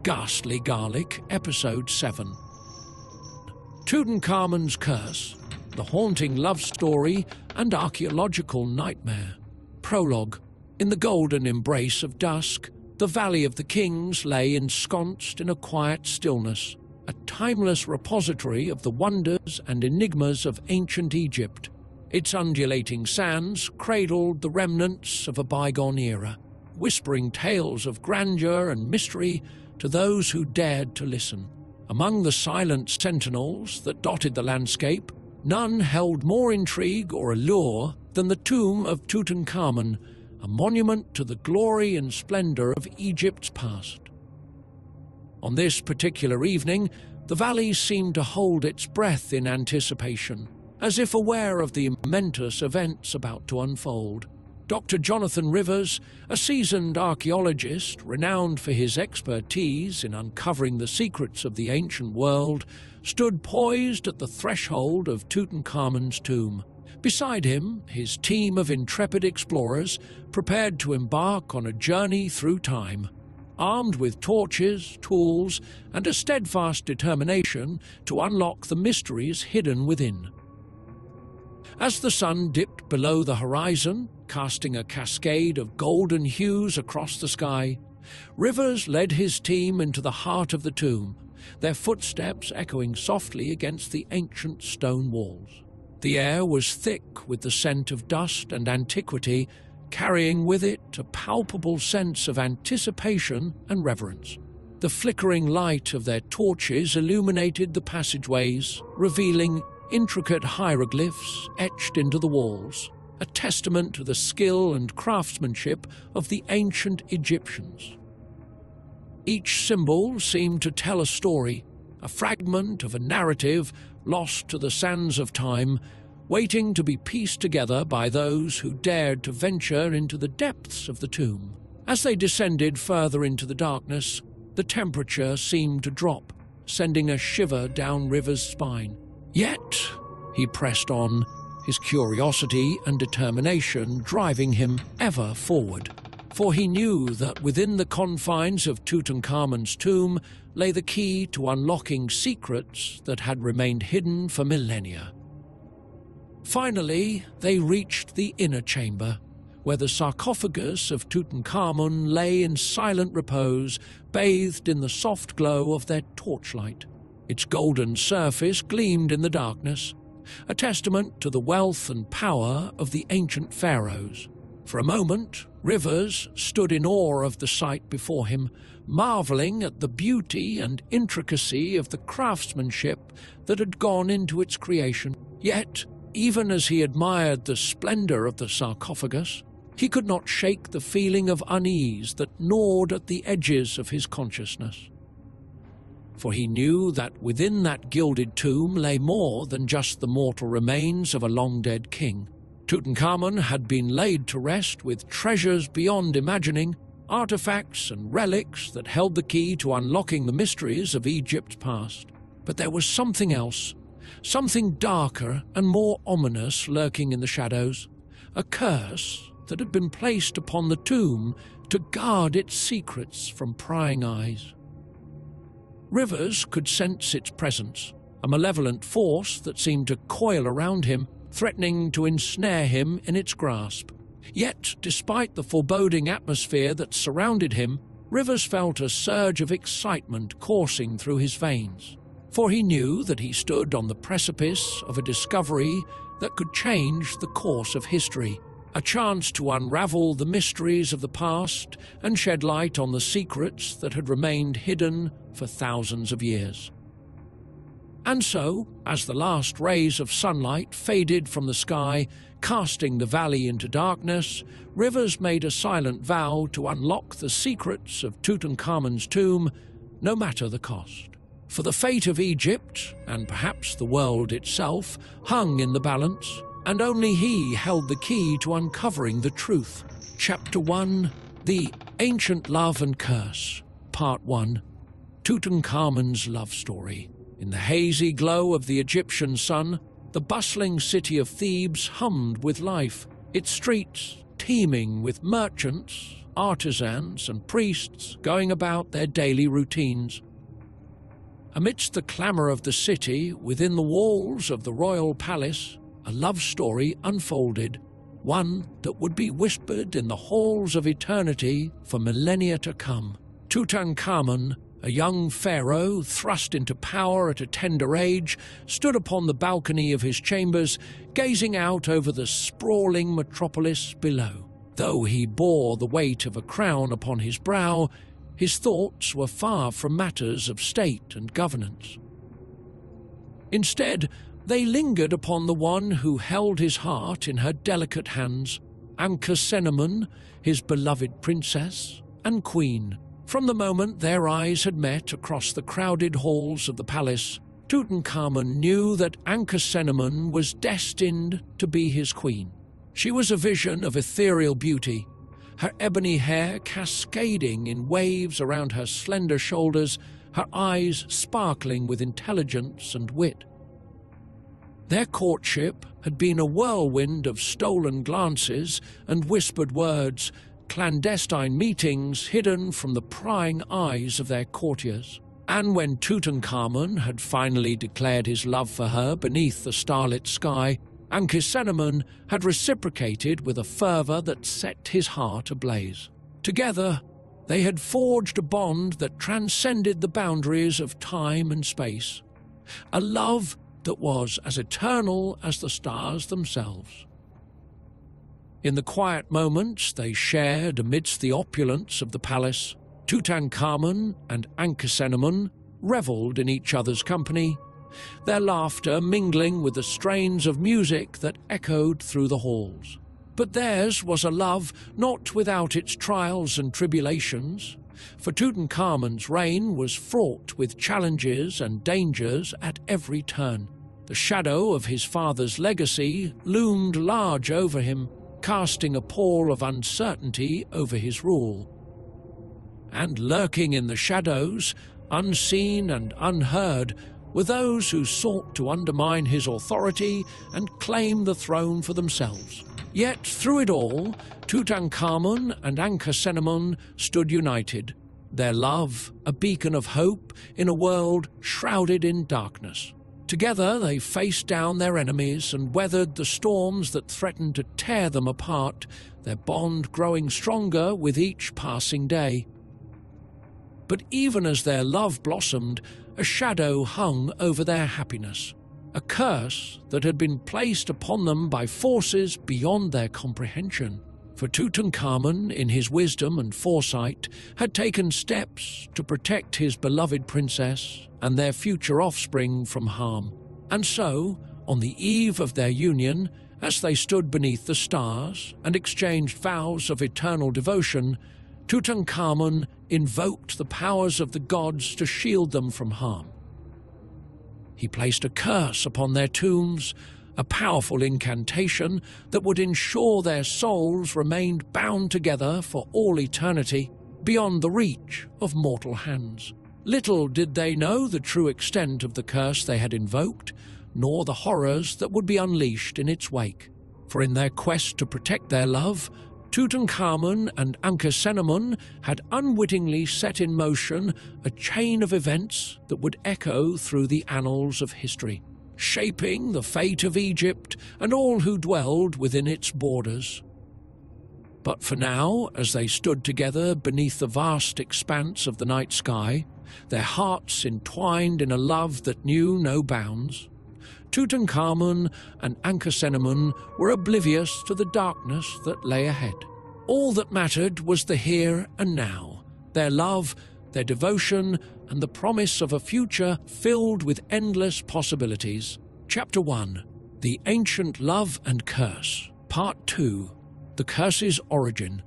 GhastlyGarlic, Episode 7. Tutankhamun's Curse, the haunting love story and archaeological nightmare. Prologue. In the golden embrace of dusk, the Valley of the Kings lay ensconced in a quiet stillness, a timeless repository of the wonders and enigmas of ancient Egypt. Its undulating sands cradled the remnants of a bygone era, whispering tales of grandeur and mystery to those who dared to listen. Among the silent sentinels that dotted the landscape, none held more intrigue or allure than the tomb of Tutankhamun, a monument to the glory and splendor of Egypt's past. On this particular evening, the valley seemed to hold its breath in anticipation, as if aware of the momentous events about to unfold. Dr. Jonathan Rivers, a seasoned archaeologist renowned for his expertise in uncovering the secrets of the ancient world, stood poised at the threshold of Tutankhamun's tomb. Beside him, his team of intrepid explorers prepared to embark on a journey through time, armed with torches, tools, and a steadfast determination to unlock the mysteries hidden within. As the sun dipped below the horizon, casting a cascade of golden hues across the sky, Rivers led his team into the heart of the tomb, their footsteps echoing softly against the ancient stone walls. The air was thick with the scent of dust and antiquity, carrying with it a palpable sense of anticipation and reverence. The flickering light of their torches illuminated the passageways, revealing intricate hieroglyphs etched into the walls, a testament to the skill and craftsmanship of the ancient Egyptians. Each symbol seemed to tell a story, a fragment of a narrative lost to the sands of time, waiting to be pieced together by those who dared to venture into the depths of the tomb. As they descended further into the darkness, the temperature seemed to drop, sending a shiver down Rivers' spine. Yet, he pressed on, his curiosity and determination driving him ever forward. For he knew that within the confines of Tutankhamun's tomb lay the key to unlocking secrets that had remained hidden for millennia. Finally, they reached the inner chamber, where the sarcophagus of Tutankhamun lay in silent repose, bathed in the soft glow of their torchlight. Its golden surface gleamed in the darkness, a testament to the wealth and power of the ancient pharaohs. For a moment, Rivers stood in awe of the sight before him, marveling at the beauty and intricacy of the craftsmanship that had gone into its creation. Yet, even as he admired the splendor of the sarcophagus, he could not shake the feeling of unease that gnawed at the edges of his consciousness. For he knew that within that gilded tomb lay more than just the mortal remains of a long-dead king. Tutankhamun had been laid to rest with treasures beyond imagining, artifacts and relics that held the key to unlocking the mysteries of Egypt's past. But there was something else, something darker and more ominous lurking in the shadows, a curse that had been placed upon the tomb to guard its secrets from prying eyes. Rivers could sense its presence, a malevolent force that seemed to coil around him, threatening to ensnare him in its grasp. Yet, despite the foreboding atmosphere that surrounded him, Rivers felt a surge of excitement coursing through his veins. For he knew that he stood on the precipice of a discovery that could change the course of history, a chance to unravel the mysteries of the past and shed light on the secrets that had remained hidden for thousands of years. And so, as the last rays of sunlight faded from the sky, casting the valley into darkness, Rivers made a silent vow to unlock the secrets of Tutankhamun's tomb, no matter the cost. For the fate of Egypt, and perhaps the world itself, hung in the balance, and only he held the key to uncovering the truth. Chapter 1. The Ancient Love and Curse. Part 1. Tutankhamun's Love Story. In the hazy glow of the Egyptian sun, the bustling city of Thebes hummed with life, its streets teeming with merchants artisans and priests going about their daily routines. Amidst the clamour of the city, within the walls of the royal palace, a love story unfolded, one that would be whispered in the halls of eternity for millennia to come. Tutankhamun, a young pharaoh thrust into power at a tender age, stood upon the balcony of his chambers, gazing out over the sprawling metropolis below. Though he bore the weight of a crown upon his brow, his thoughts were far from matters of state and governance. Instead, they lingered upon the one who held his heart in her delicate hands, Ankhesenamun, his beloved princess and queen. From the moment their eyes had met across the crowded halls of the palace, Tutankhamun knew that Ankhesenamun was destined to be his queen. She was a vision of ethereal beauty, her ebony hair cascading in waves around her slender shoulders, her eyes sparkling with intelligence and wit. Their courtship had been a whirlwind of stolen glances and whispered words, clandestine meetings hidden from the prying eyes of their courtiers. And when Tutankhamun had finally declared his love for her beneath the starlit sky, Ankhesenamun had reciprocated with a fervour that set his heart ablaze. Together, they had forged a bond that transcended the boundaries of time and space, a love that was as eternal as the stars themselves. In the quiet moments they shared amidst the opulence of the palace, Tutankhamun and Ankhesenamun revelled in each other's company, their laughter mingling with the strains of music that echoed through the halls. But theirs was a love not without its trials and tribulations, for Tutankhamun's reign was fraught with challenges and dangers at every turn. The shadow of his father's legacy loomed large over him, casting a pall of uncertainty over his rule. And lurking in the shadows, unseen and unheard, were those who sought to undermine his authority and claim the throne for themselves. Yet through it all, Tutankhamun and Ankhesenamun stood united, their love a beacon of hope in a world shrouded in darkness. Together they faced down their enemies and weathered the storms that threatened to tear them apart, their bond growing stronger with each passing day. But even as their love blossomed, a shadow hung over their happiness, a curse that had been placed upon them by forces beyond their comprehension. For Tutankhamun, in his wisdom and foresight, had taken steps to protect his beloved princess and their future offspring from harm. And so, on the eve of their union, as they stood beneath the stars and exchanged vows of eternal devotion, Tutankhamun invoked the powers of the gods to shield them from harm. He placed a curse upon their tombs, a powerful incantation that would ensure their souls remained bound together for all eternity, beyond the reach of mortal hands. Little did they know the true extent of the curse they had invoked, nor the horrors that would be unleashed in its wake. For in their quest to protect their love, Tutankhamun and Ankhesenamun had unwittingly set in motion a chain of events that would echo through the annals of history, shaping the fate of Egypt and all who dwelled within its borders. But for now, as they stood together beneath the vast expanse of the night sky, their hearts entwined in a love that knew no bounds, Tutankhamun and Ankhesenamun were oblivious to the darkness that lay ahead. All that mattered was the here and now, their love, their devotion, and the promise of a future filled with endless possibilities. Chapter 1. The Ancient Love and Curse. Part 2. The Curse's Origin.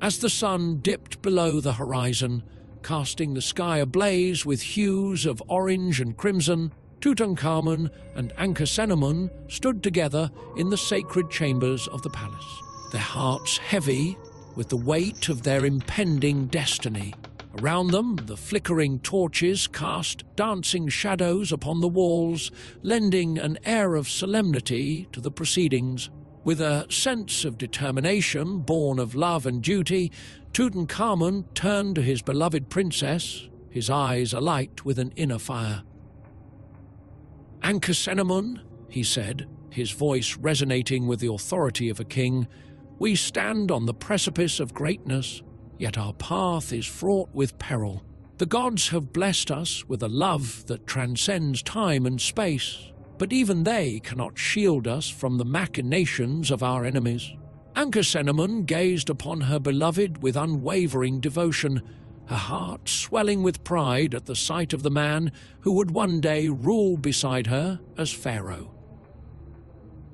As the sun dipped below the horizon, casting the sky ablaze with hues of orange and crimson, Tutankhamun and Ankhesenamun stood together in the sacred chambers of the palace, their hearts heavy with the weight of their impending destiny. Around them, the flickering torches cast dancing shadows upon the walls, lending an air of solemnity to the proceedings. With a sense of determination born of love and duty, Tutankhamun turned to his beloved princess, his eyes alight with an inner fire. "Ankhesenamun," he said, his voice resonating with the authority of a king, "we stand on the precipice of greatness, yet our path is fraught with peril. The gods have blessed us with a love that transcends time and space, but even they cannot shield us from the machinations of our enemies." Ankhesenamun gazed upon her beloved with unwavering devotion, her heart swelling with pride at the sight of the man who would one day rule beside her as pharaoh.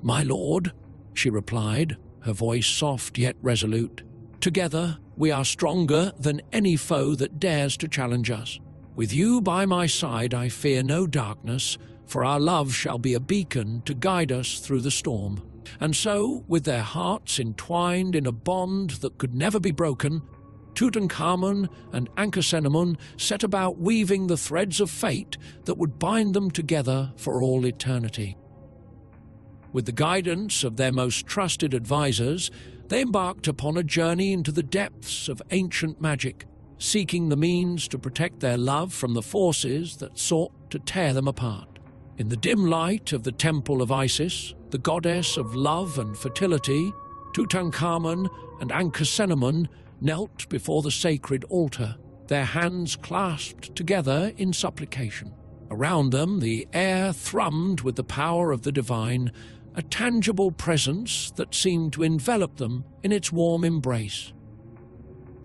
"My lord," she replied, her voice soft yet resolute, "together we are stronger than any foe that dares to challenge us. With you by my side I fear no darkness, for our love shall be a beacon to guide us through the storm." And so, with their hearts entwined in a bond that could never be broken, Tutankhamun and Ankhesenamun set about weaving the threads of fate that would bind them together for all eternity. With the guidance of their most trusted advisors, they embarked upon a journey into the depths of ancient magic, seeking the means to protect their love from the forces that sought to tear them apart. In the dim light of the temple of Isis, the goddess of love and fertility, Tutankhamun and Ankhesenamun knelt before the sacred altar, their hands clasped together in supplication. Around them, the air thrummed with the power of the divine, a tangible presence that seemed to envelop them in its warm embrace.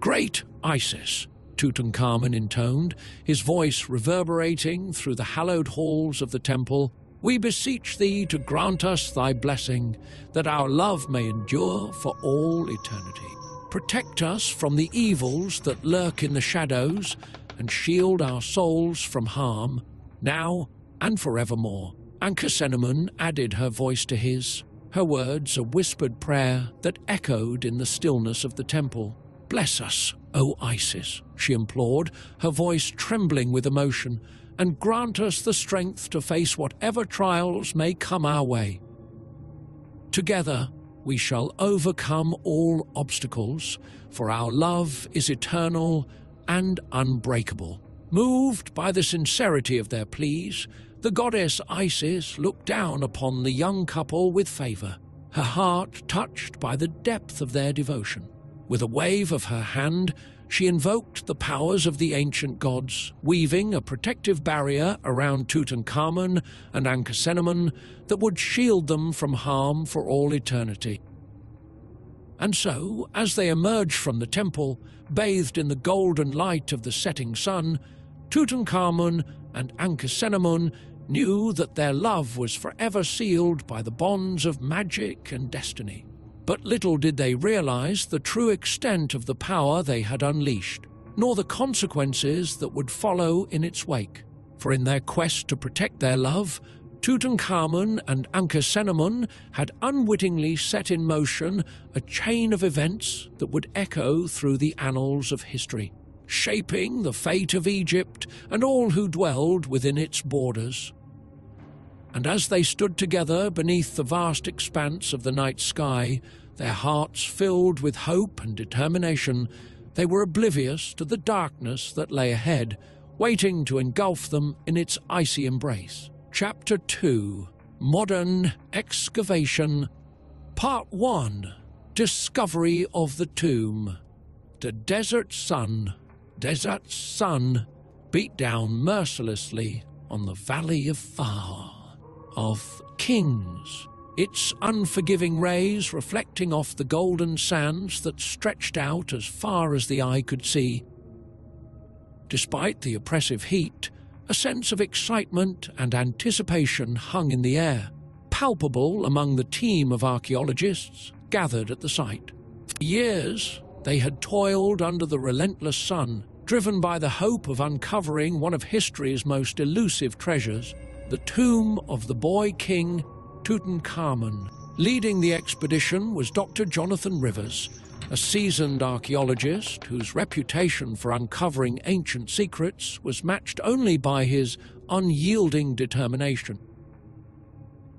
"Great Isis," Tutankhamun intoned, his voice reverberating through the hallowed halls of the temple, "we beseech thee to grant us thy blessing, that our love may endure for all eternity. Protect us from the evils that lurk in the shadows, and shield our souls from harm, now and forevermore." Ankhesenamun added her voice to his, her words a whispered prayer that echoed in the stillness of the temple. "Bless us, O Isis," she implored, her voice trembling with emotion, "and grant us the strength to face whatever trials may come our way. Together we shall overcome all obstacles, for our love is eternal and unbreakable." Moved by the sincerity of their pleas, the goddess Isis looked down upon the young couple with favor, her heart touched by the depth of their devotion. With a wave of her hand, she invoked the powers of the ancient gods, weaving a protective barrier around Tutankhamun and Ankhesenamun that would shield them from harm for all eternity. And so, as they emerged from the temple, bathed in the golden light of the setting sun, Tutankhamun and Ankhesenamun knew that their love was forever sealed by the bonds of magic and destiny. But little did they realize the true extent of the power they had unleashed, nor the consequences that would follow in its wake. For in their quest to protect their love, Tutankhamun and Ankhesenamun had unwittingly set in motion a chain of events that would echo through the annals of history, shaping the fate of Egypt and all who dwelled within its borders. And as they stood together beneath the vast expanse of the night sky, their hearts filled with hope and determination, they were oblivious to the darkness that lay ahead, waiting to engulf them in its icy embrace. Chapter 2, Modern Excavation. Part 1, Discovery of the Tomb. The desert sun beat down mercilessly on the Valley of Kings, its unforgiving rays reflecting off the golden sands that stretched out as far as the eye could see. Despite the oppressive heat, a sense of excitement and anticipation hung in the air, palpable among the team of archaeologists gathered at the site. For years, they had toiled under the relentless sun, driven by the hope of uncovering one of history's most elusive treasures, the tomb of the boy king Tutankhamun. Leading the expedition was Dr. Jonathan Rivers, a seasoned archaeologist whose reputation for uncovering ancient secrets was matched only by his unyielding determination.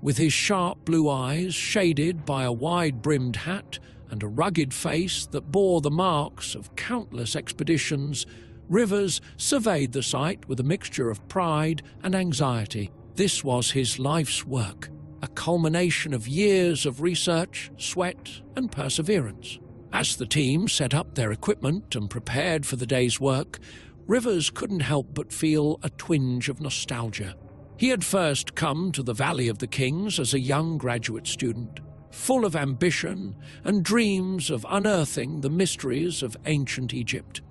With his sharp blue eyes shaded by a wide-brimmed hat and a rugged face that bore the marks of countless expeditions, Rivers surveyed the site with a mixture of pride and anxiety. This was his life's work, a culmination of years of research, sweat, and perseverance. As the team set up their equipment and prepared for the day's work, Rivers couldn't help but feel a twinge of nostalgia. He had first come to the Valley of the Kings as a young graduate student, full of ambition and dreams of unearthing the mysteries of ancient Egypt.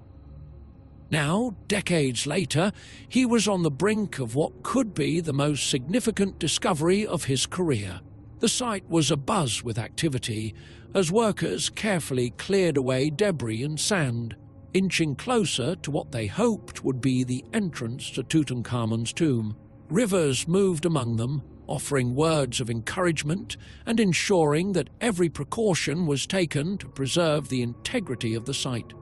Now, decades later, he was on the brink of what could be the most significant discovery of his career. The site was abuzz with activity as workers carefully cleared away debris and sand, inching closer to what they hoped would be the entrance to Tutankhamun's tomb. Rivers moved among them, offering words of encouragement and ensuring that every precaution was taken to preserve the integrity of the site.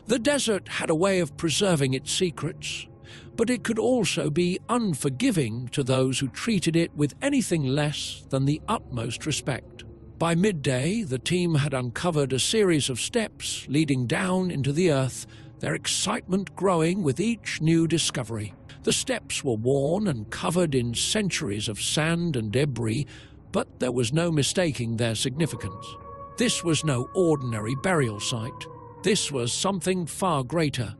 The desert had a way of preserving its secrets, but it could also be unforgiving to those who treated it with anything less than the utmost respect. By midday, the team had uncovered a series of steps leading down into the earth, their excitement growing with each new discovery. The steps were worn and covered in centuries of sand and debris, but there was no mistaking their significance. This was no ordinary burial site. This was something far greater.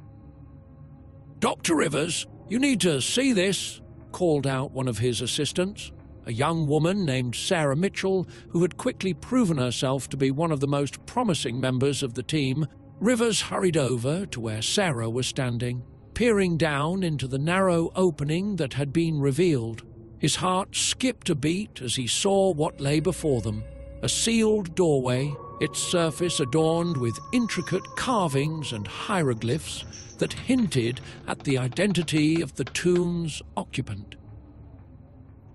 "Dr. Rivers, you need to see this," called out one of his assistants, a young woman named Sarah Mitchell, who had quickly proven herself to be one of the most promising members of the team. Rivers hurried over to where Sarah was standing, peering down into the narrow opening that had been revealed. His heart skipped a beat as he saw what lay before them, a sealed doorway, its surface adorned with intricate carvings and hieroglyphs that hinted at the identity of the tomb's occupant.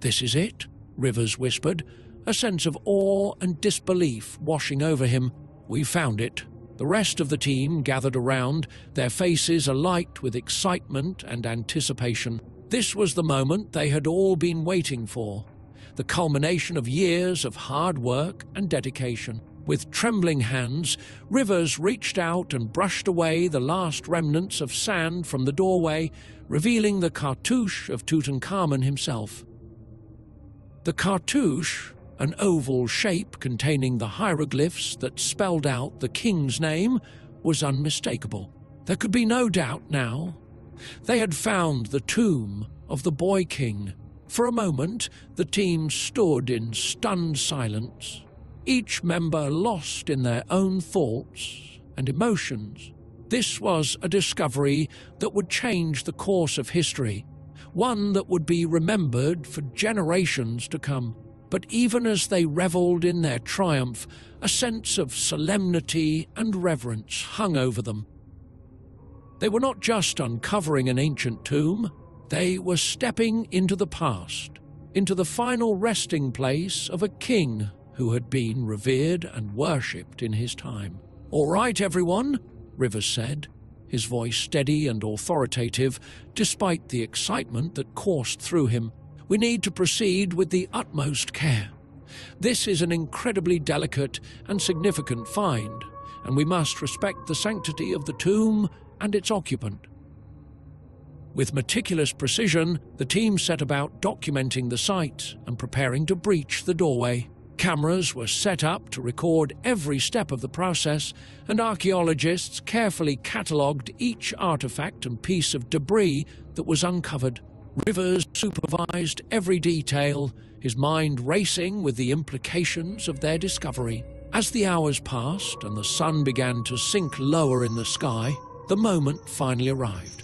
"This is it," Rivers whispered, a sense of awe and disbelief washing over him. "We found it." The rest of the team gathered around, their faces alight with excitement and anticipation. This was the moment they had all been waiting for, the culmination of years of hard work and dedication. With trembling hands, Rivers reached out and brushed away the last remnants of sand from the doorway, revealing the cartouche of Tutankhamun himself. The cartouche, an oval shape containing the hieroglyphs that spelled out the king's name, was unmistakable. There could be no doubt now. They had found the tomb of the boy king. For a moment, the team stood in stunned silence, each member lost in their own thoughts and emotions. This was a discovery that would change the course of history, one that would be remembered for generations to come. But even as they revelled in their triumph, a sense of solemnity and reverence hung over them. They were not just uncovering an ancient tomb, they were stepping into the past, into the final resting place of a king who had been revered and worshipped in his time. "All right, everyone," Rivers said, his voice steady and authoritative despite the excitement that coursed through him. "We need to proceed with the utmost care. This is an incredibly delicate and significant find, and we must respect the sanctity of the tomb and its occupant." With meticulous precision, the team set about documenting the site and preparing to breach the doorway. Cameras were set up to record every step of the process, and archaeologists carefully catalogued each artifact and piece of debris that was uncovered. Rivers supervised every detail, his mind racing with the implications of their discovery. As the hours passed and the sun began to sink lower in the sky, the moment finally arrived.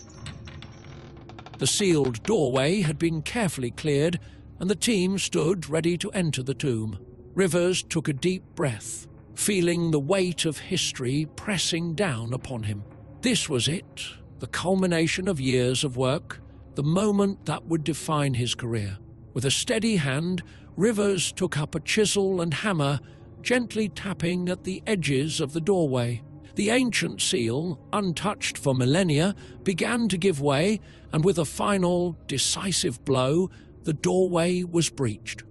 The sealed doorway had been carefully cleared, and the team stood ready to enter the tomb. Rivers took a deep breath, feeling the weight of history pressing down upon him. This was it, the culmination of years of work, the moment that would define his career. With a steady hand, Rivers took up a chisel and hammer, gently tapping at the edges of the doorway. The ancient seal, untouched for millennia, began to give way, and with a final, decisive blow, the doorway was breached.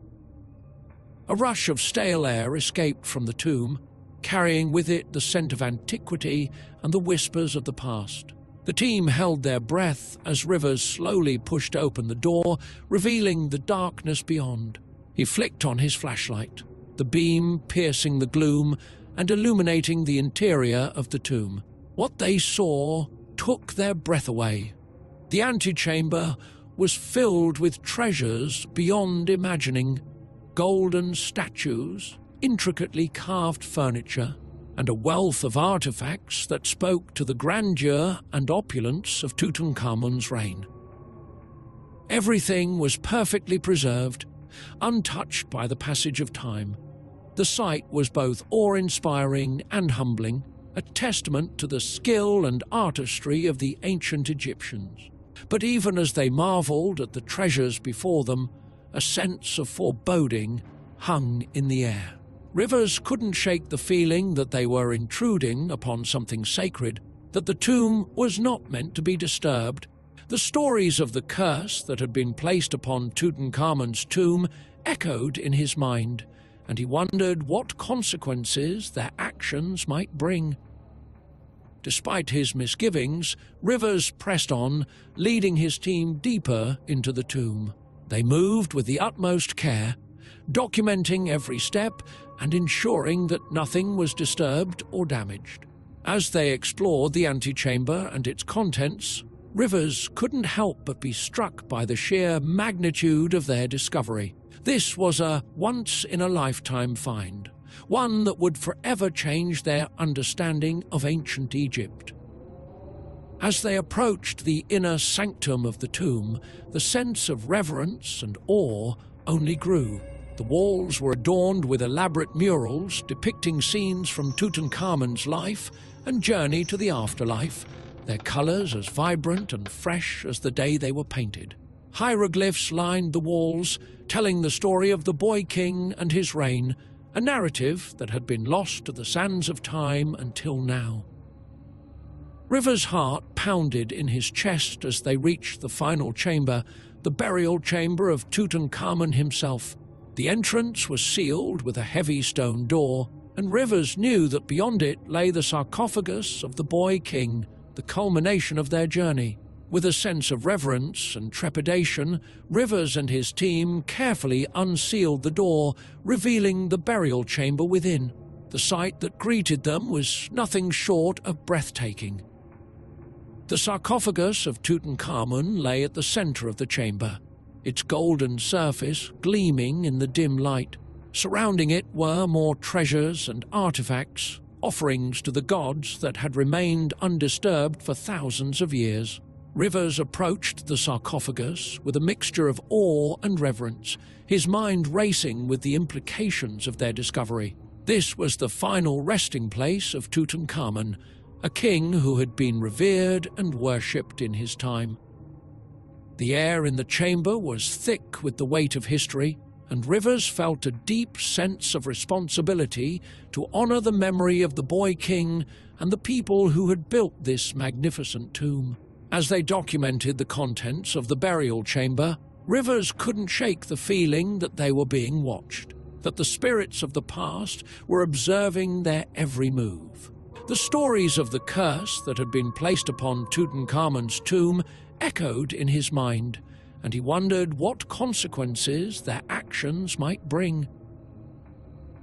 A rush of stale air escaped from the tomb, carrying with it the scent of antiquity and the whispers of the past. The team held their breath as Rivers slowly pushed open the door, revealing the darkness beyond. He flicked on his flashlight, the beam piercing the gloom and illuminating the interior of the tomb. What they saw took their breath away. The antechamber was filled with treasures beyond imagining: golden statues, intricately carved furniture, and a wealth of artifacts that spoke to the grandeur and opulence of Tutankhamun's reign. Everything was perfectly preserved, untouched by the passage of time. The sight was both awe-inspiring and humbling, a testament to the skill and artistry of the ancient Egyptians. But even as they marveled at the treasures before them, a sense of foreboding hung in the air. Rivers couldn't shake the feeling that they were intruding upon something sacred, that the tomb was not meant to be disturbed. The stories of the curse that had been placed upon Tutankhamun's tomb echoed in his mind, and he wondered what consequences their actions might bring. Despite his misgivings, Rivers pressed on, leading his team deeper into the tomb. They moved with the utmost care, documenting every step and ensuring that nothing was disturbed or damaged. As they explored the antechamber and its contents, Rivers couldn't help but be struck by the sheer magnitude of their discovery. This was a once-in-a-lifetime find, one that would forever change their understanding of ancient Egypt. As they approached the inner sanctum of the tomb, the sense of reverence and awe only grew. The walls were adorned with elaborate murals depicting scenes from Tutankhamun's life and journey to the afterlife, their colors as vibrant and fresh as the day they were painted. Hieroglyphs lined the walls, telling the story of the boy king and his reign, a narrative that had been lost to the sands of time until now. Rivers' heart pounded in his chest as they reached the final chamber, the burial chamber of Tutankhamun himself. The entrance was sealed with a heavy stone door, and Rivers knew that beyond it lay the sarcophagus of the boy king, the culmination of their journey. With a sense of reverence and trepidation, Rivers and his team carefully unsealed the door, revealing the burial chamber within. The sight that greeted them was nothing short of breathtaking. The sarcophagus of Tutankhamun lay at the center of the chamber, its golden surface gleaming in the dim light. Surrounding it were more treasures and artifacts, offerings to the gods that had remained undisturbed for thousands of years. Rivers approached the sarcophagus with a mixture of awe and reverence, his mind racing with the implications of their discovery. This was the final resting place of Tutankhamun, a king who had been revered and worshipped in his time. The air in the chamber was thick with the weight of history, and Rivers felt a deep sense of responsibility to honor the memory of the boy king and the people who had built this magnificent tomb. As they documented the contents of the burial chamber, Rivers couldn't shake the feeling that they were being watched, that the spirits of the past were observing their every move. The stories of the curse that had been placed upon Tutankhamun's tomb echoed in his mind, and he wondered what consequences their actions might bring.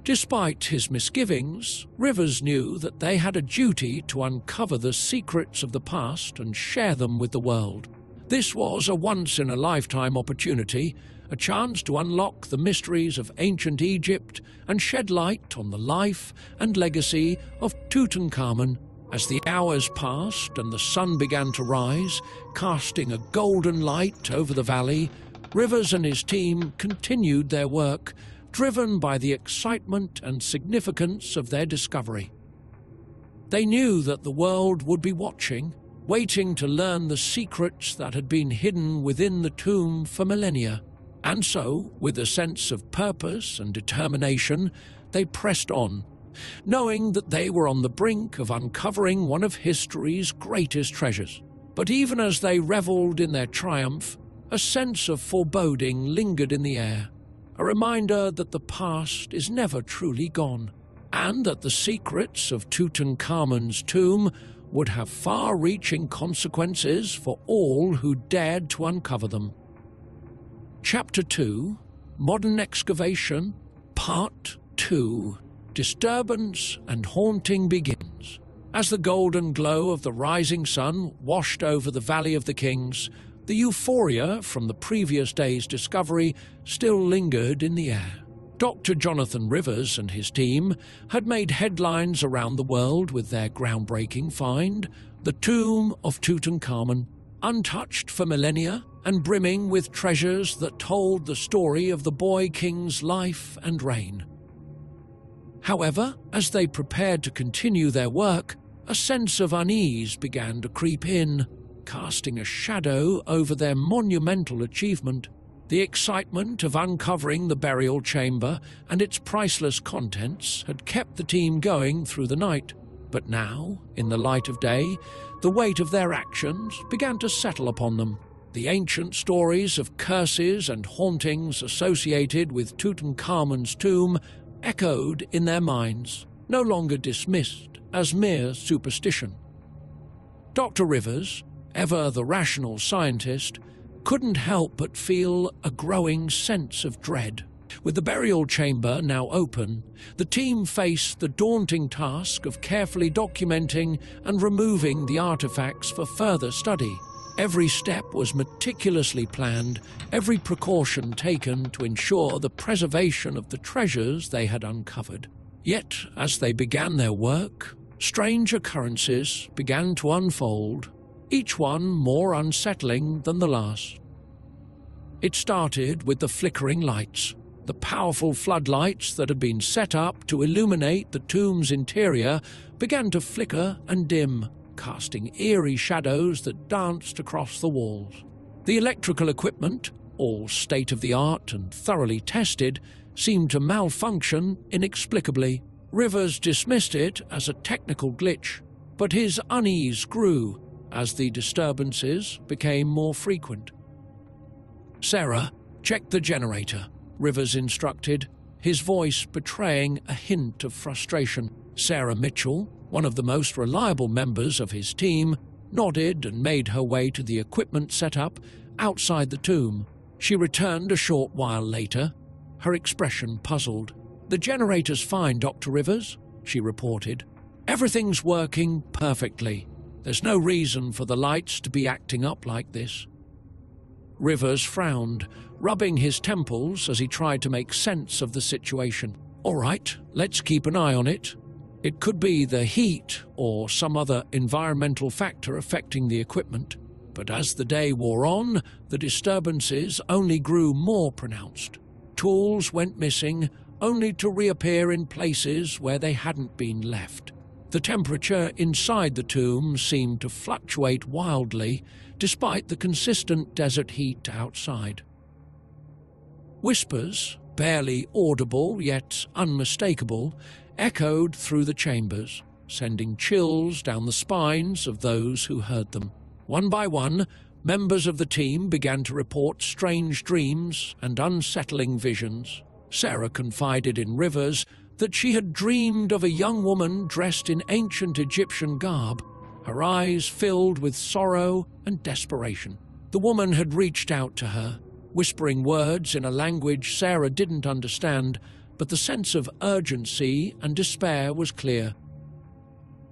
Despite his misgivings, Rivers knew that they had a duty to uncover the secrets of the past and share them with the world. This was a once-in-a-lifetime opportunity, a chance to unlock the mysteries of ancient Egypt and shed light on the life and legacy of Tutankhamun. As the hours passed and the sun began to rise, casting a golden light over the valley, Rivers and his team continued their work, driven by the excitement and significance of their discovery. They knew that the world would be watching, waiting to learn the secrets that had been hidden within the tomb for millennia. And so, with a sense of purpose and determination, they pressed on, knowing that they were on the brink of uncovering one of history's greatest treasures. But even as they reveled in their triumph, A sense of foreboding lingered in the air, a reminder that the past is never truly gone, and that the secrets of Tutankhamun's tomb would have far-reaching consequences for all who dared to uncover them. Chapter 2, Modern Excavation, Part 2, Disturbance and Haunting begins. As the golden glow of the rising sun washed over the Valley of the Kings, the euphoria from the previous day's discovery still lingered in the air. Dr. Jonathan Rivers and his team had made headlines around the world with their groundbreaking find, the tomb of Tutankhamun, untouched for millennia and brimming with treasures that told the story of the boy king's life and reign. However, as they prepared to continue their work, a sense of unease began to creep in, casting a shadow over their monumental achievement. The excitement of uncovering the burial chamber and its priceless contents had kept the team going through the night, but now, in the light of day, the weight of their actions began to settle upon them. The ancient stories of curses and hauntings associated with Tutankhamun's tomb echoed in their minds, no longer dismissed as mere superstition. Dr. Rivers, ever the rational scientist, couldn't help but feel a growing sense of dread. With the burial chamber now open, the team faced the daunting task of carefully documenting and removing the artifacts for further study. Every step was meticulously planned, every precaution taken to ensure the preservation of the treasures they had uncovered. Yet, as they began their work, strange occurrences began to unfold, each one more unsettling than the last. It started with the flickering lights. The powerful floodlights that had been set up to illuminate the tomb's interior began to flicker and dim, casting eerie shadows that danced across the walls. The electrical equipment, all state-of-the-art and thoroughly tested, seemed to malfunction inexplicably. Rivers dismissed it as a technical glitch, but his unease grew as the disturbances became more frequent. "Sarah, check the generator," Rivers instructed, his voice betraying a hint of frustration. Sarah Mitchell, one of the most reliable members of his team, nodded and made her way to the equipment setup outside the tomb. She returned a short while later, her expression puzzled. "The generator's fine, Dr. Rivers," she reported. "Everything's working perfectly. There's no reason for the lights to be acting up like this." Rivers frowned, rubbing his temples as he tried to make sense of the situation. "All right, let's keep an eye on it. It could be the heat or some other environmental factor affecting the equipment." But as the day wore on, the disturbances only grew more pronounced. Tools went missing, only to reappear in places where they hadn't been left. The temperature inside the tomb seemed to fluctuate wildly, despite the consistent desert heat outside. Whispers, barely audible yet unmistakable, echoed through the chambers, sending chills down the spines of those who heard them. One by one, members of the team began to report strange dreams and unsettling visions. Sarah confided in Rivers that she had dreamed of a young woman dressed in ancient Egyptian garb, her eyes filled with sorrow and desperation. The woman had reached out to her, whispering words in a language Sarah didn't understand, but the sense of urgency and despair was clear.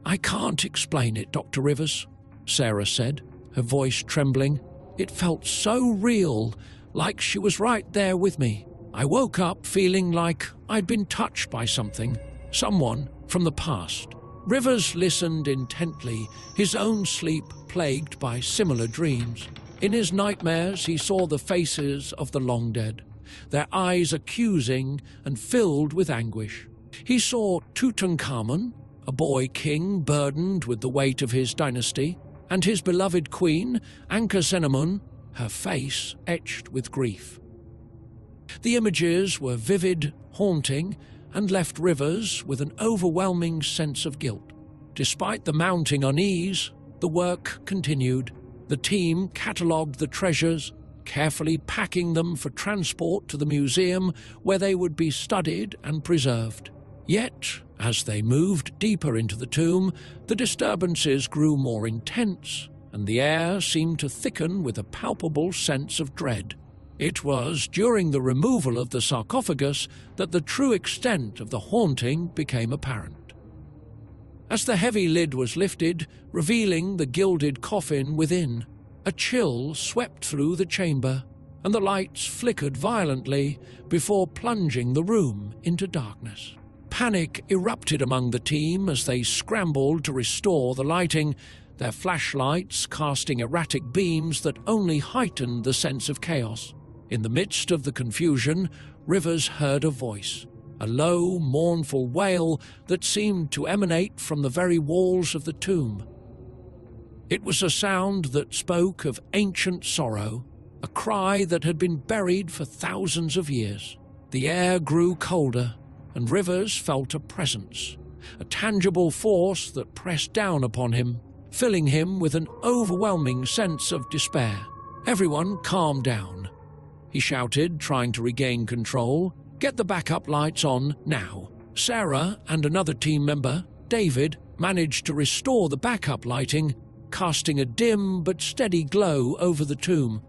"I can't explain it, Dr. Rivers," Sarah said, her voice trembling. "It felt so real, like she was right there with me. I woke up feeling like I'd been touched by something, someone from the past." Rivers listened intently, his own sleep plagued by similar dreams. In his nightmares, he saw the faces of the long dead, their eyes accusing and filled with anguish. He saw Tutankhamun, a boy king burdened with the weight of his dynasty, and his beloved queen, Ankhesenamun, her face etched with grief. The images were vivid, haunting, and left Rivers with an overwhelming sense of guilt. Despite the mounting unease, the work continued. The team catalogued the treasures, carefully packing them for transport to the museum where they would be studied and preserved. Yet, as they moved deeper into the tomb, the disturbances grew more intense, and the air seemed to thicken with a palpable sense of dread. It was during the removal of the sarcophagus that the true extent of the haunting became apparent. As the heavy lid was lifted, revealing the gilded coffin within, a chill swept through the chamber, and the lights flickered violently before plunging the room into darkness. Panic erupted among the team as they scrambled to restore the lighting, their flashlights casting erratic beams that only heightened the sense of chaos. In the midst of the confusion, Rivers heard a voice, a low, mournful wail that seemed to emanate from the very walls of the tomb. It was a sound that spoke of ancient sorrow, a cry that had been buried for thousands of years. The air grew colder, and Rivers felt a presence, a tangible force that pressed down upon him, filling him with an overwhelming sense of despair. "Everyone calm down," he shouted, trying to regain control. "Get the backup lights on now." Sarah and another team member, David, managed to restore the backup lighting, casting a dim but steady glow over the tomb.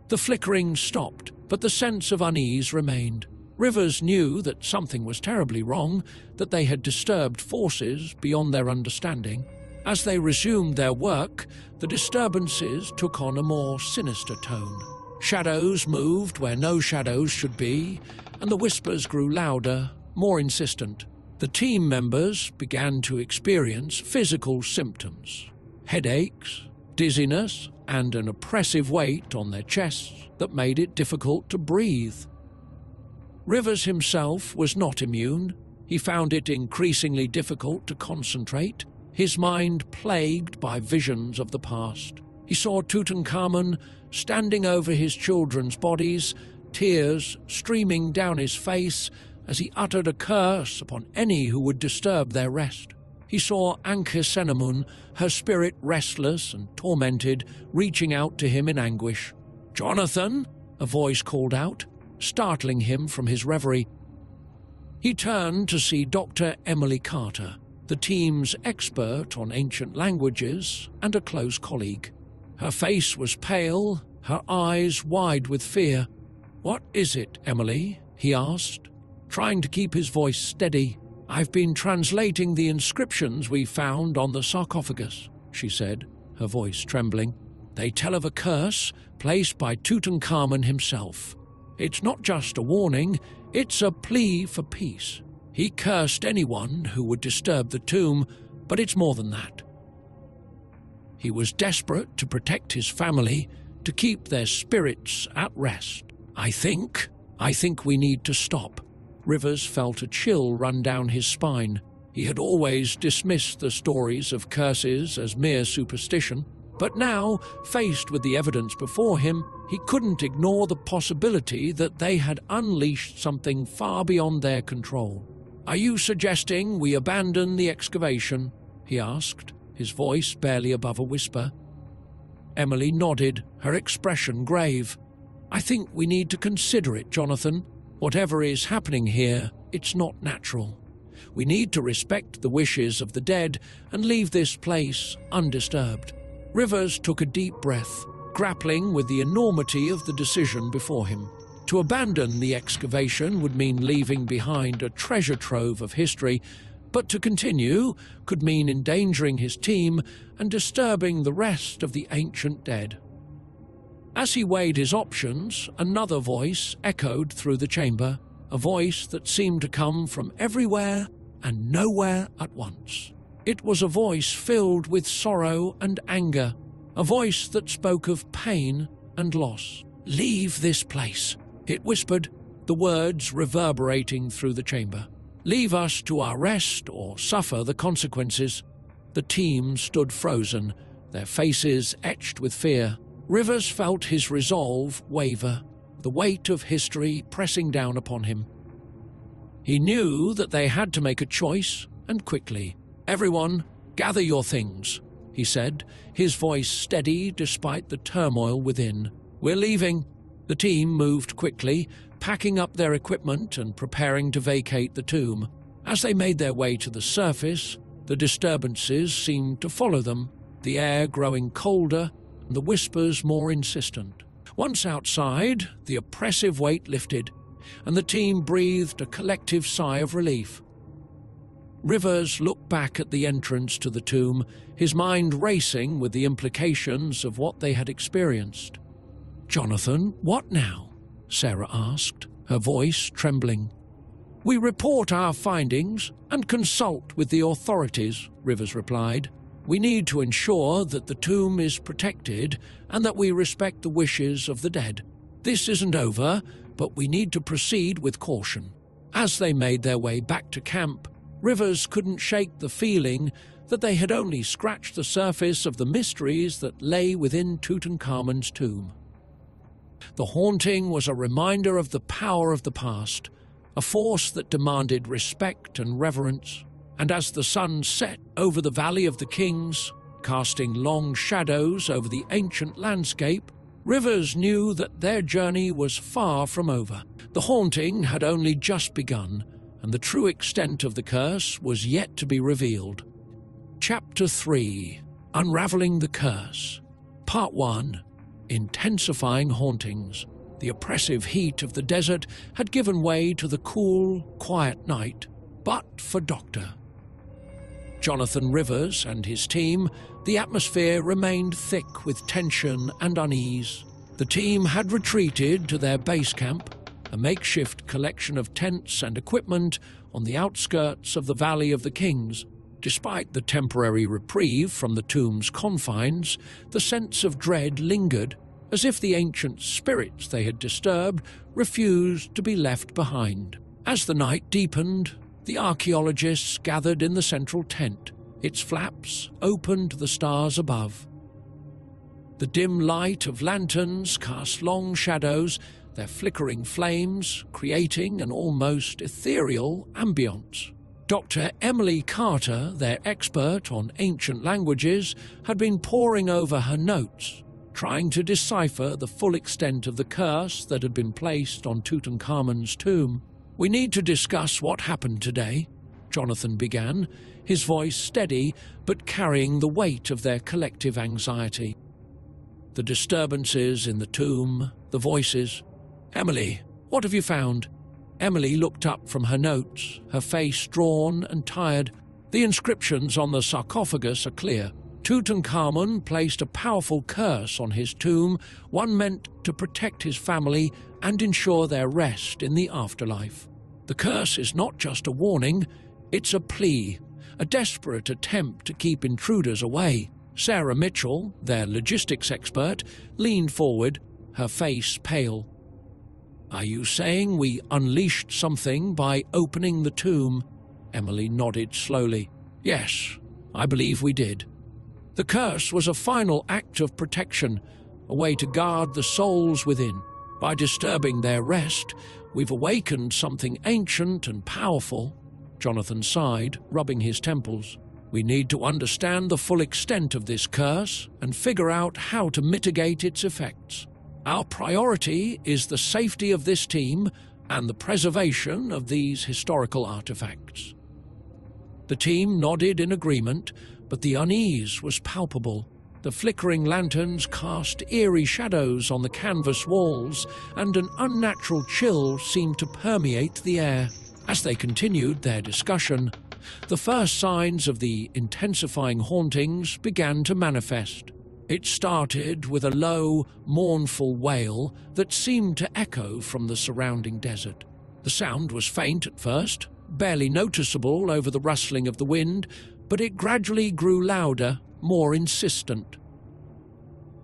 The flickering stopped, but the sense of unease remained. Rivers knew that something was terribly wrong, that they had disturbed forces beyond their understanding. As they resumed their work, the disturbances took on a more sinister tone. Shadows moved where no shadows should be, and the whispers grew louder, more insistent. The team members began to experience physical symptoms: headaches, dizziness, and an oppressive weight on their chests that made it difficult to breathe. Rivers himself was not immune. He found it increasingly difficult to concentrate, his mind plagued by visions of the past. He saw Tutankhamun standing over his children's bodies, tears streaming down his face as he uttered a curse upon any who would disturb their rest. He saw Ankhesenamun, her spirit restless and tormented, reaching out to him in anguish. "Jonathan!" a voice called out, startling him from his reverie. He turned to see Dr. Emily Carter, the team's expert on ancient languages and a close colleague. Her face was pale, her eyes wide with fear. "What is it, Emily?" he asked, trying to keep his voice steady. "I've been translating the inscriptions we found on the sarcophagus," she said, her voice trembling. "They tell of a curse placed by Tutankhamun himself. It's not just a warning, it's a plea for peace. He cursed anyone who would disturb the tomb, but it's more than that. He was desperate to protect his family, to keep their spirits at rest. I think we need to stop." Rivers felt a chill run down his spine. He had always dismissed the stories of curses as mere superstition, but now, faced with the evidence before him, he couldn't ignore the possibility that they had unleashed something far beyond their control. "Are you suggesting we abandon the excavation?" he asked, his voice barely above a whisper. Emily nodded, her expression grave. "I think we need to consider it, Jonathan. Whatever is happening here, it's not natural. We need to respect the wishes of the dead and leave this place undisturbed." Rivers took a deep breath, grappling with the enormity of the decision before him. To abandon the excavation would mean leaving behind a treasure trove of history, but to continue could mean endangering his team and disturbing the rest of the ancient dead. As he weighed his options, another voice echoed through the chamber, a voice that seemed to come from everywhere and nowhere at once. It was a voice filled with sorrow and anger, a voice that spoke of pain and loss. "Leave this place," it whispered, the words reverberating through the chamber. "Leave us to our rest or suffer the consequences." The team stood frozen, their faces etched with fear. Rivers felt his resolve waver, the weight of history pressing down upon him. He knew that they had to make a choice, and quickly. "Everyone, gather your things," he said, his voice steady despite the turmoil within. "We're leaving." The team moved quickly, packing up their equipment and preparing to vacate the tomb. As they made their way to the surface, the disturbances seemed to follow them, the air growing colder and the whispers more insistent. Once outside, the oppressive weight lifted, and the team breathed a collective sigh of relief. Rivers looked back at the entrance to the tomb, his mind racing with the implications of what they had experienced. "Jonathan, what now?" Sarah asked, her voice trembling. "We report our findings and consult with the authorities," Rivers replied. "We need to ensure that the tomb is protected and that we respect the wishes of the dead. This isn't over, but we need to proceed with caution." As they made their way back to camp, Rivers couldn't shake the feeling that they had only scratched the surface of the mysteries that lay within Tutankhamun's tomb. The haunting was a reminder of the power of the past, a force that demanded respect and reverence. And as the sun set over the Valley of the Kings, casting long shadows over the ancient landscape, Rivers knew that their journey was far from over. The haunting had only just begun, and the true extent of the curse was yet to be revealed. Chapter 3: Unraveling the Curse. Part 1: Intensifying Hauntings. The oppressive heat of the desert had given way to the cool, quiet night, but for Dr. Jonathan Rivers and his team, the atmosphere remained thick with tension and unease. The team had retreated to their base camp, a makeshift collection of tents and equipment on the outskirts of the Valley of the Kings. Despite the temporary reprieve from the tomb's confines, the sense of dread lingered, as if the ancient spirits they had disturbed refused to be left behind. As the night deepened, the archaeologists gathered in the central tent, its flaps open to the stars above. The dim light of lanterns cast long shadows, their flickering flames creating an almost ethereal ambience. Dr. Emily Carter, their expert on ancient languages, had been poring over her notes, trying to decipher the full extent of the curse that had been placed on Tutankhamun's tomb. "We need to discuss what happened today," Jonathan began, his voice steady but carrying the weight of their collective anxiety. The disturbances in the tomb, the voices. "Emily, what have you found?" Emily looked up from her notes, her face drawn and tired. "The inscriptions on the sarcophagus are clear. Tutankhamun placed a powerful curse on his tomb, one meant to protect his family and ensure their rest in the afterlife. The curse is not just a warning, it's a plea, a desperate attempt to keep intruders away." Sarah Mitchell, their logistics expert, leaned forward, her face pale. "Are you saying we unleashed something by opening the tomb?" Emily nodded slowly. "Yes, I believe we did. The curse was a final act of protection, a way to guard the souls within. By disturbing their rest, we've awakened something ancient and powerful." Jonathan sighed, rubbing his temples. "We need to understand the full extent of this curse and figure out how to mitigate its effects. Our priority is the safety of this team and the preservation of these historical artifacts." The team nodded in agreement, but the unease was palpable. The flickering lanterns cast eerie shadows on the canvas walls, and an unnatural chill seemed to permeate the air. As they continued their discussion, the first signs of the intensifying hauntings began to manifest. It started with a low, mournful wail that seemed to echo from the surrounding desert. The sound was faint at first, barely noticeable over the rustling of the wind, but it gradually grew louder, more insistent.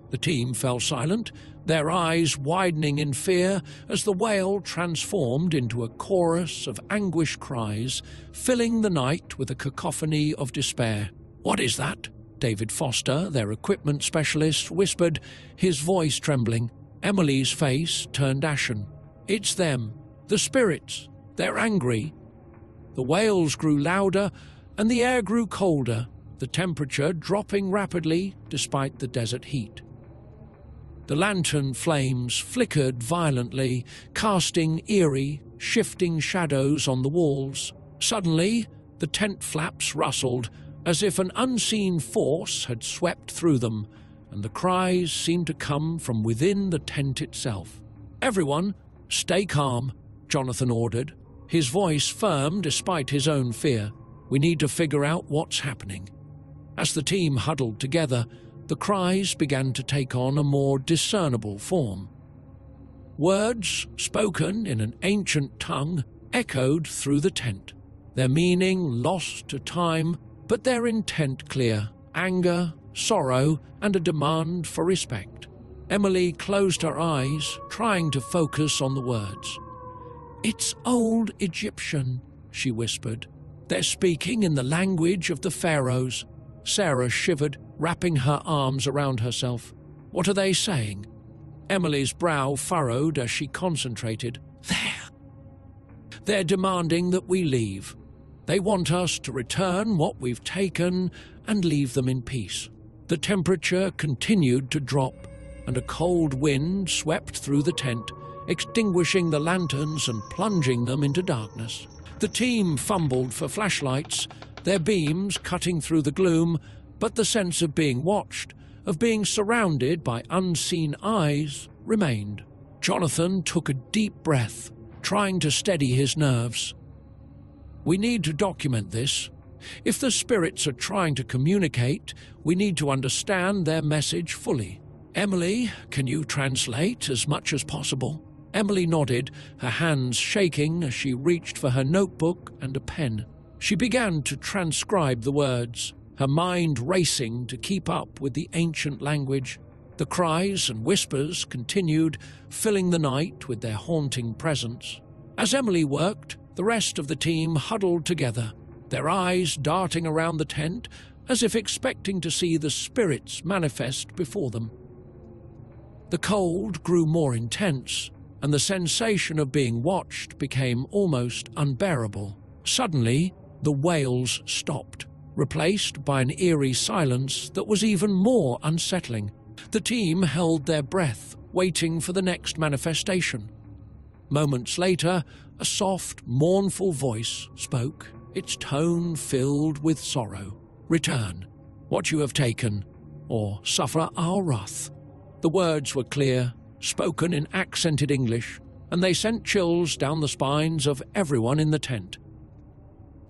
The team fell silent, their eyes widening in fear as the wail transformed into a chorus of anguished cries, filling the night with a cacophony of despair. "What is that?" David Foster, their equipment specialist, whispered, his voice trembling. Emily's face turned ashen. "It's them, the spirits. They're angry." The wails grew louder, and the air grew colder, the temperature dropping rapidly despite the desert heat. The lantern flames flickered violently, casting eerie, shifting shadows on the walls. Suddenly, the tent flaps rustled, as if an unseen force had swept through them, and the cries seemed to come from within the tent itself. "Everyone, stay calm," Jonathan ordered, his voice firm despite his own fear. "We need to figure out what's happening." As the team huddled together, the cries began to take on a more discernible form. Words, spoken in an ancient tongue, echoed through the tent, their meaning lost to time, but their intent clear: anger, sorrow, and a demand for respect. Emily closed her eyes, trying to focus on the words. "It's old Egyptian," she whispered. "They're speaking in the language of the pharaohs." Sarah shivered, wrapping her arms around herself. "What are they saying?" Emily's brow furrowed as she concentrated. They're demanding that we leave. They want us to return what we've taken and leave them in peace." The temperature continued to drop, and a cold wind swept through the tent, extinguishing the lanterns and plunging them into darkness. The team fumbled for flashlights, their beams cutting through the gloom, but the sense of being watched, of being surrounded by unseen eyes, remained. Jonathan took a deep breath, trying to steady his nerves. "We need to document this. If the spirits are trying to communicate, we need to understand their message fully. Emily, can you translate as much as possible?" Emily nodded, her hands shaking as she reached for her notebook and a pen. She began to transcribe the words, her mind racing to keep up with the ancient language. The cries and whispers continued, filling the night with their haunting presence. As Emily worked, the rest of the team huddled together, their eyes darting around the tent as if expecting to see the spirits manifest before them. The cold grew more intense, and the sensation of being watched became almost unbearable. Suddenly, the wails stopped, replaced by an eerie silence that was even more unsettling. The team held their breath, waiting for the next manifestation. Moments later, a soft, mournful voice spoke, its tone filled with sorrow. "Return what you have taken, or suffer our wrath." The words were clear, spoken in accented English, and they sent chills down the spines of everyone in the tent.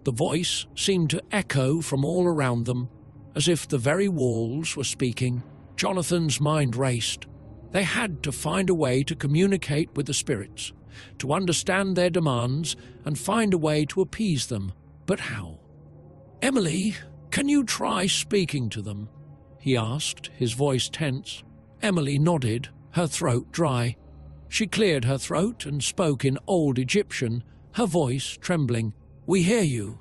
The voice seemed to echo from all around them, as if the very walls were speaking. Jonathan's mind raced. They had to find a way to communicate with the spirits, to understand their demands and find a way to appease them. But how? "Emily, can you try speaking to them?" he asked, his voice tense. Emily nodded, her throat dry. She cleared her throat and spoke in Old Egyptian, her voice trembling. "We hear you.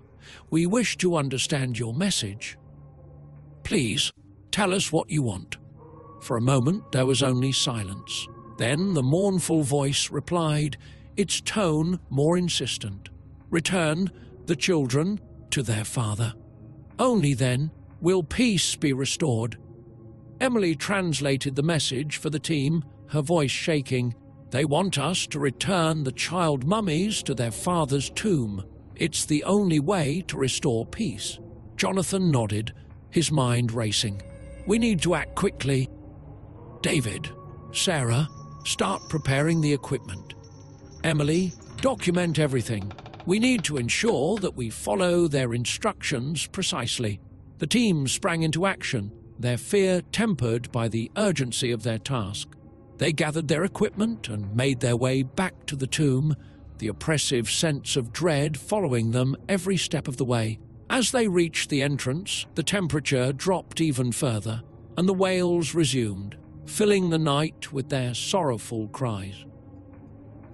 We wish to understand your message. Please, tell us what you want." For a moment there was only silence. Then the mournful voice replied, its tone more insistent. "Return the children to their father. Only then will peace be restored." Emily translated the message for the team, her voice shaking. "They want us to return the child mummies to their father's tomb. It's the only way to restore peace." Jonathan nodded, his mind racing. "We need to act quickly. David, Sarah, start preparing the equipment. Emily, document everything. We need to ensure that we follow their instructions precisely." The team sprang into action, their fear tempered by the urgency of their task. They gathered their equipment and made their way back to the tomb, the oppressive sense of dread following them every step of the way. As they reached the entrance, the temperature dropped even further, and the wails resumed, filling the night with their sorrowful cries.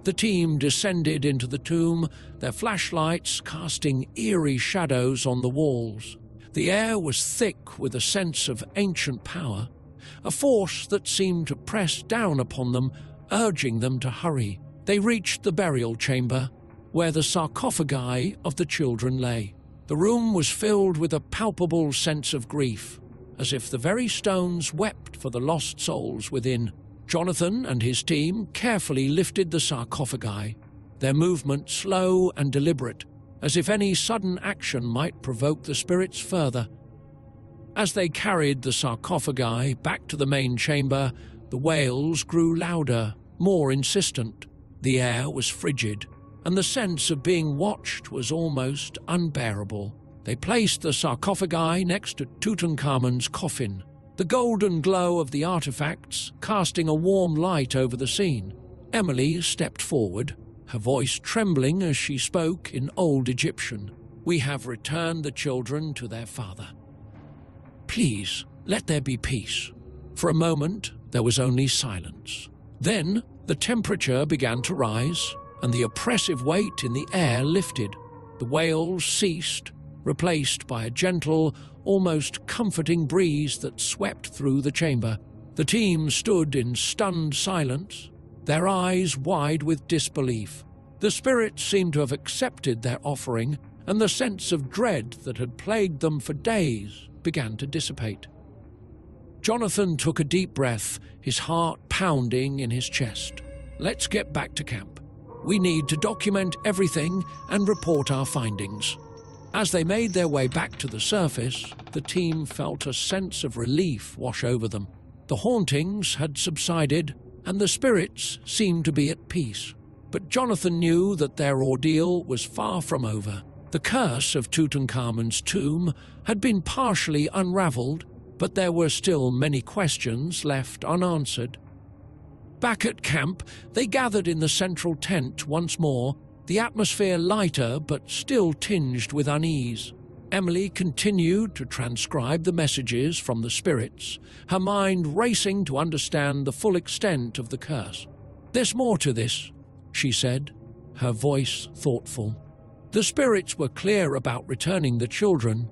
The team descended into the tomb, their flashlights casting eerie shadows on the walls. The air was thick with a sense of ancient power, a force that seemed to press down upon them, urging them to hurry. They reached the burial chamber, where the sarcophagi of the children lay. The room was filled with a palpable sense of grief, as if the very stones wept for the lost souls within. Jonathan and his team carefully lifted the sarcophagi, their movement slow and deliberate, as if any sudden action might provoke the spirits further. As they carried the sarcophagi back to the main chamber, the wails grew louder, more insistent. The air was frigid, and the sense of being watched was almost unbearable. They placed the sarcophagi next to Tutankhamun's coffin, the golden glow of the artifacts casting a warm light over the scene. Emily stepped forward, her voice trembling as she spoke in Old Egyptian. "We have returned the children to their father. Please, let there be peace." For a moment, there was only silence. Then, the temperature began to rise, and the oppressive weight in the air lifted. The wails ceased, replaced by a gentle, almost comforting breeze that swept through the chamber. The team stood in stunned silence, their eyes wide with disbelief. The spirits seemed to have accepted their offering, and the sense of dread that had plagued them for days began to dissipate. Jonathan took a deep breath, his heart pounding in his chest. "Let's get back to camp. We need to document everything and report our findings." As they made their way back to the surface, the team felt a sense of relief wash over them. The hauntings had subsided, and the spirits seemed to be at peace. But Jonathan knew that their ordeal was far from over. The curse of Tutankhamun's tomb had been partially unraveled, but there were still many questions left unanswered. Back at camp, they gathered in the central tent once more, the atmosphere lighter but still tinged with unease. Emily continued to transcribe the messages from the spirits, her mind racing to understand the full extent of the curse. "There's more to this," she said, her voice thoughtful. "The spirits were clear about returning the children,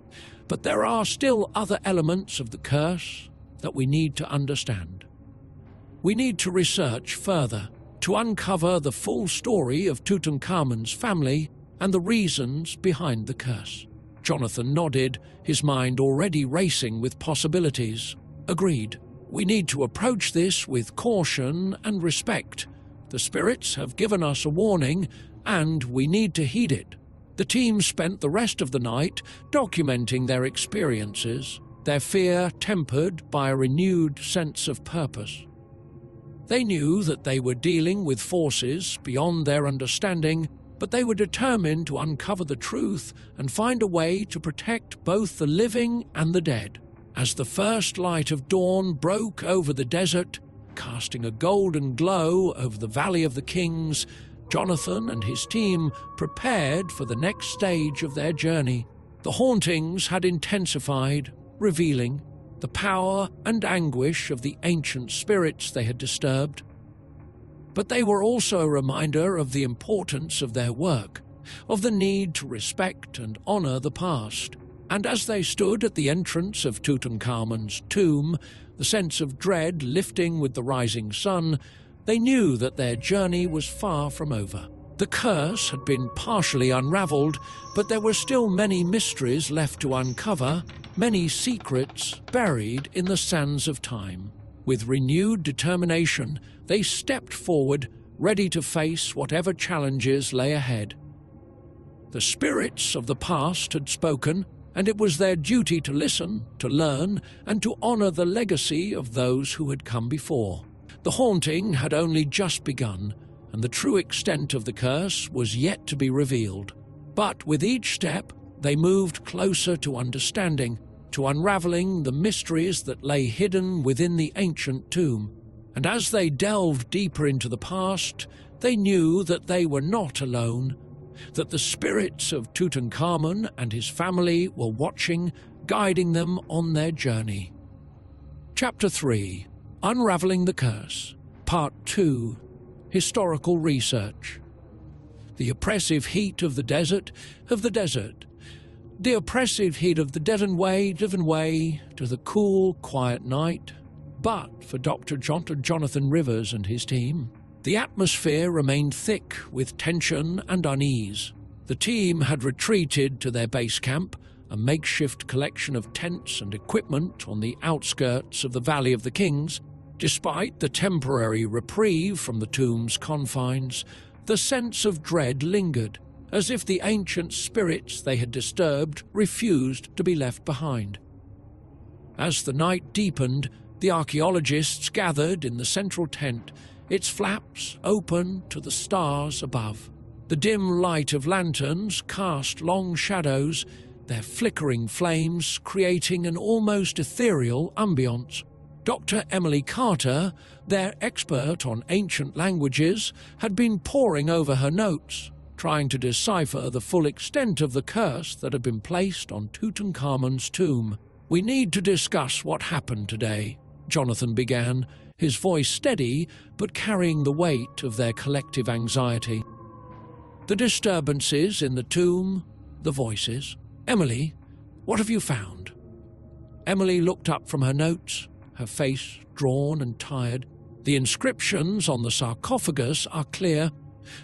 but there are still other elements of the curse that we need to understand. We need to research further, to uncover the full story of Tutankhamun's family and the reasons behind the curse." Jonathan nodded, his mind already racing with possibilities. "Agreed. We need to approach this with caution and respect. The spirits have given us a warning, and we need to heed it." The team spent the rest of the night documenting their experiences, their fear tempered by a renewed sense of purpose. They knew that they were dealing with forces beyond their understanding, but they were determined to uncover the truth and find a way to protect both the living and the dead. As the first light of dawn broke over the desert, casting a golden glow over the Valley of the Kings, Jonathan and his team prepared for the next stage of their journey. The hauntings had intensified, revealing the power and anguish of the ancient spirits they had disturbed. But they were also a reminder of the importance of their work, of the need to respect and honor the past. And as they stood at the entrance of Tutankhamun's tomb, the sense of dread lifting with the rising sun, they knew that their journey was far from over. The curse had been partially unraveled, but there were still many mysteries left to uncover, many secrets buried in the sands of time. With renewed determination, they stepped forward, ready to face whatever challenges lay ahead. The spirits of the past had spoken, and it was their duty to listen, to learn, and to honor the legacy of those who had come before. The haunting had only just begun, and the true extent of the curse was yet to be revealed. But with each step, they moved closer to understanding, to unraveling the mysteries that lay hidden within the ancient tomb. And as they delved deeper into the past, they knew that they were not alone, that the spirits of Tutankhamun and his family were watching, guiding them on their journey. Chapter 3. Unraveling the Curse. Part 2. Historical Research. The oppressive heat of the desert, The oppressive heat of the driven way to the cool, quiet night. But for Dr. Jonathan Rivers and his team, the atmosphere remained thick with tension and unease. The team had retreated to their base camp, a makeshift collection of tents and equipment on the outskirts of the Valley of the Kings, Despite the temporary reprieve from the tomb's confines, the sense of dread lingered, as if the ancient spirits they had disturbed refused to be left behind. As the night deepened, the archaeologists gathered in the central tent, its flaps open to the stars above. The dim light of lanterns cast long shadows, their flickering flames creating an almost ethereal ambience. Dr. Emily Carter, their expert on ancient languages, had been poring over her notes, trying to decipher the full extent of the curse that had been placed on Tutankhamun's tomb. "We need to discuss what happened today," Jonathan began, his voice steady but carrying the weight of their collective anxiety. "The disturbances in the tomb, the voices. Emily, what have you found?" Emily looked up from her notes, her face drawn and tired. "The inscriptions on the sarcophagus are clear.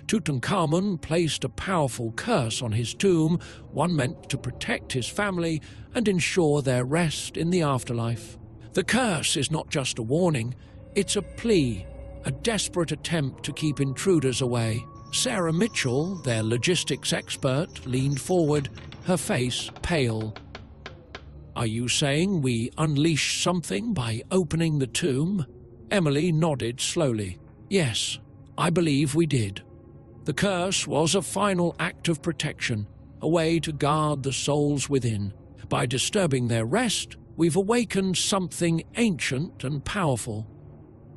Tutankhamun placed a powerful curse on his tomb, one meant to protect his family and ensure their rest in the afterlife. The curse is not just a warning, it's a plea, a desperate attempt to keep intruders away." Sarah Mitchell, their logistics expert, leaned forward, her face pale. "Are you saying we unleash something by opening the tomb?" Emily nodded slowly. "Yes, I believe we did. The curse was a final act of protection, a way to guard the souls within. By disturbing their rest, we've awakened something ancient and powerful."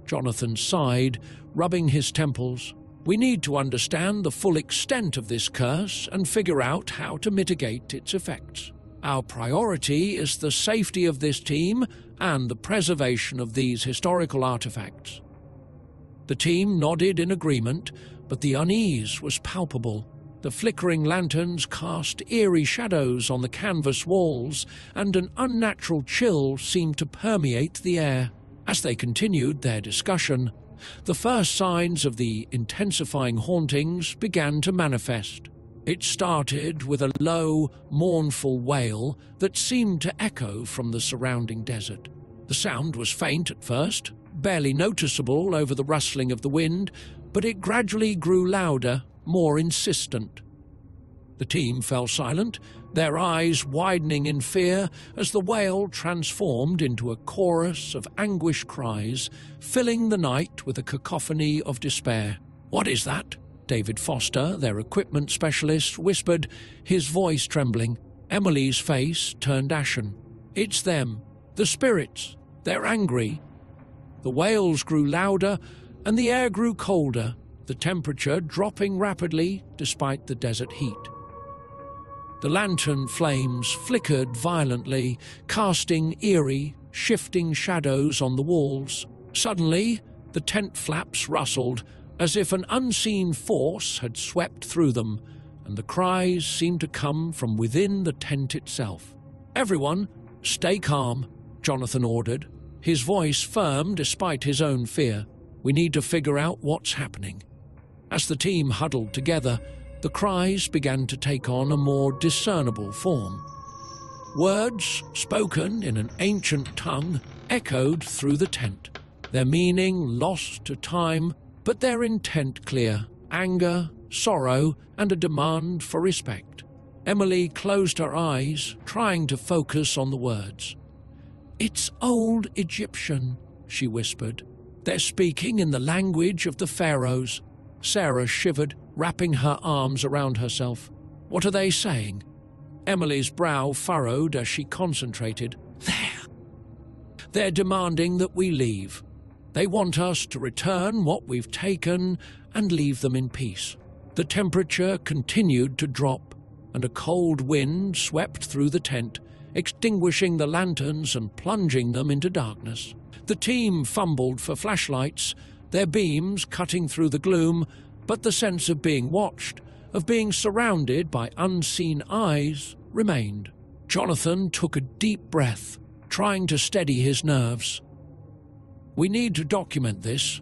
Jonathan sighed, rubbing his temples. "We need to understand the full extent of this curse and figure out how to mitigate its effects. Our priority is the safety of this team and the preservation of these historical artifacts." The team nodded in agreement, but the unease was palpable. The flickering lanterns cast eerie shadows on the canvas walls, and an unnatural chill seemed to permeate the air. As they continued their discussion, the first signs of the intensifying hauntings began to manifest. It started with a low, mournful wail that seemed to echo from the surrounding desert. The sound was faint at first, barely noticeable over the rustling of the wind, but it gradually grew louder, more insistent. The team fell silent, their eyes widening in fear as the wail transformed into a chorus of anguished cries, filling the night with a cacophony of despair. "What is that?" David Foster, their equipment specialist, whispered, his voice trembling. Emily's face turned ashen. "It's them, the spirits. They're angry." The wails grew louder, and the air grew colder, the temperature dropping rapidly despite the desert heat. The lantern flames flickered violently, casting eerie, shifting shadows on the walls. Suddenly, the tent flaps rustled, as if an unseen force had swept through them, and the cries seemed to come from within the tent itself. "Everyone, stay calm," Jonathan ordered, his voice firm despite his own fear. "We need to figure out what's happening." As the team huddled together, the cries began to take on a more discernible form. Words, spoken in an ancient tongue, echoed through the tent, their meaning lost to time, but their intent clear: anger, sorrow, and a demand for respect. Emily closed her eyes, trying to focus on the words. "It's old Egyptian," she whispered. "They're speaking in the language of the pharaohs." Sarah shivered, wrapping her arms around herself. "What are they saying?" Emily's brow furrowed as she concentrated. They're demanding that we leave. They want us to return what we've taken and leave them in peace." The temperature continued to drop, and a cold wind swept through the tent, extinguishing the lanterns and plunging them into darkness. The team fumbled for flashlights, their beams cutting through the gloom, but the sense of being watched, of being surrounded by unseen eyes, remained. Jonathan took a deep breath, trying to steady his nerves. "We need to document this.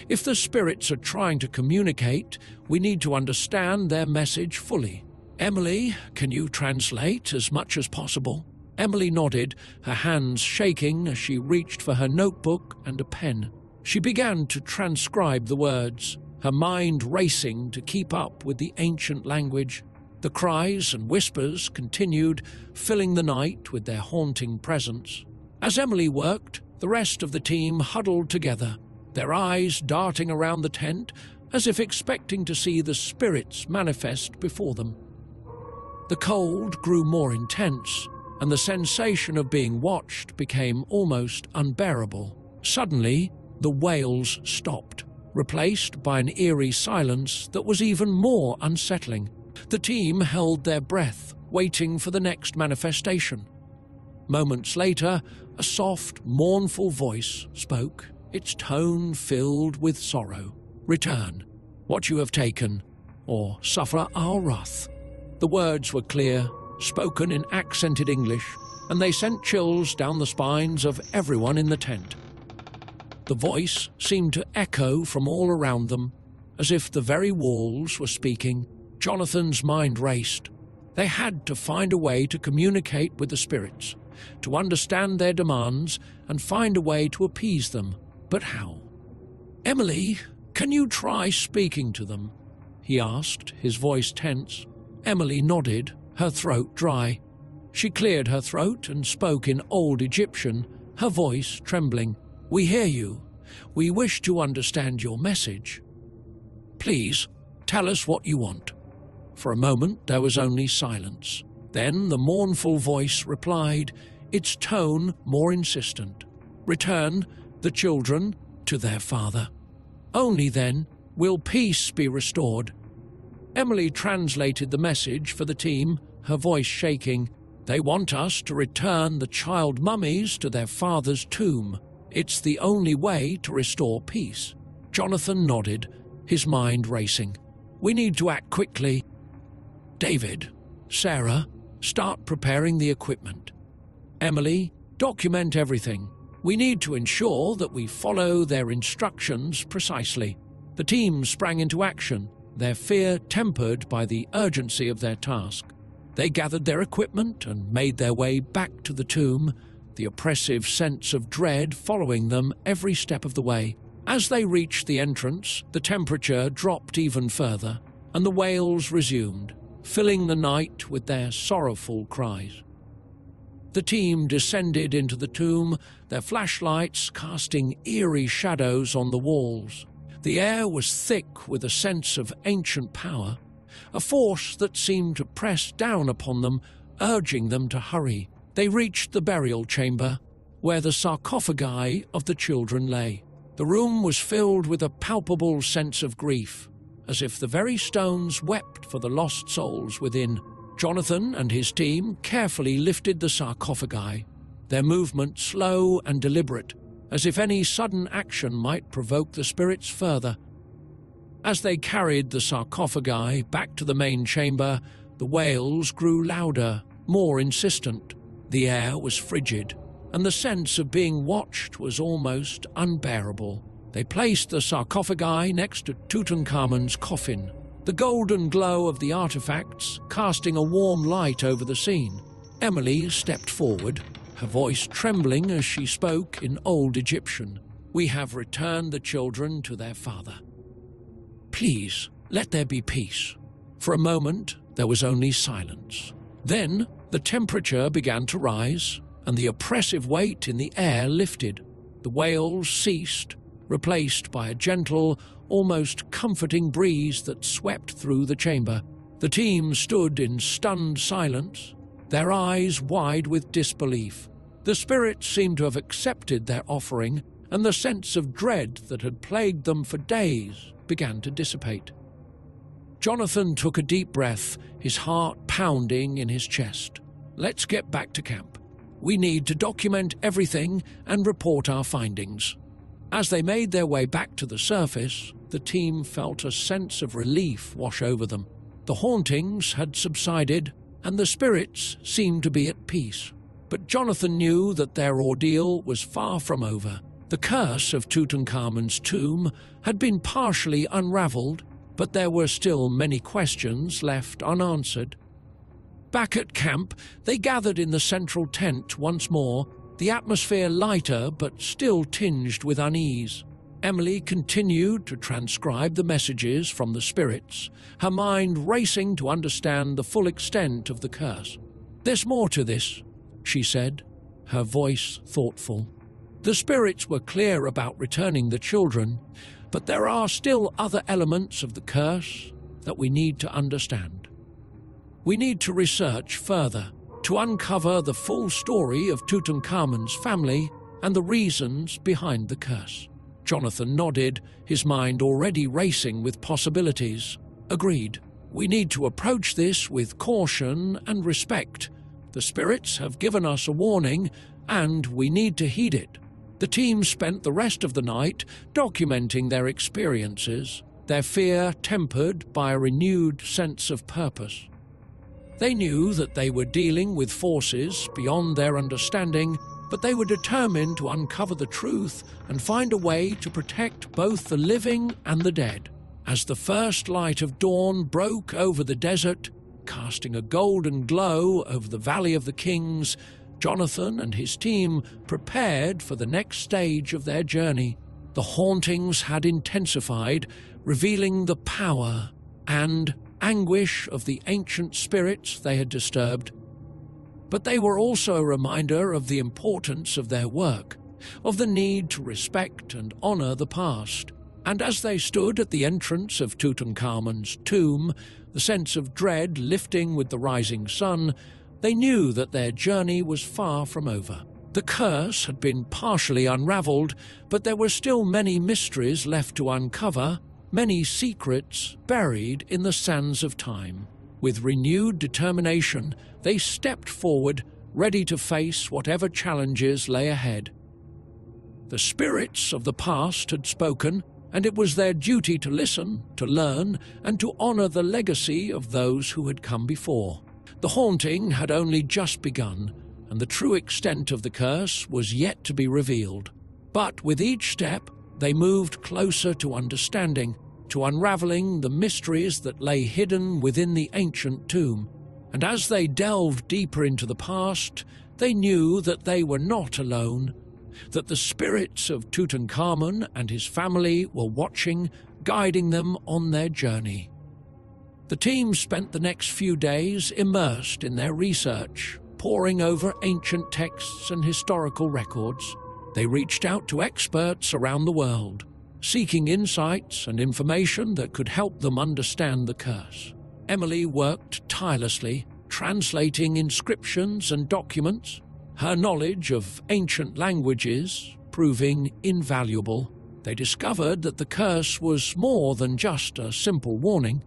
If the spirits are trying to communicate, we need to understand their message fully. Emily, can you translate as much as possible?" Emily nodded, her hands shaking as she reached for her notebook and a pen. She began to transcribe the words, her mind racing to keep up with the ancient language. The cries and whispers continued, filling the night with their haunting presence. As Emily worked, the rest of the team huddled together, their eyes darting around the tent as if expecting to see the spirits manifest before them. The cold grew more intense, and the sensation of being watched became almost unbearable. Suddenly, the wails stopped, replaced by an eerie silence that was even more unsettling. The team held their breath, waiting for the next manifestation. Moments later, a soft, mournful voice spoke, its tone filled with sorrow. "Return what you have taken, or suffer our wrath." The words were clear, spoken in accented English, and they sent chills down the spines of everyone in the tent. The voice seemed to echo from all around them, as if the very walls were speaking. Jonathan's mind raced. They had to find a way to communicate with the spirits, to understand their demands and find a way to appease them. But how? "Emily, can you try speaking to them?" he asked, his voice tense. Emily nodded, her throat dry. She cleared her throat and spoke in Old Egyptian, her voice trembling. "We hear you. We wish to understand your message. Please, tell us what you want." For a moment there was only silence. Then the mournful voice replied, its tone more insistent. "Return the children to their father. Only then will peace be restored." Emily translated the message for the team, her voice shaking. "They want us to return the child mummies to their father's tomb. It's the only way to restore peace." Jonathan nodded, his mind racing. "We need to act quickly. David, Sarah, start preparing the equipment. Emily, document everything. We need to ensure that we follow their instructions precisely." The team sprang into action, their fear tempered by the urgency of their task. They gathered their equipment and made their way back to the tomb, the oppressive sense of dread following them every step of the way. As they reached the entrance, the temperature dropped even further, and the wails resumed, filling the night with their sorrowful cries. The team descended into the tomb, their flashlights casting eerie shadows on the walls. The air was thick with a sense of ancient power, a force that seemed to press down upon them, urging them to hurry. They reached the burial chamber, where the sarcophagi of the children lay. The room was filled with a palpable sense of grief, as if the very stones wept for the lost souls within. Jonathan and his team carefully lifted the sarcophagi, their movement slow and deliberate, as if any sudden action might provoke the spirits further. As they carried the sarcophagi back to the main chamber, the wails grew louder, more insistent. The air was frigid, and the sense of being watched was almost unbearable. They placed the sarcophagi next to Tutankhamun's coffin, the golden glow of the artifacts casting a warm light over the scene. Emily stepped forward, her voice trembling as she spoke in Old Egyptian. "We have returned the children to their father. Please, let there be peace." For a moment, there was only silence. Then, the temperature began to rise, and the oppressive weight in the air lifted. The wails ceased, replaced by a gentle, almost comforting breeze that swept through the chamber. The team stood in stunned silence, their eyes wide with disbelief. The spirits seemed to have accepted their offering, and the sense of dread that had plagued them for days began to dissipate. Jonathan took a deep breath, his heart pounding in his chest. "Let's get back to camp. We need to document everything and report our findings." As they made their way back to the surface, the team felt a sense of relief wash over them. The hauntings had subsided, and the spirits seemed to be at peace. But Jonathan knew that their ordeal was far from over. The curse of Tutankhamun's tomb had been partially unraveled, but there were still many questions left unanswered. Back at camp, they gathered in the central tent once more, the atmosphere lighter but still tinged with unease. Emily continued to transcribe the messages from the spirits, her mind racing to understand the full extent of the curse. "There's more to this," she said, her voice thoughtful. "The spirits were clear about returning the children, but there are still other elements of the curse that we need to understand. We need to research further to uncover the full story of Tutankhamun's family and the reasons behind the curse." Jonathan nodded, his mind already racing with possibilities. "Agreed. We need to approach this with caution and respect. The spirits have given us a warning, and we need to heed it." The team spent the rest of the night documenting their experiences, their fear tempered by a renewed sense of purpose. They knew that they were dealing with forces beyond their understanding, but they were determined to uncover the truth and find a way to protect both the living and the dead. As the first light of dawn broke over the desert, casting a golden glow over the Valley of the Kings, Jonathan and his team prepared for the next stage of their journey. The hauntings had intensified, revealing the power and anguish of the ancient spirits they had disturbed. But they were also a reminder of the importance of their work, of the need to respect and honor the past. And as they stood at the entrance of Tutankhamun's tomb, the sense of dread lifting with the rising sun, they knew that their journey was far from over. The curse had been partially unraveled, but there were still many mysteries left to uncover, many secrets buried in the sands of time. With renewed determination, they stepped forward, ready to face whatever challenges lay ahead. The spirits of the past had spoken, and it was their duty to listen, to learn, and to honor the legacy of those who had come before. The haunting had only just begun, and the true extent of the curse was yet to be revealed. But with each step, they moved closer to understanding, to unraveling the mysteries that lay hidden within the ancient tomb. And as they delved deeper into the past, they knew that they were not alone, that the spirits of Tutankhamun and his family were watching, guiding them on their journey. The team spent the next few days immersed in their research, poring over ancient texts and historical records. They reached out to experts around the world, seeking insights and information that could help them understand the curse. Emily worked tirelessly, translating inscriptions and documents, her knowledge of ancient languages proving invaluable. They discovered that the curse was more than just a simple warning.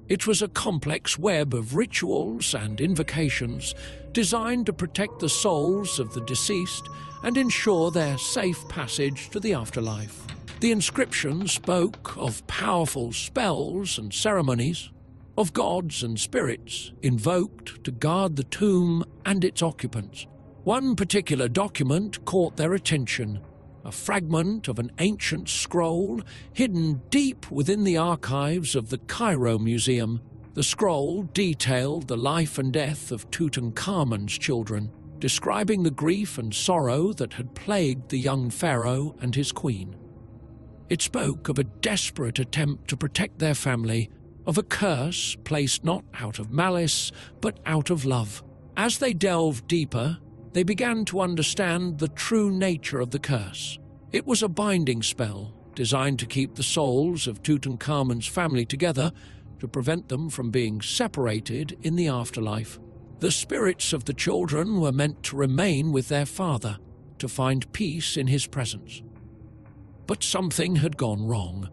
It was a complex web of rituals and invocations designed to protect the souls of the deceased and ensure their safe passage to the afterlife. The inscriptions spoke of powerful spells and ceremonies, of gods and spirits invoked to guard the tomb and its occupants. One particular document caught their attention, a fragment of an ancient scroll hidden deep within the archives of the Cairo Museum. The scroll detailed the life and death of Tutankhamun's children, describing the grief and sorrow that had plagued the young pharaoh and his queen. It spoke of a desperate attempt to protect their family, of a curse placed not out of malice, but out of love. As they delved deeper, they began to understand the true nature of the curse. It was a binding spell, designed to keep the souls of Tutankhamun's family together, to prevent them from being separated in the afterlife. The spirits of the children were meant to remain with their father, to find peace in his presence. But something had gone wrong.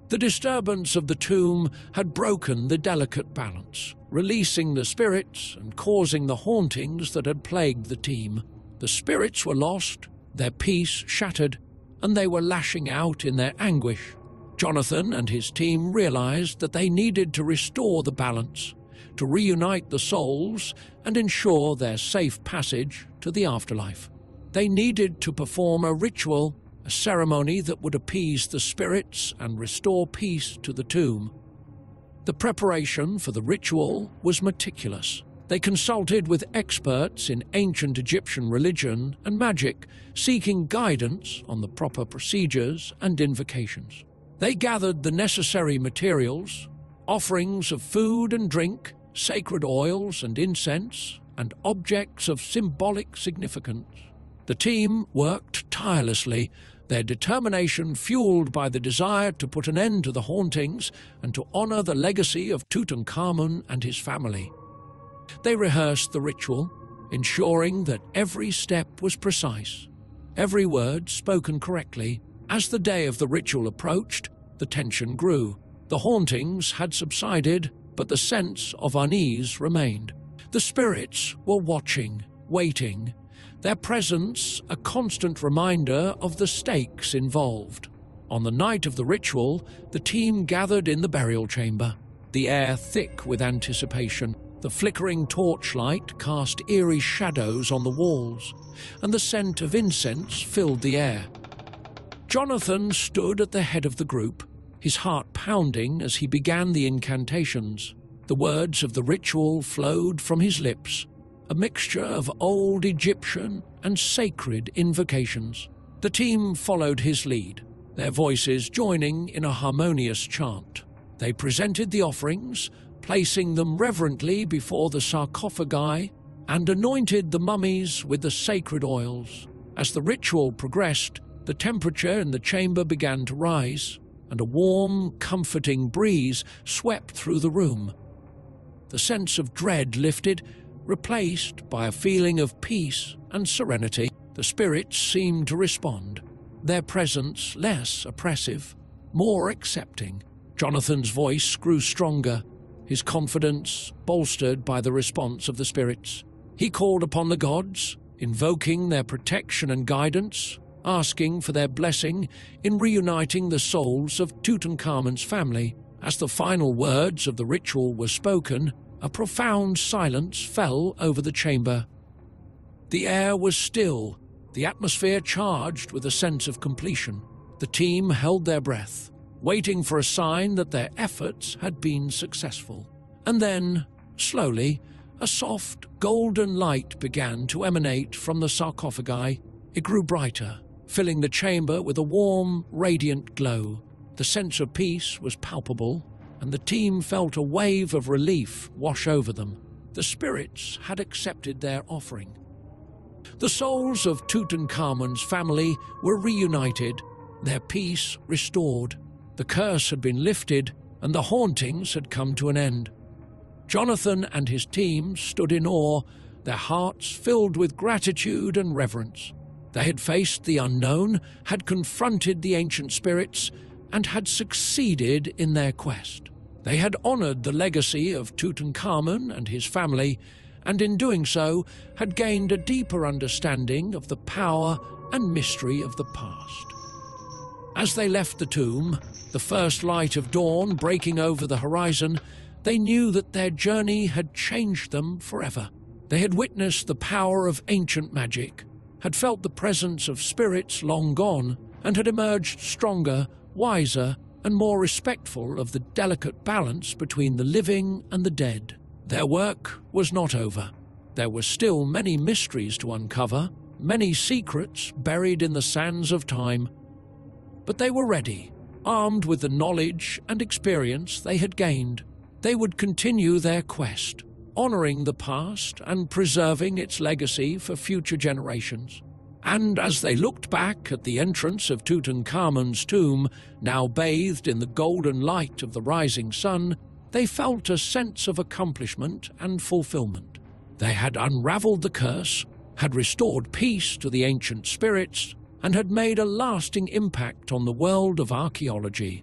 The disturbance of the tomb had broken the delicate balance, releasing the spirits and causing the hauntings that had plagued the team. The spirits were lost, their peace shattered, and they were lashing out in their anguish. Jonathan and his team realized that they needed to restore the balance, to reunite the souls and ensure their safe passage to the afterlife. They needed to perform a ritual, a ceremony that would appease the spirits and restore peace to the tomb. The preparation for the ritual was meticulous. They consulted with experts in ancient Egyptian religion and magic, seeking guidance on the proper procedures and invocations. They gathered the necessary materials, offerings of food and drink, sacred oils and incense, and objects of symbolic significance. The team worked tirelessly, their determination fueled by the desire to put an end to the hauntings and to honor the legacy of Tutankhamun and his family. They rehearsed the ritual, ensuring that every step was precise, every word spoken correctly. As the day of the ritual approached, the tension grew. The hauntings had subsided, but the sense of unease remained. The spirits were watching, waiting, their presence a constant reminder of the stakes involved. On the night of the ritual, the team gathered in the burial chamber, the air thick with anticipation. The flickering torchlight cast eerie shadows on the walls, and the scent of incense filled the air. Jonathan stood at the head of the group, his heart pounding as he began the incantations. The words of the ritual flowed from his lips, a mixture of old Egyptian and sacred invocations. The team followed his lead, their voices joining in a harmonious chant. They presented the offerings, placing them reverently before the sarcophagi, and anointed the mummies with the sacred oils. As the ritual progressed, the temperature in the chamber began to rise, and a warm, comforting breeze swept through the room. The sense of dread lifted, replaced by a feeling of peace and serenity. The spirits seemed to respond, their presence less oppressive, more accepting. Jonathan's voice grew stronger, his confidence bolstered by the response of the spirits. He called upon the gods, invoking their protection and guidance, asking for their blessing in reuniting the souls of Tutankhamun's family. As the final words of the ritual were spoken, a profound silence fell over the chamber. The air was still, the atmosphere charged with a sense of completion. The team held their breath, waiting for a sign that their efforts had been successful. And then, slowly, a soft, golden light began to emanate from the sarcophagi. It grew brighter, filling the chamber with a warm, radiant glow. The sense of peace was palpable, and the team felt a wave of relief wash over them. The spirits had accepted their offering. The souls of Tutankhamun's family were reunited, their peace restored. The curse had been lifted, and the hauntings had come to an end. Jonathan and his team stood in awe, their hearts filled with gratitude and reverence. They had faced the unknown, had confronted the ancient spirits, and had succeeded in their quest. They had honored the legacy of Tutankhamun and his family, and in doing so had gained a deeper understanding of the power and mystery of the past. As they left the tomb, the first light of dawn breaking over the horizon, they knew that their journey had changed them forever. They had witnessed the power of ancient magic, had felt the presence of spirits long gone, and had emerged stronger, wiser, and more respectful of the delicate balance between the living and the dead. Their work was not over. There were still many mysteries to uncover, many secrets buried in the sands of time. But they were ready, armed with the knowledge and experience they had gained. They would continue their quest, honoring the past and preserving its legacy for future generations. And as they looked back at the entrance of Tutankhamun's tomb, now bathed in the golden light of the rising sun, they felt a sense of accomplishment and fulfillment. They had unraveled the curse, had restored peace to the ancient spirits, and had made a lasting impact on the world of archaeology.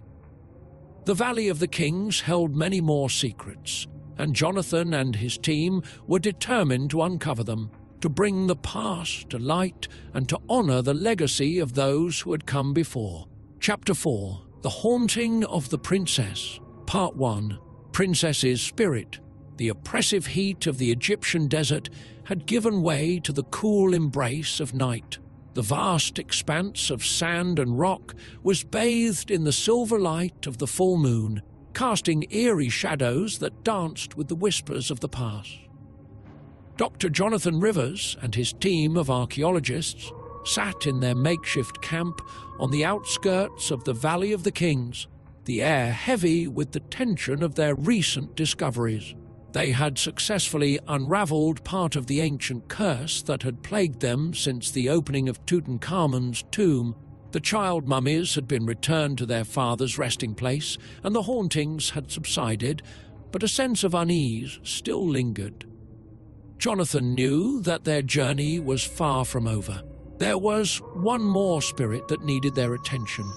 The Valley of the Kings held many more secrets, and Jonathan and his team were determined to uncover them, to bring the past to light and to honor the legacy of those who had come before. Chapter 4. The Haunting of the Princess. Part 1. Princess's Spirit. The oppressive heat of the Egyptian desert had given way to the cool embrace of night. The vast expanse of sand and rock was bathed in the silver light of the full moon, casting eerie shadows that danced with the whispers of the past. Dr. Jonathan Rivers and his team of archaeologists sat in their makeshift camp on the outskirts of the Valley of the Kings, the air heavy with the tension of their recent discoveries. They had successfully unraveled part of the ancient curse that had plagued them since the opening of Tutankhamun's tomb. The child mummies had been returned to their father's resting place, and the hauntings had subsided, but a sense of unease still lingered. Jonathan knew that their journey was far from over. There was one more spirit that needed their attention.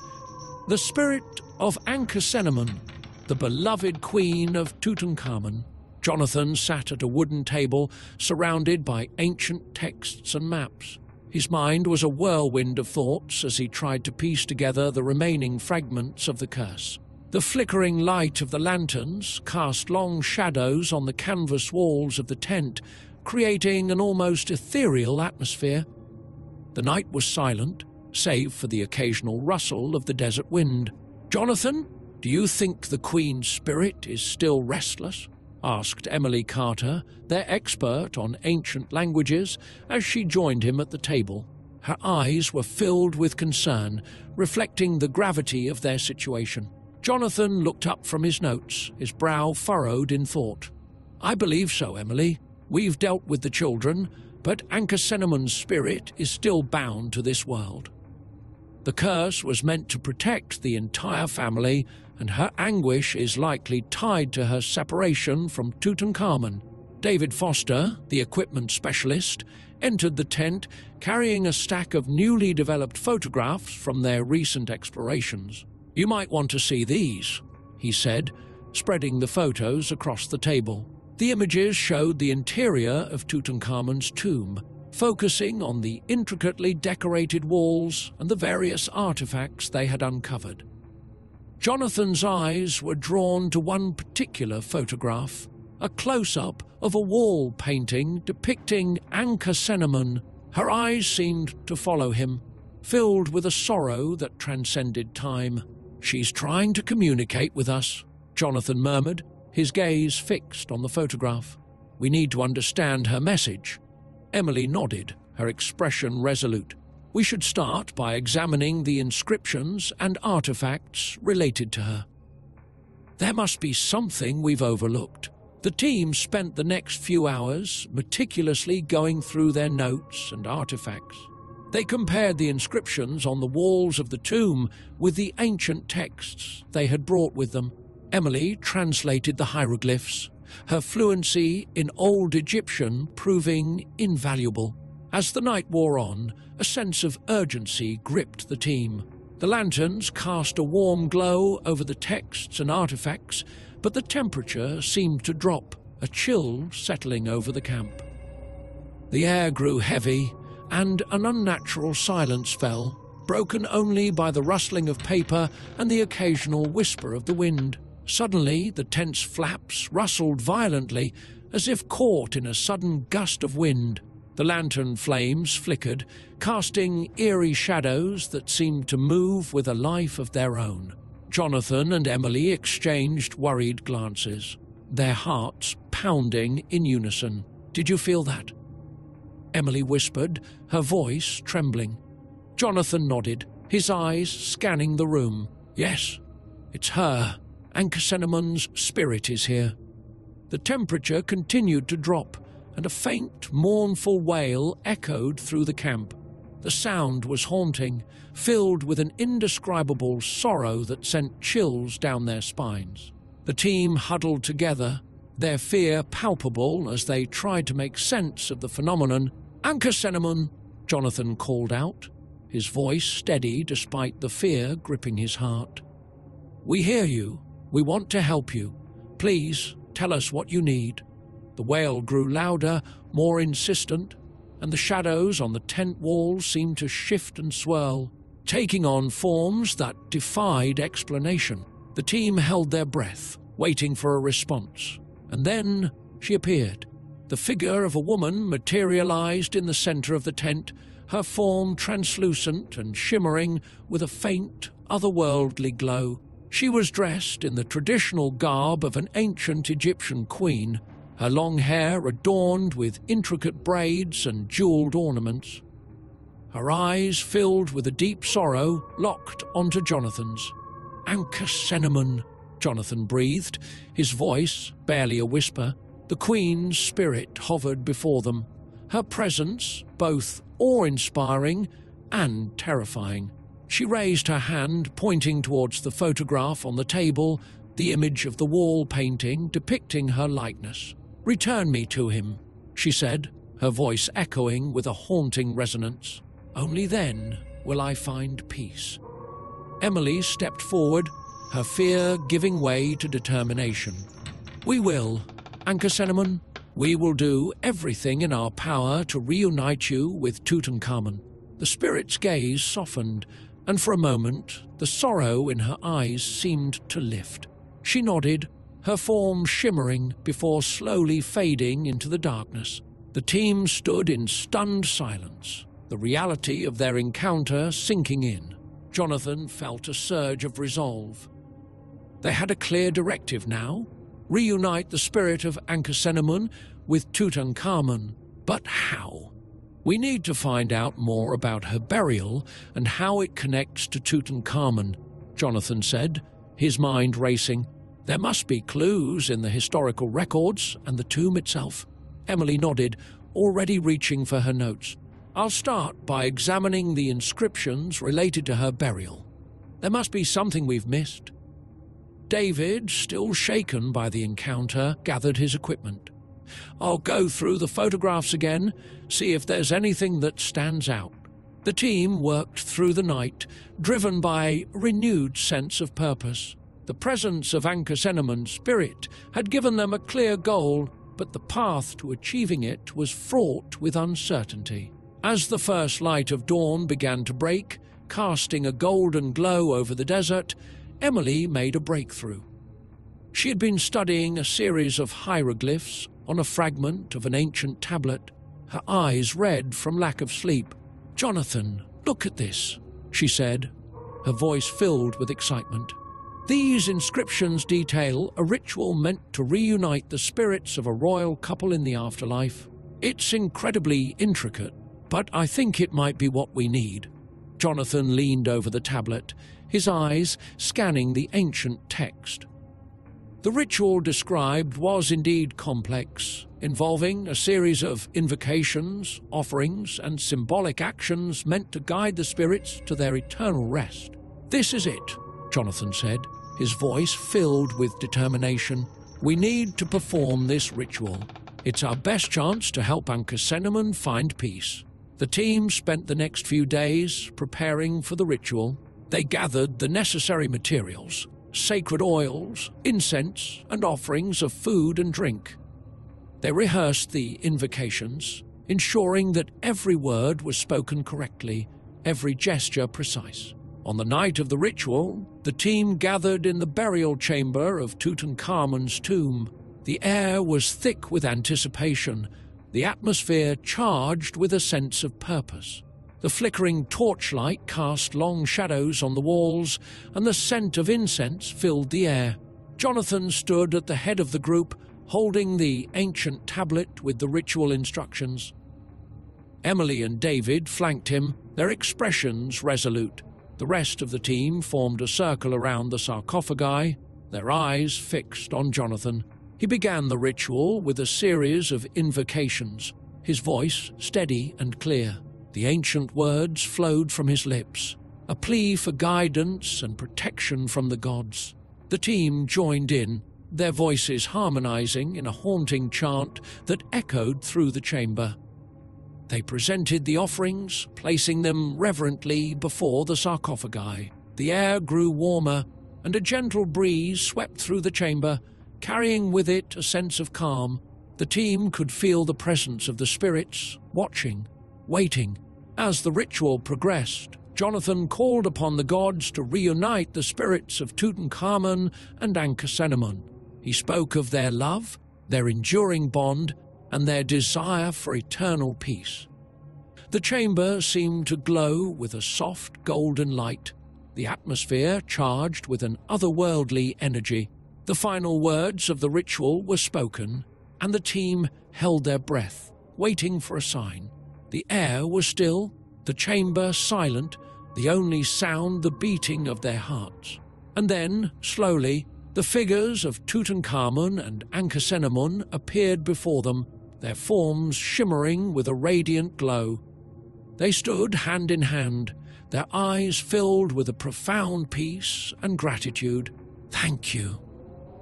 The spirit of Ankhesenamun, the beloved queen of Tutankhamun. Jonathan sat at a wooden table surrounded by ancient texts and maps. His mind was a whirlwind of thoughts as he tried to piece together the remaining fragments of the curse. The flickering light of the lanterns cast long shadows on the canvas walls of the tent, creating an almost ethereal atmosphere. The night was silent, save for the occasional rustle of the desert wind. "Jonathan, do you think the Queen's spirit is still restless?" asked Emily Carter, their expert on ancient languages, as she joined him at the table. Her eyes were filled with concern, reflecting the gravity of their situation. Jonathan looked up from his notes, his brow furrowed in thought. "I believe so, Emily. We've dealt with the children, but Ankhesenamun's spirit is still bound to this world. The curse was meant to protect the entire family, and her anguish is likely tied to her separation from Tutankhamun." David Foster, the equipment specialist, entered the tent carrying a stack of newly developed photographs from their recent explorations. "You might want to see these," he said, spreading the photos across the table. The images showed the interior of Tutankhamun's tomb, focusing on the intricately decorated walls and the various artifacts they had uncovered. Jonathan's eyes were drawn to one particular photograph, a close-up of a wall painting depicting Ankhesenamun. Her eyes seemed to follow him, filled with a sorrow that transcended time. "She's trying to communicate with us," Jonathan murmured, his gaze fixed on the photograph. "We need to understand her message." Emily nodded, her expression resolute. "We should start by examining the inscriptions and artifacts related to her. There must be something we've overlooked." The team spent the next few hours meticulously going through their notes and artifacts. They compared the inscriptions on the walls of the tomb with the ancient texts they had brought with them. Emily translated the hieroglyphs, her fluency in Old Egyptian proving invaluable. As the night wore on, a sense of urgency gripped the team. The lanterns cast a warm glow over the texts and artifacts, but the temperature seemed to drop, a chill settling over the camp. The air grew heavy, and an unnatural silence fell, broken only by the rustling of paper and the occasional whisper of the wind. Suddenly, the tent's flaps rustled violently, as if caught in a sudden gust of wind. The lantern flames flickered, casting eerie shadows that seemed to move with a life of their own. Jonathan and Emily exchanged worried glances, their hearts pounding in unison. "Did you feel that?" Emily whispered, her voice trembling. Jonathan nodded, his eyes scanning the room. "Yes, it's her. Ankhesenamun's spirit is here." The temperature continued to drop, and a faint, mournful wail echoed through the camp. The sound was haunting, filled with an indescribable sorrow that sent chills down their spines. The team huddled together, their fear palpable as they tried to make sense of the phenomenon. "Ankhesenamun," Jonathan called out, his voice steady despite the fear gripping his heart. "We hear you. We want to help you. Please tell us what you need." The wail grew louder, more insistent, and the shadows on the tent walls seemed to shift and swirl, taking on forms that defied explanation. The team held their breath, waiting for a response, and then she appeared. The figure of a woman materialized in the center of the tent, her form translucent and shimmering with a faint, otherworldly glow. She was dressed in the traditional garb of an ancient Egyptian queen, her long hair adorned with intricate braids and jeweled ornaments. Her eyes, filled with a deep sorrow, locked onto Jonathan's. "Ankhesenamun," Jonathan breathed, his voice barely a whisper. The Queen's spirit hovered before them, her presence both awe-inspiring and terrifying. She raised her hand, pointing towards the photograph on the table, the image of the wall painting depicting her likeness. "Return me to him," she said, her voice echoing with a haunting resonance. "Only then will I find peace." Emily stepped forward, her fear giving way to determination. "We will, Ankhesenamun. We will do everything in our power to reunite you with Tutankhamun." The spirit's gaze softened, and for a moment the sorrow in her eyes seemed to lift. She nodded, her form shimmering before slowly fading into the darkness. The team stood in stunned silence, the reality of their encounter sinking in. Jonathan felt a surge of resolve. They had a clear directive now: reunite the spirit of Ankhesenamun with Tutankhamun. But how? "We need to find out more about her burial and how it connects to Tutankhamun," Jonathan said, his mind racing. "There must be clues in the historical records and the tomb itself." Emily nodded, already reaching for her notes. "I'll start by examining the inscriptions related to her burial. There must be something we've missed." David, still shaken by the encounter, gathered his equipment. "I'll go through the photographs again, see if there's anything that stands out." The team worked through the night, driven by a renewed sense of purpose. The presence of Ankhesenamun's spirit had given them a clear goal, but the path to achieving it was fraught with uncertainty. As the first light of dawn began to break, casting a golden glow over the desert, Emily made a breakthrough. She had been studying a series of hieroglyphs on a fragment of an ancient tablet, her eyes red from lack of sleep. "Jonathan, look at this," she said, her voice filled with excitement. "These inscriptions detail a ritual meant to reunite the spirits of a royal couple in the afterlife. It's incredibly intricate, but I think it might be what we need." Jonathan leaned over the tablet, his eyes scanning the ancient text. The ritual described was indeed complex, involving a series of invocations, offerings, and symbolic actions meant to guide the spirits to their eternal rest. "This is it," Jonathan said, his voice filled with determination. "We need to perform this ritual. It's our best chance to help Ankhesenamun find peace." The team spent the next few days preparing for the ritual. They gathered the necessary materials: sacred oils, incense, and offerings of food and drink. They rehearsed the invocations, ensuring that every word was spoken correctly, every gesture precise. On the night of the ritual, the team gathered in the burial chamber of Tutankhamun's tomb. The air was thick with anticipation, the atmosphere charged with a sense of purpose. The flickering torchlight cast long shadows on the walls, and the scent of incense filled the air. Jonathan stood at the head of the group, holding the ancient tablet with the ritual instructions. Emily and David flanked him, their expressions resolute. The rest of the team formed a circle around the sarcophagi, their eyes fixed on Jonathan. He began the ritual with a series of invocations, his voice steady and clear. The ancient words flowed from his lips, a plea for guidance and protection from the gods. The team joined in, their voices harmonizing in a haunting chant that echoed through the chamber. They presented the offerings, placing them reverently before the sarcophagi. The air grew warmer, and a gentle breeze swept through the chamber, carrying with it a sense of calm. The team could feel the presence of the spirits, watching, waiting. As the ritual progressed, Jonathan called upon the gods to reunite the spirits of Tutankhamun and Ankhesenamun. He spoke of their love, their enduring bond, and their desire for eternal peace. The chamber seemed to glow with a soft golden light, the atmosphere charged with an otherworldly energy. The final words of the ritual were spoken, and the team held their breath, waiting for a sign. The air was still, the chamber silent, the only sound the beating of their hearts. And then, slowly, the figures of Tutankhamun and Ankhesenamun appeared before them, their forms shimmering with a radiant glow. They stood hand in hand, their eyes filled with a profound peace and gratitude. "Thank you,"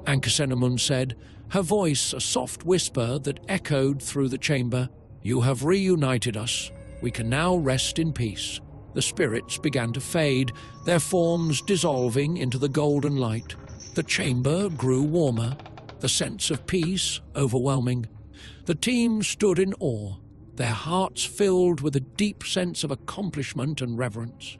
Ankhesenamun said, her voice a soft whisper that echoed through the chamber. "You have reunited us. We can now rest in peace." The spirits began to fade, their forms dissolving into the golden light. The chamber grew warmer, the sense of peace overwhelming. The team stood in awe, their hearts filled with a deep sense of accomplishment and reverence.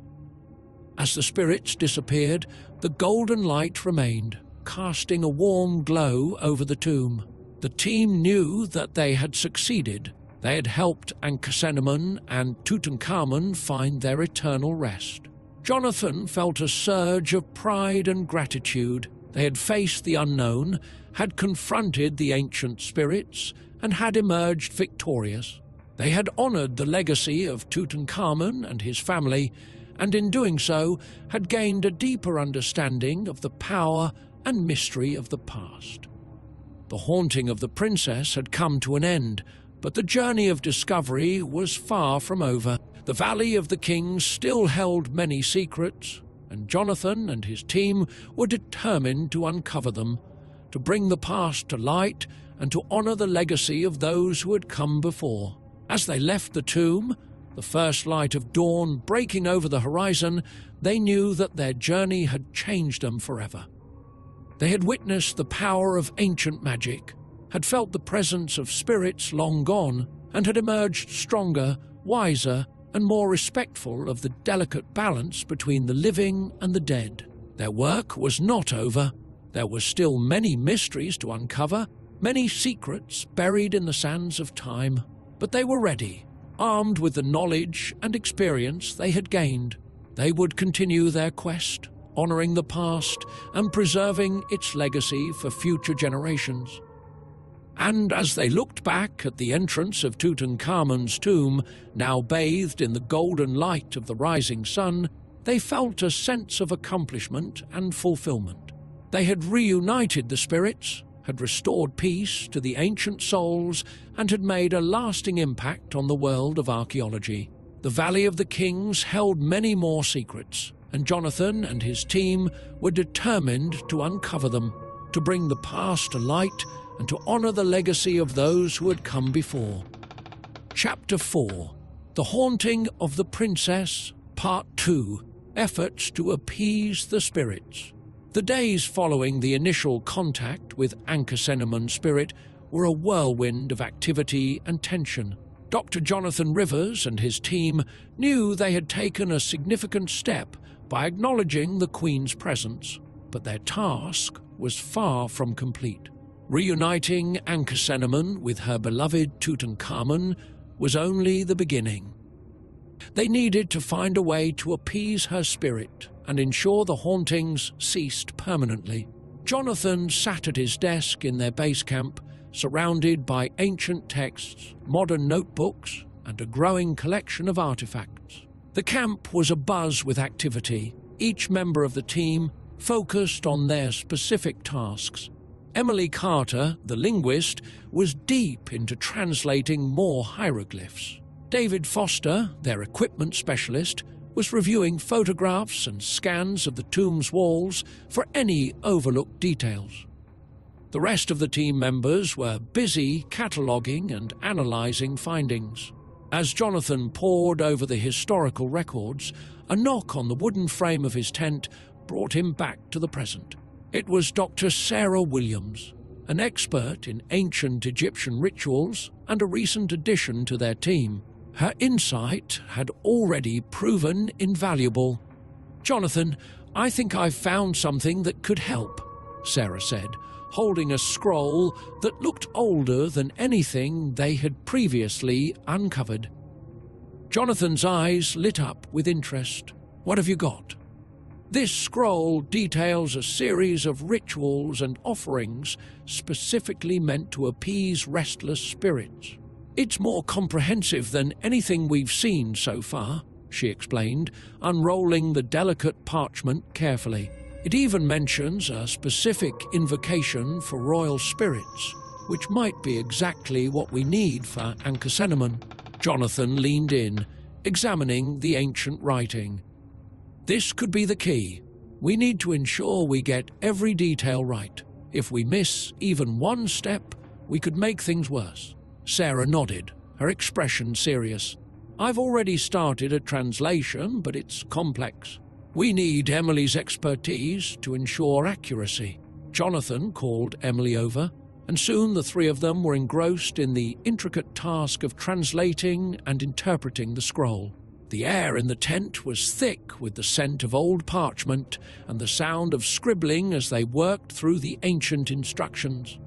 As the spirits disappeared, the golden light remained, casting a warm glow over the tomb. The team knew that they had succeeded. They had helped Ankhesenamun and Tutankhamun find their eternal rest. Jonathan felt a surge of pride and gratitude. They had faced the unknown, had confronted the ancient spirits, and had emerged victorious. They had honored the legacy of Tutankhamun and his family, and in doing so had gained a deeper understanding of the power and mystery of the past. The haunting of the princess had come to an end, but the journey of discovery was far from over. The Valley of the Kings still held many secrets, and Jonathan and his team were determined to uncover them, to bring the past to light and to honor the legacy of those who had come before. As they left the tomb, the first light of dawn breaking over the horizon, they knew that their journey had changed them forever. They had witnessed the power of ancient magic, had felt the presence of spirits long gone, and had emerged stronger, wiser, and more respectful of the delicate balance between the living and the dead. Their work was not over. There were still many mysteries to uncover, many secrets buried in the sands of time. But they were ready, armed with the knowledge and experience they had gained. They would continue their quest, honoring the past and preserving its legacy for future generations. And as they looked back at the entrance of Tutankhamun's tomb, now bathed in the golden light of the rising sun, they felt a sense of accomplishment and fulfillment. They had reunited the spirits, had restored peace to the ancient souls, and had made a lasting impact on the world of archaeology. The Valley of the Kings held many more secrets, and Jonathan and his team were determined to uncover them, to bring the past to light, and to honor the legacy of those who had come before. Chapter 4: The Haunting of the Princess, Part 2: Efforts to Appease the Spirits. The days following the initial contact with Ankhesenamun's spirit were a whirlwind of activity and tension. Dr. Jonathan Rivers and his team knew they had taken a significant step by acknowledging the Queen's presence, but their task was far from complete. Reuniting Ankhesenamun with her beloved Tutankhamun was only the beginning. They needed to find a way to appease her spirit and ensure the hauntings ceased permanently. Jonathan sat at his desk in their base camp, surrounded by ancient texts, modern notebooks, and a growing collection of artifacts. The camp was abuzz with activity, each member of the team focused on their specific tasks. Emily Carter, the linguist, was deep into translating more hieroglyphs. David Foster, their equipment specialist, was reviewing photographs and scans of the tomb's walls for any overlooked details. The rest of the team members were busy cataloguing and analysing findings. As Jonathan pored over the historical records, a knock on the wooden frame of his tent brought him back to the present. It was Dr. Sarah Williams, an expert in ancient Egyptian rituals and a recent addition to their team. Her insight had already proven invaluable. "Jonathan, I think I've found something that could help," Sarah said, holding a scroll that looked older than anything they had previously uncovered. Jonathan's eyes lit up with interest. "What have you got?" This scroll details a series of rituals and offerings specifically meant to appease restless spirits. It's more comprehensive than anything we've seen so far, she explained, unrolling the delicate parchment carefully. It even mentions a specific invocation for royal spirits, which might be exactly what we need for Ankhesenamun. Jonathan leaned in, examining the ancient writing. This could be the key. We need to ensure we get every detail right. If we miss even one step, we could make things worse. Sarah nodded, her expression serious. I've already started a translation, but it's complex. We need Emily's expertise to ensure accuracy. Jonathan called Emily over, and soon the three of them were engrossed in the intricate task of translating and interpreting the scroll. The air in the tent was thick with the scent of old parchment and the sound of scribbling as they worked through the ancient instructions.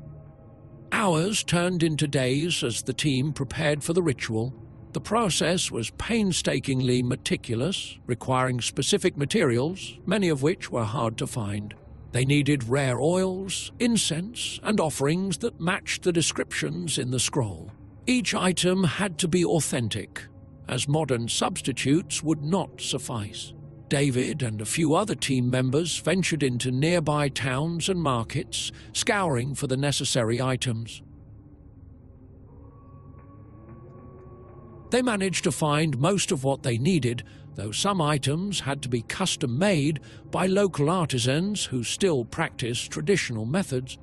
Hours turned into days as the team prepared for the ritual. The process was painstakingly meticulous, requiring specific materials, many of which were hard to find. They needed rare oils, incense, and offerings that matched the descriptions in the scroll. Each item had to be authentic, as modern substitutes would not suffice. David and a few other team members ventured into nearby towns and markets, scouring for the necessary items. They managed to find most of what they needed, though some items had to be custom-made by local artisans who still practice traditional methods.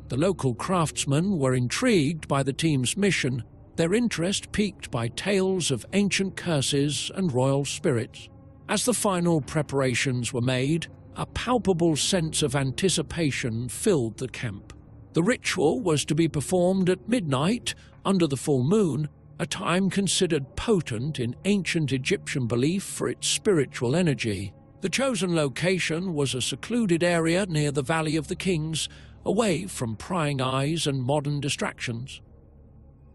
The local craftsmen were intrigued by the team's mission, their interest piqued by tales of ancient curses and royal spirits. As the final preparations were made, a palpable sense of anticipation filled the camp. The ritual was to be performed at midnight, under the full moon, a time considered potent in ancient Egyptian belief for its spiritual energy. The chosen location was a secluded area near the Valley of the Kings, away from prying eyes and modern distractions.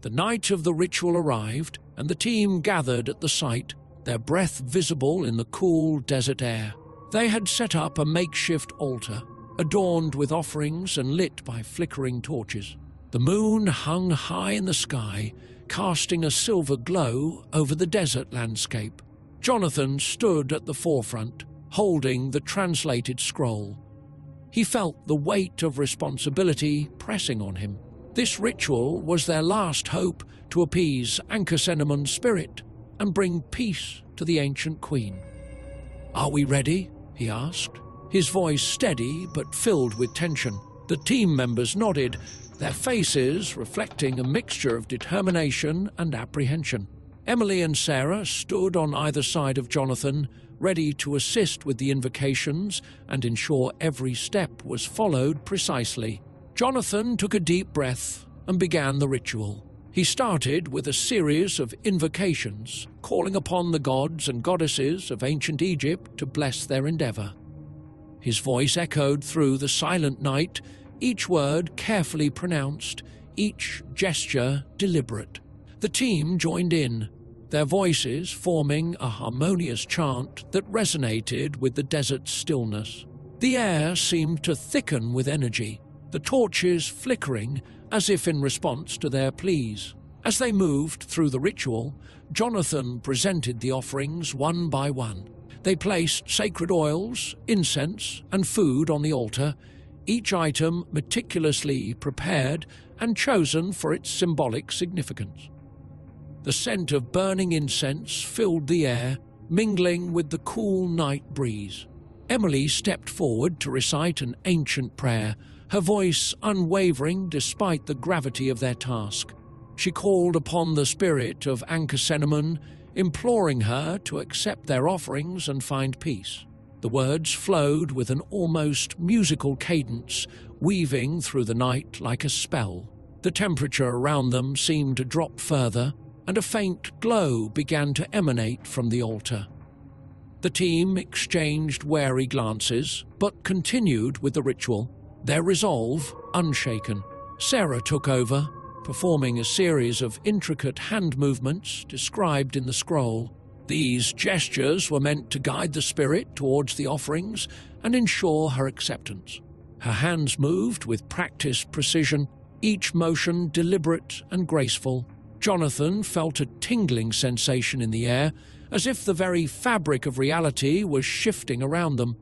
The night of the ritual arrived, and the team gathered at the site, their breath visible in the cool desert air. They had set up a makeshift altar, adorned with offerings and lit by flickering torches. The moon hung high in the sky, casting a silver glow over the desert landscape. Jonathan stood at the forefront, holding the translated scroll. He felt the weight of responsibility pressing on him. This ritual was their last hope to appease Ankhesenamun's spirit and bring peace to the ancient queen. "Are we ready?" he asked, his voice steady but filled with tension. The team members nodded, their faces reflecting a mixture of determination and apprehension. Emily and Sarah stood on either side of Jonathan, ready to assist with the invocations and ensure every step was followed precisely. Jonathan took a deep breath and began the ritual. He started with a series of invocations, calling upon the gods and goddesses of ancient Egypt to bless their endeavor. His voice echoed through the silent night, each word carefully pronounced, each gesture deliberate. The team joined in, their voices forming a harmonious chant that resonated with the desert's stillness. The air seemed to thicken with energy, the torches flickering as if in response to their pleas. As they moved through the ritual, Jonathan presented the offerings one by one. They placed sacred oils, incense, and food on the altar, each item meticulously prepared and chosen for its symbolic significance. The scent of burning incense filled the air, mingling with the cool night breeze. Emily stepped forward to recite an ancient prayer, her voice unwavering despite the gravity of their task. She called upon the spirit of Ankhesenamun, imploring her to accept their offerings and find peace. The words flowed with an almost musical cadence, weaving through the night like a spell. The temperature around them seemed to drop further, and a faint glow began to emanate from the altar. The team exchanged wary glances, but continued with the ritual, their resolve unshaken. Sarah took over, performing a series of intricate hand movements described in the scroll. These gestures were meant to guide the spirit towards the offerings and ensure her acceptance. Her hands moved with practiced precision, each motion deliberate and graceful. Jonathan felt a tingling sensation in the air, as if the very fabric of reality was shifting around them.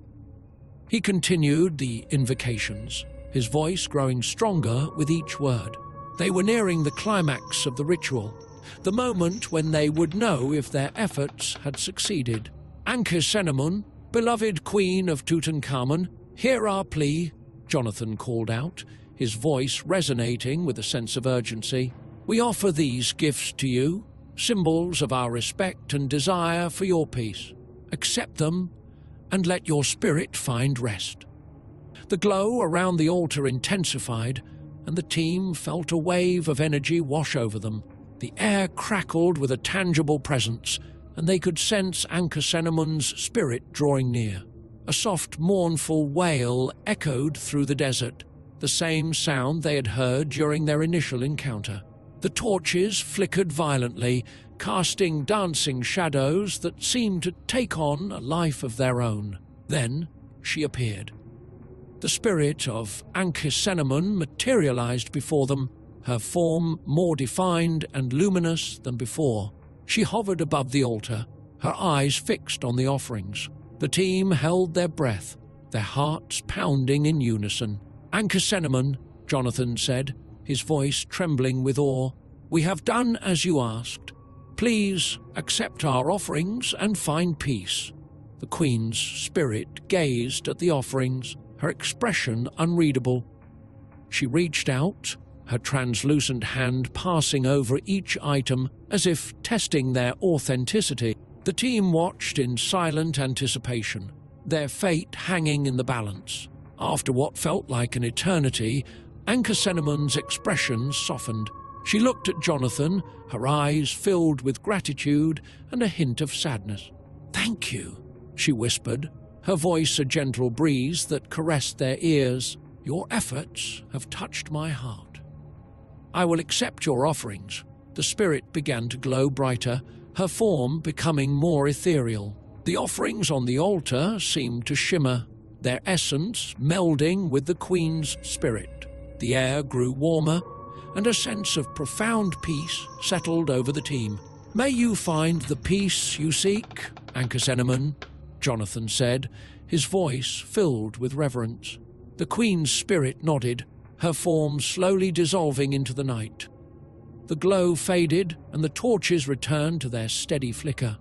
He continued the invocations, his voice growing stronger with each word. They were nearing the climax of the ritual, the moment when they would know if their efforts had succeeded. "Ankhesenamun, beloved queen of Tutankhamun, hear our plea," Jonathan called out, his voice resonating with a sense of urgency. "We offer these gifts to you, symbols of our respect and desire for your peace. Accept them and let your spirit find rest." The glow around the altar intensified, and the team felt a wave of energy wash over them. The air crackled with a tangible presence, and they could sense Ankhesenamun's spirit drawing near. A soft, mournful wail echoed through the desert, the same sound they had heard during their initial encounter. The torches flickered violently, casting dancing shadows that seemed to take on a life of their own. Then she appeared. The spirit of Ankhesenamun materialized before them, her form more defined and luminous than before. She hovered above the altar, her eyes fixed on the offerings. The team held their breath, their hearts pounding in unison. "Ankhesenamun," Jonathan said, his voice trembling with awe, "we have done as you asked. Please accept our offerings and find peace." The queen's spirit gazed at the offerings, her expression unreadable. She reached out, her translucent hand passing over each item as if testing their authenticity. The team watched in silent anticipation, their fate hanging in the balance. After what felt like an eternity, Ankhesenamun's expression softened. She looked at Jonathan, her eyes filled with gratitude and a hint of sadness. "Thank you," she whispered, her voice a gentle breeze that caressed their ears. "Your efforts have touched my heart. I will accept your offerings." The spirit began to glow brighter, her form becoming more ethereal. The offerings on the altar seemed to shimmer, their essence melding with the queen's spirit. The air grew warmer, and a sense of profound peace settled over the team. "May you find the peace you seek, Ankhesenamun," Jonathan said, his voice filled with reverence. The queen's spirit nodded, her form slowly dissolving into the night. The glow faded, and the torches returned to their steady flicker.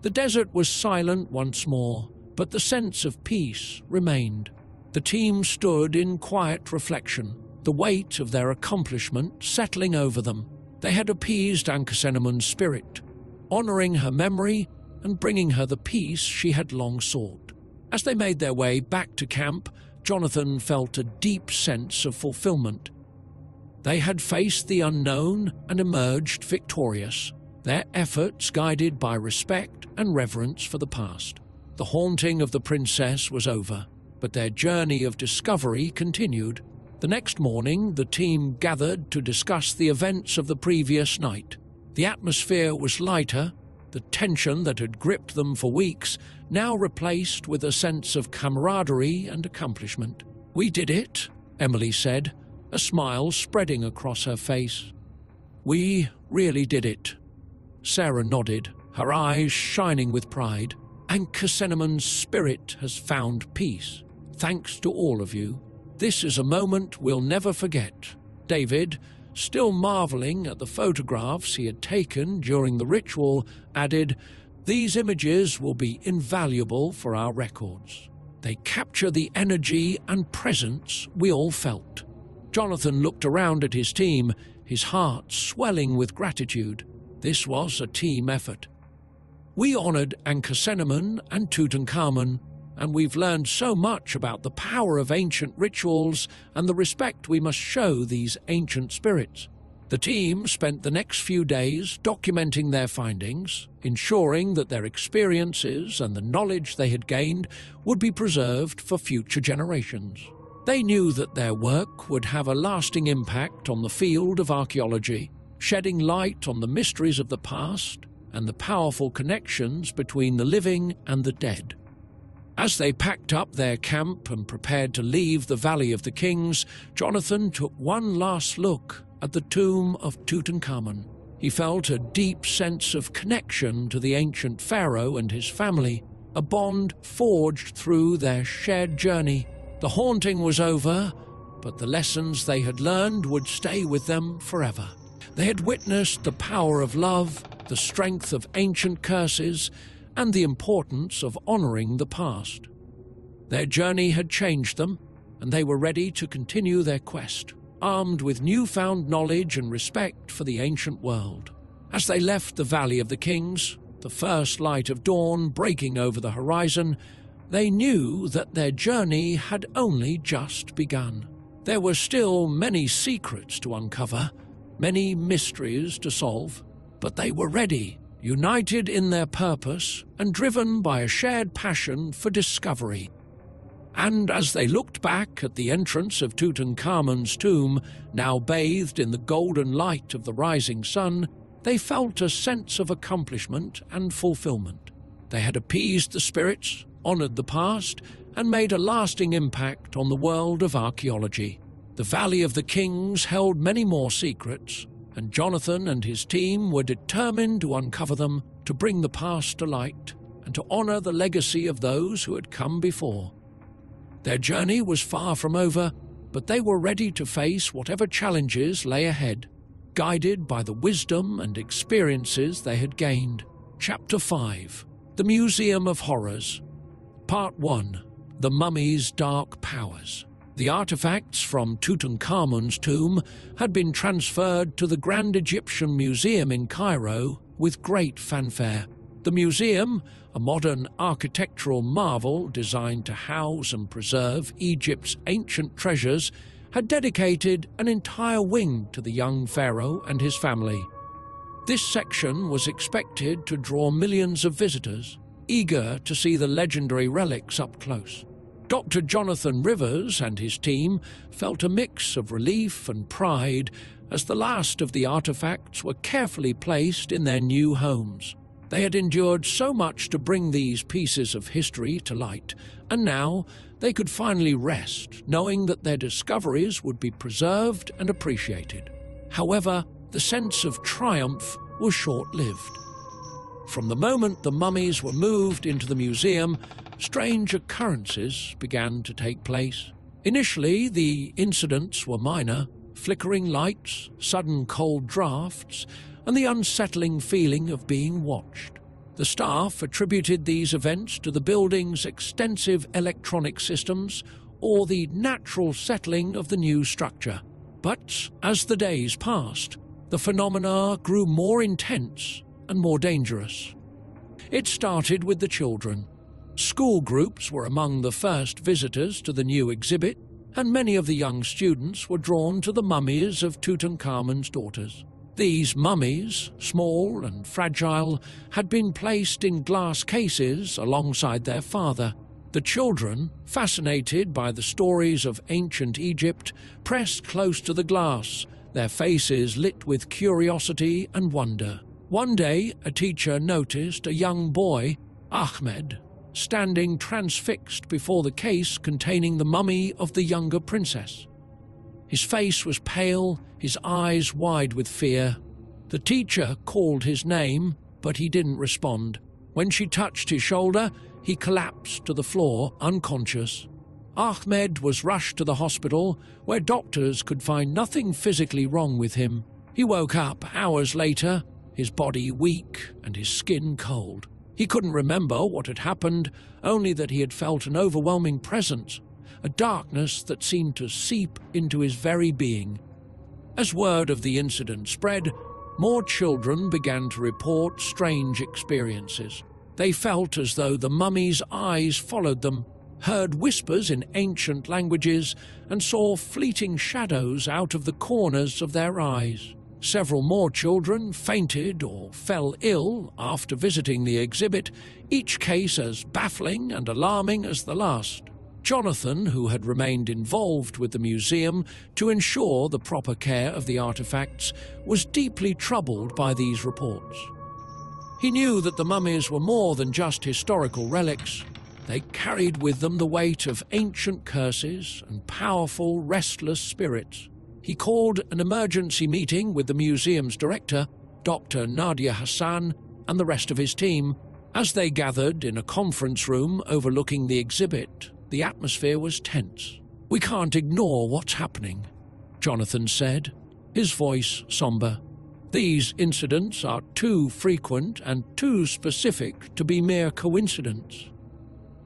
The desert was silent once more, but the sense of peace remained. The team stood in quiet reflection, the weight of their accomplishment settling over them. They had appeased Ankhesenamun's spirit, honoring her memory and bringing her the peace she had long sought. As they made their way back to camp, Jonathan felt a deep sense of fulfillment. They had faced the unknown and emerged victorious, their efforts guided by respect and reverence for the past. The haunting of the princess was over, but their journey of discovery continued. The next morning, the team gathered to discuss the events of the previous night. The atmosphere was lighter, the tension that had gripped them for weeks now replaced with a sense of camaraderie and accomplishment. "We did it," Emily said, a smile spreading across her face. "We really did it." Sarah nodded, her eyes shining with pride. "Ankhesenamun's spirit has found peace. Thanks to all of you. This is a moment we'll never forget." David, still marveling at the photographs he had taken during the ritual, added, "These images will be invaluable for our records. They capture the energy and presence we all felt." Jonathan looked around at his team, his heart swelling with gratitude. This was a team effort. "We honored Ankhesenamun and Tutankhamun, and we've learned so much about the power of ancient rituals and the respect we must show these ancient spirits." The team spent the next few days documenting their findings, ensuring that their experiences and the knowledge they had gained would be preserved for future generations. They knew that their work would have a lasting impact on the field of archaeology, shedding light on the mysteries of the past and the powerful connections between the living and the dead. As they packed up their camp and prepared to leave the Valley of the Kings, Jonathan took one last look at the tomb of Tutankhamun. He felt a deep sense of connection to the ancient pharaoh and his family, a bond forged through their shared journey. The haunting was over, but the lessons they had learned would stay with them forever. They had witnessed the power of love, the strength of ancient curses, and the importance of honoring the past. Their journey had changed them, and they were ready to continue their quest, armed with newfound knowledge and respect for the ancient world. As they left the Valley of the Kings, the first light of dawn breaking over the horizon, they knew that their journey had only just begun. There were still many secrets to uncover, many mysteries to solve, but they were ready, united in their purpose and driven by a shared passion for discovery. And as they looked back at the entrance of Tutankhamun's tomb, now bathed in the golden light of the rising sun, they felt a sense of accomplishment and fulfillment. They had appeased the spirits, honored the past, and made a lasting impact on the world of archaeology. The Valley of the Kings held many more secrets, and Jonathan and his team were determined to uncover them, to bring the past to light, and to honor the legacy of those who had come before. Their journey was far from over, but they were ready to face whatever challenges lay ahead, guided by the wisdom and experiences they had gained. Chapter 5. The Museum of Horrors. Part 1. The Mummy's Dark Powers. The artifacts from Tutankhamun's tomb had been transferred to the Grand Egyptian Museum in Cairo with great fanfare. The museum, a modern architectural marvel designed to house and preserve Egypt's ancient treasures, had dedicated an entire wing to the young pharaoh and his family. This section was expected to draw millions of visitors, eager to see the legendary relics up close. Dr. Jonathan Rivers and his team felt a mix of relief and pride as the last of the artifacts were carefully placed in their new homes. They had endured so much to bring these pieces of history to light, and now they could finally rest, knowing that their discoveries would be preserved and appreciated. However, the sense of triumph was short-lived. From the moment the mummies were moved into the museum, strange occurrences began to take place. Initially, the incidents were minor: flickering lights, sudden cold drafts, and the unsettling feeling of being watched. The staff attributed these events to the building's extensive electronic systems or the natural settling of the new structure. But as the days passed, the phenomena grew more intense and more dangerous. It started with the children. School groups were among the first visitors to the new exhibit, and many of the young students were drawn to the mummies of Tutankhamun's daughters. These mummies, small and fragile, had been placed in glass cases alongside their father. The children, fascinated by the stories of ancient Egypt, pressed close to the glass, their faces lit with curiosity and wonder. One day, a teacher noticed a young boy, Ahmed, standing transfixed before the case containing the mummy of the younger princess. His face was pale, his eyes wide with fear. The teacher called his name, but he didn't respond. When she touched his shoulder, he collapsed to the floor, unconscious. Ahmed was rushed to the hospital, where doctors could find nothing physically wrong with him. He woke up hours later, his body weak and his skin cold. He couldn't remember what had happened, only that he had felt an overwhelming presence, a darkness that seemed to seep into his very being. As word of the incident spread, more children began to report strange experiences. They felt as though the mummy's eyes followed them, heard whispers in ancient languages, and saw fleeting shadows out of the corners of their eyes. Several more children fainted or fell ill after visiting the exhibit, each case as baffling and alarming as the last. Jonathan, who had remained involved with the museum to ensure the proper care of the artifacts, was deeply troubled by these reports. He knew that the mummies were more than just historical relics. They carried with them the weight of ancient curses and powerful, restless spirits. He called an emergency meeting with the museum's director, Dr. Nadia Hassan, and the rest of his team. As they gathered in a conference room overlooking the exhibit, the atmosphere was tense. "We can't ignore what's happening," Jonathan said, his voice somber. "These incidents are too frequent and too specific to be mere coincidence.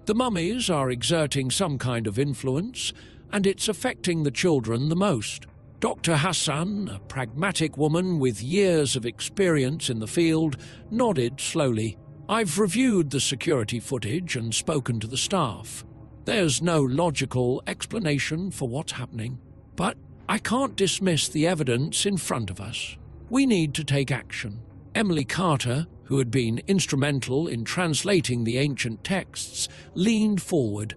The mummies are exerting some kind of influence, and it's affecting the children the most." Dr. Hassan, a pragmatic woman with years of experience in the field, nodded slowly. "I've reviewed the security footage and spoken to the staff. There's no logical explanation for what's happening. But I can't dismiss the evidence in front of us. We need to take action." Emily Carter, who had been instrumental in translating the ancient texts, leaned forward.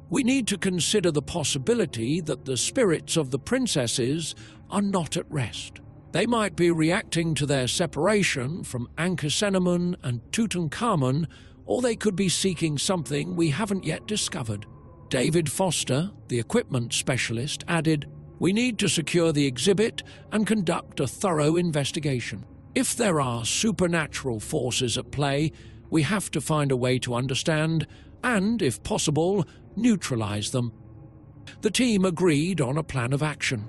"We need to consider the possibility that the spirits of the princesses are not at rest. They might be reacting to their separation from Ankhesenamun and Tutankhamun, or they could be seeking something we haven't yet discovered." David Foster, the equipment specialist, added, "We need to secure the exhibit and conduct a thorough investigation. If there are supernatural forces at play, we have to find a way to understand and, if possible, neutralize them." The team agreed on a plan of action.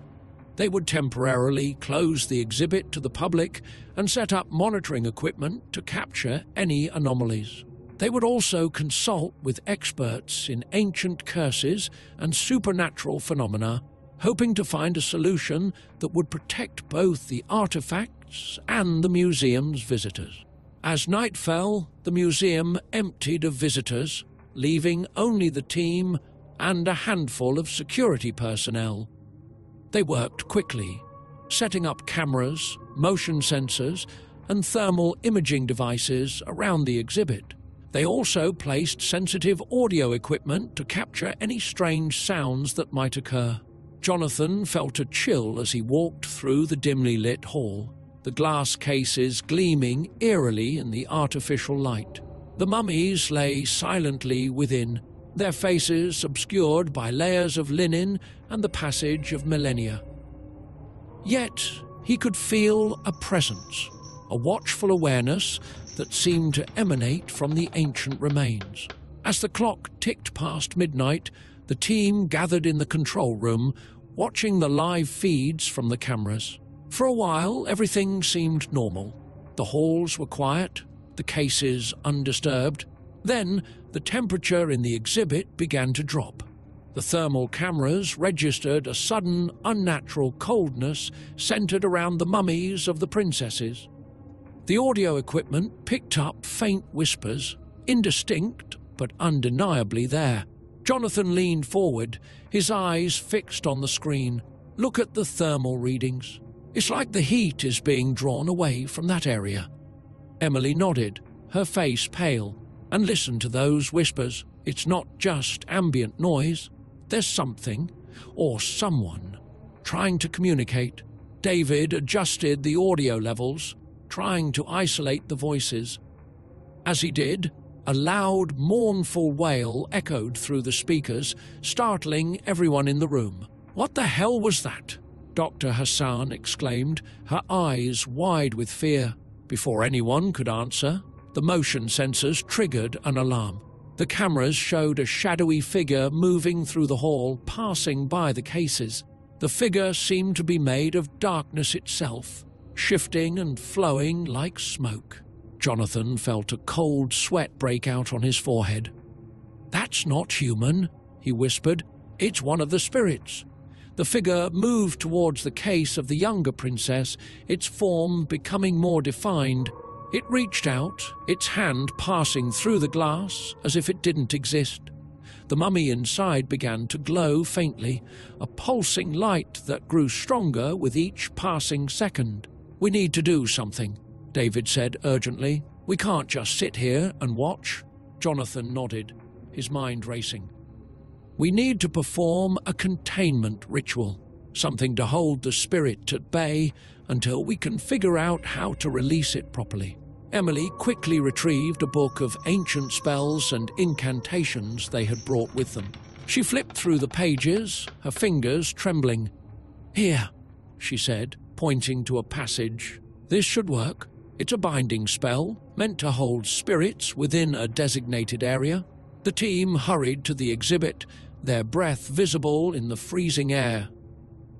They would temporarily close the exhibit to the public and set up monitoring equipment to capture any anomalies. They would also consult with experts in ancient curses and supernatural phenomena, hoping to find a solution that would protect both the artifacts and the museum's visitors. As night fell, the museum emptied of visitors, leaving only the team and a handful of security personnel. They worked quickly, setting up cameras, motion sensors, and thermal imaging devices around the exhibit. They also placed sensitive audio equipment to capture any strange sounds that might occur. Jonathan felt a chill as he walked through the dimly lit hall, the glass cases gleaming eerily in the artificial light. The mummies lay silently within, their faces obscured by layers of linen and the passage of millennia. Yet he could feel a presence, a watchful awareness that seemed to emanate from the ancient remains. As the clock ticked past midnight, the team gathered in the control room, watching the live feeds from the cameras. For a while, everything seemed normal. The halls were quiet, the cases undisturbed. Then, the temperature in the exhibit began to drop. The thermal cameras registered a sudden, unnatural coldness centered around the mummies of the princesses. The audio equipment picked up faint whispers, indistinct but undeniably there. Jonathan leaned forward, his eyes fixed on the screen. "Look at the thermal readings. It's like the heat is being drawn away from that area." Emily nodded, her face pale, and listened to those whispers. "It's not just ambient noise. There's something, or someone, trying to communicate." David adjusted the audio levels, trying to isolate the voices. As he did, a loud, mournful wail echoed through the speakers, startling everyone in the room. "What the hell was that?" Dr. Hassan exclaimed, her eyes wide with fear. Before anyone could answer, the motion sensors triggered an alarm. The cameras showed a shadowy figure moving through the hall, passing by the cases. The figure seemed to be made of darkness itself, shifting and flowing like smoke. Jonathan felt a cold sweat break out on his forehead. "That's not human," he whispered. "It's one of the spirits." The figure moved towards the case of the younger princess, its form becoming more defined. It reached out, its hand passing through the glass as if it didn't exist. The mummy inside began to glow faintly, a pulsing light that grew stronger with each passing second. "We need to do something," David said urgently. "We can't just sit here and watch." Jonathan nodded, his mind racing. "We need to perform a containment ritual, something to hold the spirit at bay until we can figure out how to release it properly." Emily quickly retrieved a book of ancient spells and incantations they had brought with them. She flipped through the pages, her fingers trembling. "Here," she said, pointing to a passage. "This should work. It's a binding spell, meant to hold spirits within a designated area." The team hurried to the exhibit, their breath visible in the freezing air.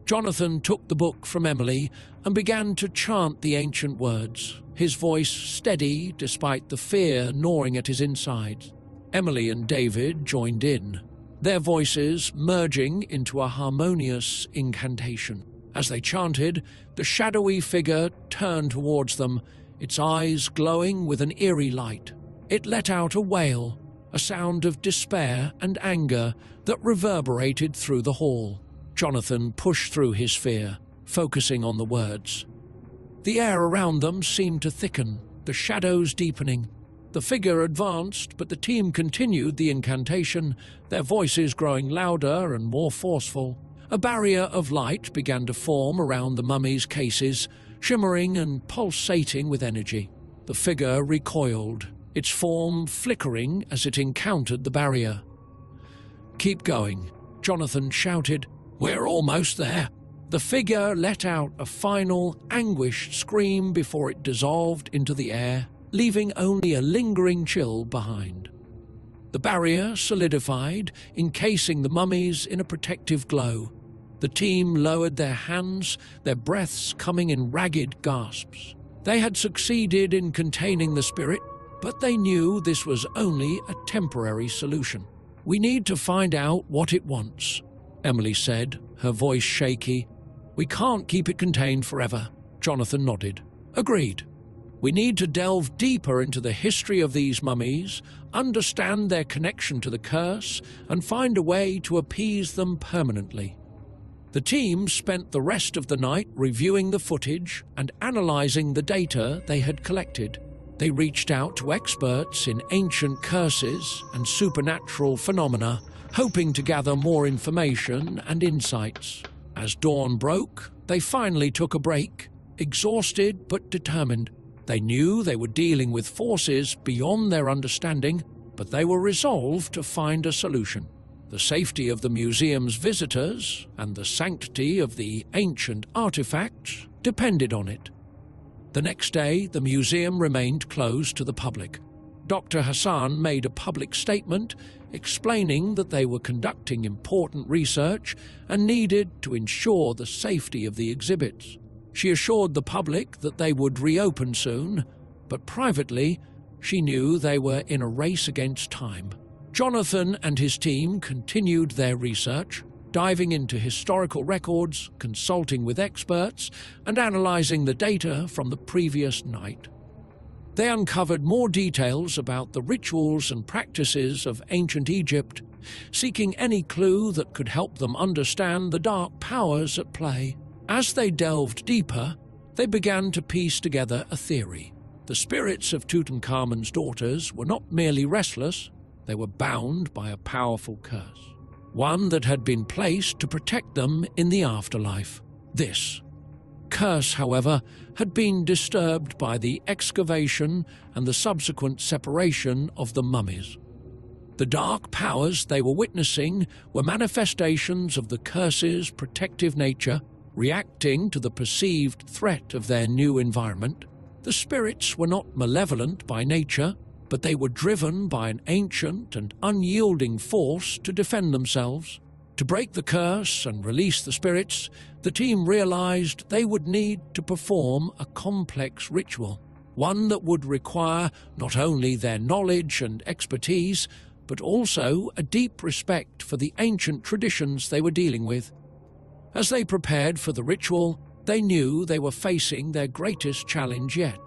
Jonathan took the book from Emily and began to chant the ancient words, his voice steady despite the fear gnawing at his insides. Emily and David joined in, their voices merging into a harmonious incantation. As they chanted, the shadowy figure turned towards them, its eyes glowing with an eerie light. It let out a wail, a sound of despair and anger that reverberated through the hall. Jonathan pushed through his fear, focusing on the words. The air around them seemed to thicken, the shadows deepening. The figure advanced, but the team continued the incantation, their voices growing louder and more forceful. A barrier of light began to form around the mummy's cases, shimmering and pulsating with energy. The figure recoiled, its form flickering as it encountered the barrier. "Keep going," Jonathan shouted. "We're almost there." The figure let out a final, anguished scream before it dissolved into the air, leaving only a lingering chill behind. The barrier solidified, encasing the mummies in a protective glow. The team lowered their hands, their breaths coming in ragged gasps. They had succeeded in containing the spirit, but they knew this was only a temporary solution. "We need to find out what it wants," Emily said, her voice shaky. "We can't keep it contained forever." Jonathan nodded. "Agreed. We need to delve deeper into the history of these mummies, understand their connection to the curse, and find a way to appease them permanently." The team spent the rest of the night reviewing the footage and analyzing the data they had collected. They reached out to experts in ancient curses and supernatural phenomena, hoping to gather more information and insights. As dawn broke, they finally took a break, exhausted but determined. They knew they were dealing with forces beyond their understanding, but they were resolved to find a solution. The safety of the museum's visitors and the sanctity of the ancient artifacts depended on it. The next day, the museum remained closed to the public. Dr. Hassan made a public statement explaining that they were conducting important research and needed to ensure the safety of the exhibits. She assured the public that they would reopen soon, but privately, she knew they were in a race against time. Jonathan and his team continued their research, diving into historical records, consulting with experts, and analyzing the data from the previous night. They uncovered more details about the rituals and practices of ancient Egypt, seeking any clue that could help them understand the dark powers at play. As they delved deeper, they began to piece together a theory. The spirits of Tutankhamun's daughters were not merely restless, they were bound by a powerful curse, one that had been placed to protect them in the afterlife. This curse, however, had been disturbed by the excavation and the subsequent separation of the mummies. The dark powers they were witnessing were manifestations of the curse's protective nature, reacting to the perceived threat of their new environment. The spirits were not malevolent by nature, but they were driven by an ancient and unyielding force to defend themselves. To break the curse and release the spirits, the team realized they would need to perform a complex ritual, one that would require not only their knowledge and expertise, but also a deep respect for the ancient traditions they were dealing with. As they prepared for the ritual, they knew they were facing their greatest challenge yet.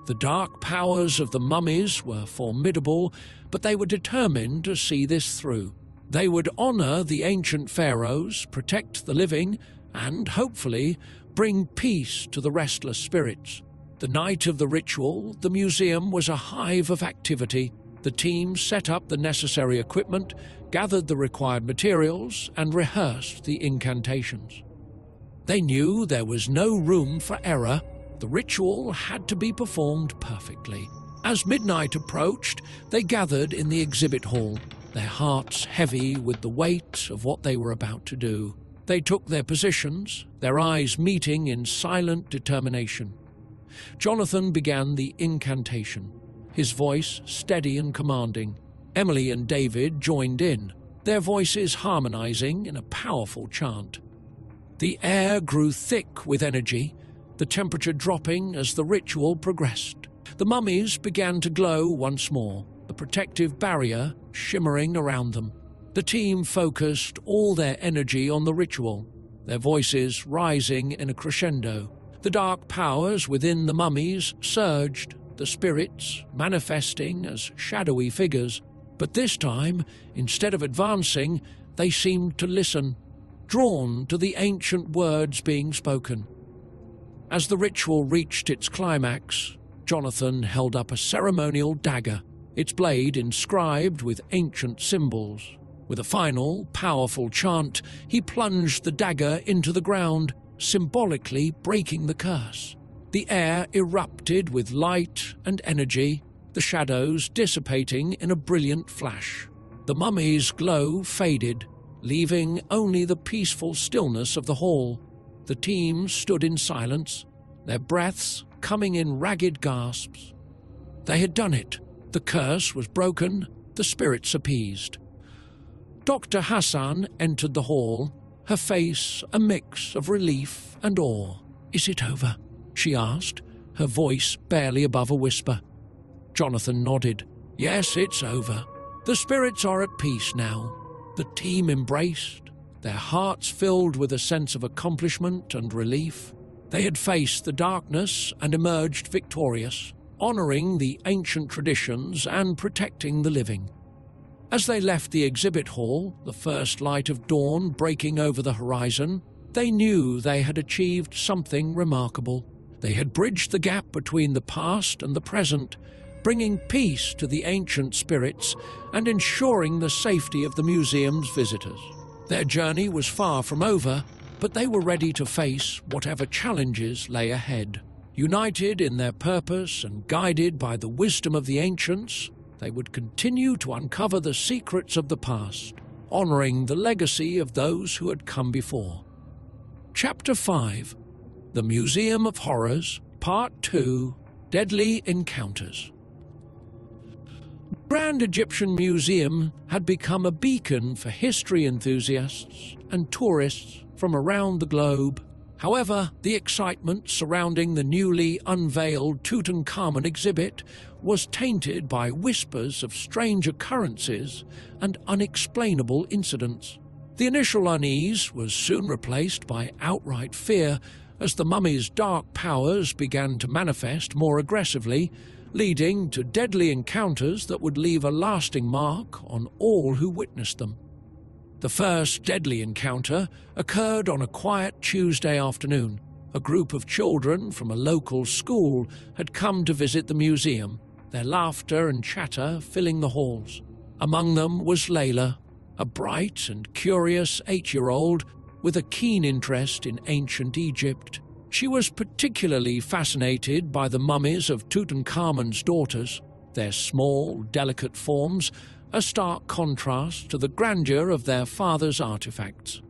The dark powers of the mummies were formidable, but they were determined to see this through. They would honor the ancient pharaohs, protect the living, and, hopefully, bring peace to the restless spirits. The night of the ritual, the museum was a hive of activity. The team set up the necessary equipment, gathered the required materials, and rehearsed the incantations. They knew there was no room for error, The ritual had to be performed perfectly. As midnight approached, they gathered in the exhibit hall, their hearts heavy with the weight of what they were about to do. They took their positions, their eyes meeting in silent determination. Jonathan began the incantation, his voice steady and commanding. Emily and David joined in, their voices harmonizing in a powerful chant. The air grew thick with energy, the temperature dropping as the ritual progressed. The mummies began to glow once more, the protective barrier shimmering around them. The team focused all their energy on the ritual, their voices rising in a crescendo. The dark powers within the mummies surged, the spirits manifesting as shadowy figures. But this time, instead of advancing, they seemed to listen, drawn to the ancient words being spoken. As the ritual reached its climax, Jonathan held up a ceremonial dagger, its blade inscribed with ancient symbols. With a final, powerful chant, he plunged the dagger into the ground, symbolically breaking the curse. The air erupted with light and energy, the shadows dissipating in a brilliant flash. The mummy's glow faded, leaving only the peaceful stillness of the hall. The team stood in silence, their breaths coming in ragged gasps. They had done it. The curse was broken, the spirits appeased. Dr. Hassan entered the hall, her face a mix of relief and awe. "Is it over?" she asked, her voice barely above a whisper. Jonathan nodded. "Yes, it's over. The spirits are at peace now." The team embraced, their hearts filled with a sense of accomplishment and relief. They had faced the darkness and emerged victorious, honoring the ancient traditions and protecting the living. As they left the exhibit hall, the first light of dawn breaking over the horizon, they knew they had achieved something remarkable. They had bridged the gap between the past and the present, bringing peace to the ancient spirits and ensuring the safety of the museum's visitors. Their journey was far from over, but they were ready to face whatever challenges lay ahead. United in their purpose and guided by the wisdom of the ancients, they would continue to uncover the secrets of the past, honoring the legacy of those who had come before. Chapter 5: The Museum of Horrors, Part 2: Deadly Encounters. The Grand Egyptian Museum had become a beacon for history enthusiasts and tourists from around the globe. However, the excitement surrounding the newly unveiled Tutankhamun exhibit was tainted by whispers of strange occurrences and unexplainable incidents. The initial unease was soon replaced by outright fear as the mummy's dark powers began to manifest more aggressively, leading to deadly encounters that would leave a lasting mark on all who witnessed them. The first deadly encounter occurred on a quiet Tuesday afternoon. A group of children from a local school had come to visit the museum, their laughter and chatter filling the halls. Among them was Layla, a bright and curious 8-year-old with a keen interest in ancient Egypt. She was particularly fascinated by the mummies of Tutankhamun's daughters, their small, delicate forms, a stark contrast to the grandeur of their father's artifacts.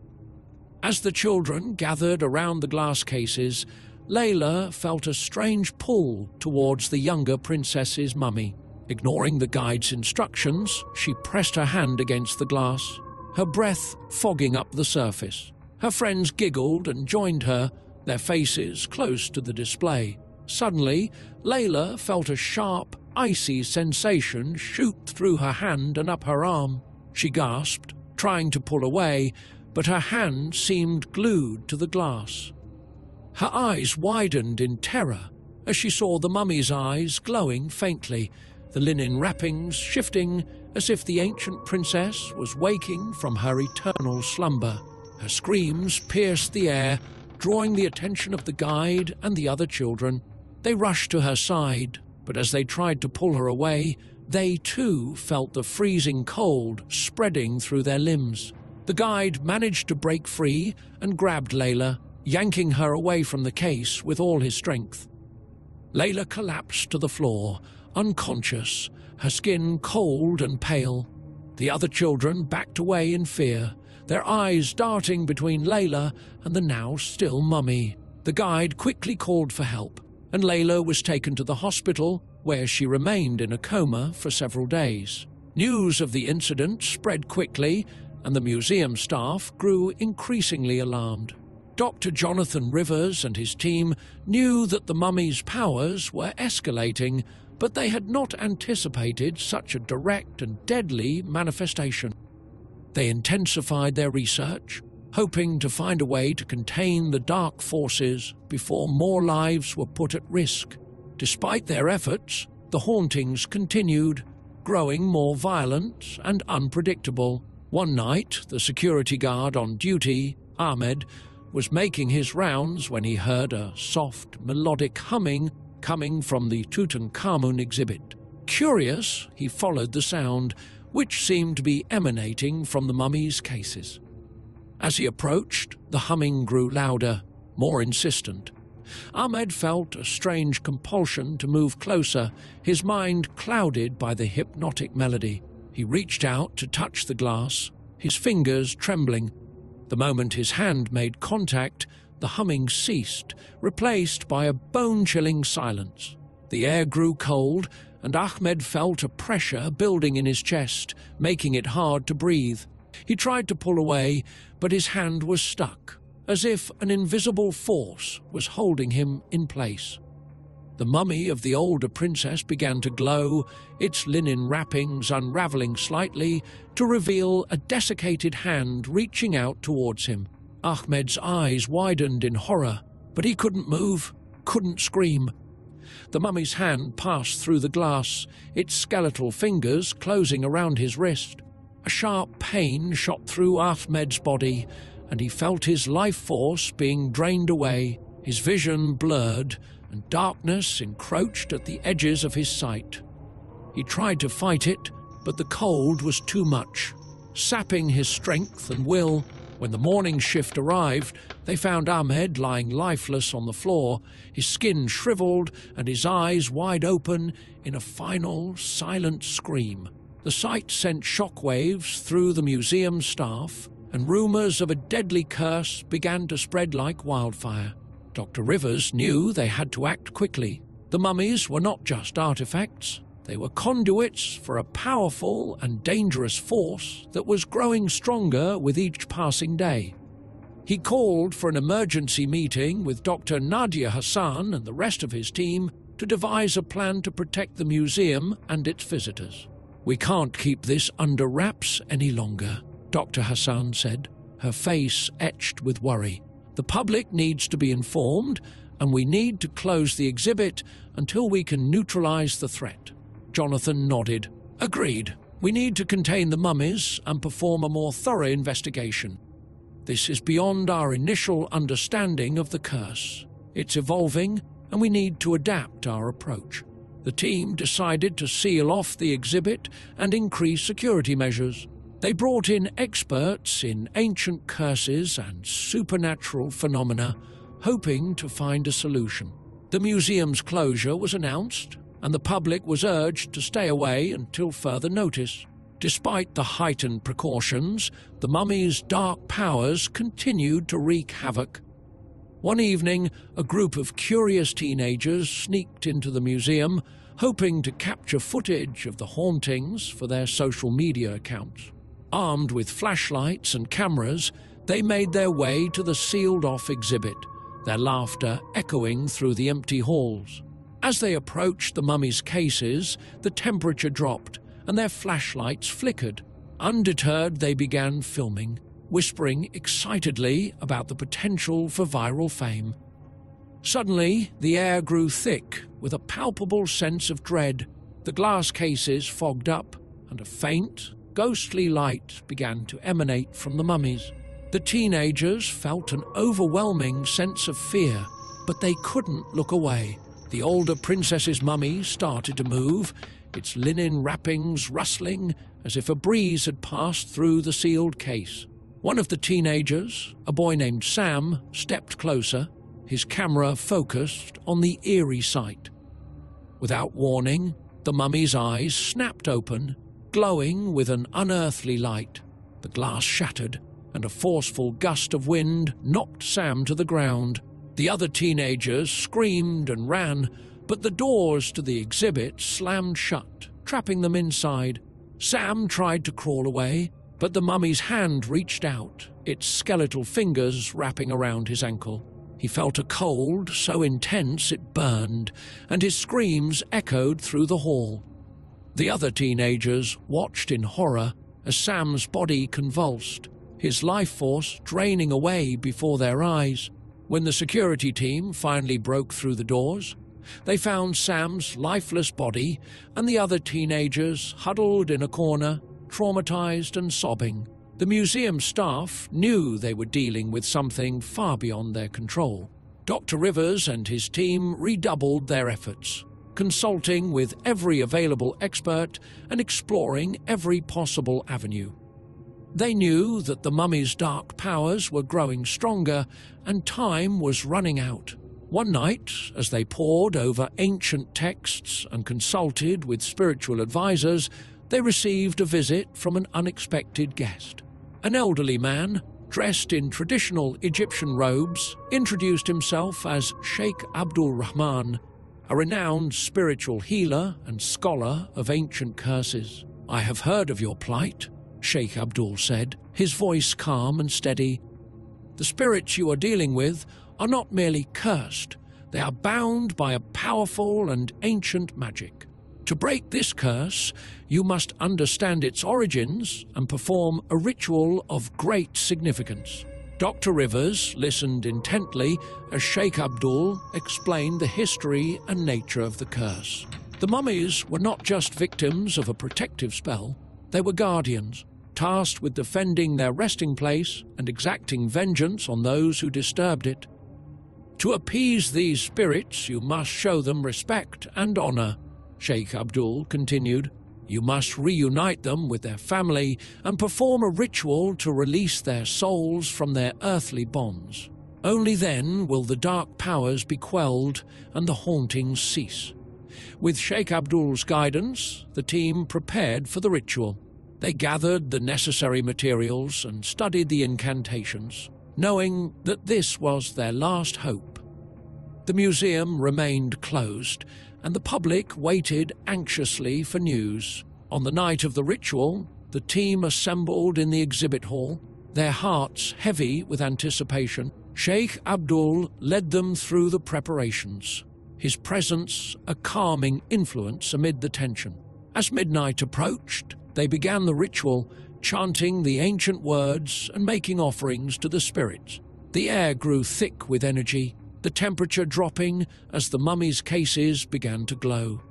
As the children gathered around the glass cases, Layla felt a strange pull towards the younger princess's mummy. Ignoring the guide's instructions, she pressed her hand against the glass, her breath fogging up the surface. Her friends giggled and joined her, their faces close to the display. Suddenly, Layla felt a sharp, icy sensation shoot through her hand and up her arm. She gasped, trying to pull away, but her hand seemed glued to the glass. Her eyes widened in terror as she saw the mummy's eyes glowing faintly, the linen wrappings shifting as if the ancient princess was waking from her eternal slumber. Her screams pierced the air, drawing the attention of the guide and the other children. They rushed to her side, but as they tried to pull her away, they too felt the freezing cold spreading through their limbs. The guide managed to break free and grabbed Layla, yanking her away from the case with all his strength. Layla collapsed to the floor, unconscious, her skin cold and pale. The other children backed away in fear, their eyes darting between Layla and the now still mummy. The guide quickly called for help, and Layla was taken to the hospital, where she remained in a coma for several days. News of the incident spread quickly, and the museum staff grew increasingly alarmed. Dr. Jonathan Rivers and his team knew that the mummy's powers were escalating, but they had not anticipated such a direct and deadly manifestation. They intensified their research, hoping to find a way to contain the dark forces before more lives were put at risk. Despite their efforts, the hauntings continued, growing more violent and unpredictable. One night, the security guard on duty, Ahmed, was making his rounds when he heard a soft, melodic humming coming from the Tutankhamun exhibit. Curious, he followed the sound, which seemed to be emanating from the mummy's cases. As he approached, the humming grew louder, more insistent. Ahmed felt a strange compulsion to move closer, his mind clouded by the hypnotic melody. He reached out to touch the glass, his fingers trembling. The moment his hand made contact, the humming ceased, replaced by a bone-chilling silence. The air grew cold, and Ahmed felt a pressure building in his chest, making it hard to breathe. He tried to pull away, but his hand was stuck, as if an invisible force was holding him in place. The mummy of the older princess began to glow, its linen wrappings unraveling slightly to reveal a desiccated hand reaching out towards him. Ahmed's eyes widened in horror, but he couldn't move, couldn't scream. The mummy's hand passed through the glass, its skeletal fingers closing around his wrist. A sharp pain shot through Ahmed's body, and he felt his life force being drained away. His vision blurred, and darkness encroached at the edges of his sight. He tried to fight it, but the cold was too much, sapping his strength and will. When the morning shift arrived, they found Ahmed lying lifeless on the floor, his skin shriveled and his eyes wide open in a final, silent scream. The sight sent shockwaves through the museum staff, and rumors of a deadly curse began to spread like wildfire. Dr. Rivers knew they had to act quickly. The mummies were not just artifacts. They were conduits for a powerful and dangerous force that was growing stronger with each passing day. He called for an emergency meeting with Dr. Nadia Hassan and the rest of his team to devise a plan to protect the museum and its visitors. "We can't keep this under wraps any longer," Dr. Hassan said, her face etched with worry. "The public needs to be informed, and we need to close the exhibit until we can neutralize the threat." Jonathan nodded. "Agreed. We need to contain the mummies and perform a more thorough investigation. This is beyond our initial understanding of the curse. It's evolving, and we need to adapt our approach." The team decided to seal off the exhibit and increase security measures. They brought in experts in ancient curses and supernatural phenomena, hoping to find a solution. The museum's closure was announced, and the public was urged to stay away until further notice. Despite the heightened precautions, the mummy's dark powers continued to wreak havoc. One evening, a group of curious teenagers sneaked into the museum, hoping to capture footage of the hauntings for their social media accounts. Armed with flashlights and cameras, they made their way to the sealed-off exhibit, their laughter echoing through the empty halls. As they approached the mummy's cases, the temperature dropped and their flashlights flickered. Undeterred, they began filming, whispering excitedly about the potential for viral fame. Suddenly, the air grew thick with a palpable sense of dread. The glass cases fogged up, and a faint, ghostly light began to emanate from the mummies. The teenagers felt an overwhelming sense of fear, but they couldn't look away. The older princess's mummy started to move, its linen wrappings rustling as if a breeze had passed through the sealed case. One of the teenagers, a boy named Sam, stepped closer, his camera focused on the eerie sight. Without warning, the mummy's eyes snapped open, glowing with an unearthly light. The glass shattered, and a forceful gust of wind knocked Sam to the ground. The other teenagers screamed and ran, but the doors to the exhibit slammed shut, trapping them inside. Sam tried to crawl away, but the mummy's hand reached out, its skeletal fingers wrapping around his ankle. He felt a cold so intense it burned, and his screams echoed through the hall. The other teenagers watched in horror as Sam's body convulsed, his life force draining away before their eyes. When the security team finally broke through the doors, they found Sam's lifeless body and the other teenagers huddled in a corner, traumatized and sobbing. The museum staff knew they were dealing with something far beyond their control. Dr. Rivers and his team redoubled their efforts, consulting with every available expert and exploring every possible avenue. They knew that the mummy's dark powers were growing stronger and time was running out. One night, as they pored over ancient texts and consulted with spiritual advisors, they received a visit from an unexpected guest. An elderly man, dressed in traditional Egyptian robes, introduced himself as Sheikh Abdul Rahman, a renowned spiritual healer and scholar of ancient curses. "I have heard of your plight," Sheikh Abdul said, his voice calm and steady. "The spirits you are dealing with are not merely cursed, they are bound by a powerful and ancient magic. To break this curse, you must understand its origins and perform a ritual of great significance." Dr. Rivers listened intently as Sheikh Abdul explained the history and nature of the curse. The mummies were not just victims of a protective spell, they were guardians, tasked with defending their resting place and exacting vengeance on those who disturbed it. "To appease these spirits, you must show them respect and honor," Sheikh Abdul continued. "You must reunite them with their family and perform a ritual to release their souls from their earthly bonds. Only then will the dark powers be quelled and the hauntings cease." With Sheikh Abdul's guidance, the team prepared for the ritual. They gathered the necessary materials and studied the incantations, knowing that this was their last hope. The museum remained closed, and the public waited anxiously for news. On the night of the ritual, the team assembled in the exhibit hall, their hearts heavy with anticipation. Sheikh Abdul led them through the preparations, his presence a calming influence amid the tension. As midnight approached, they began the ritual, chanting the ancient words and making offerings to the spirits. The air grew thick with energy, the temperature dropping as the mummy's cases began to glow.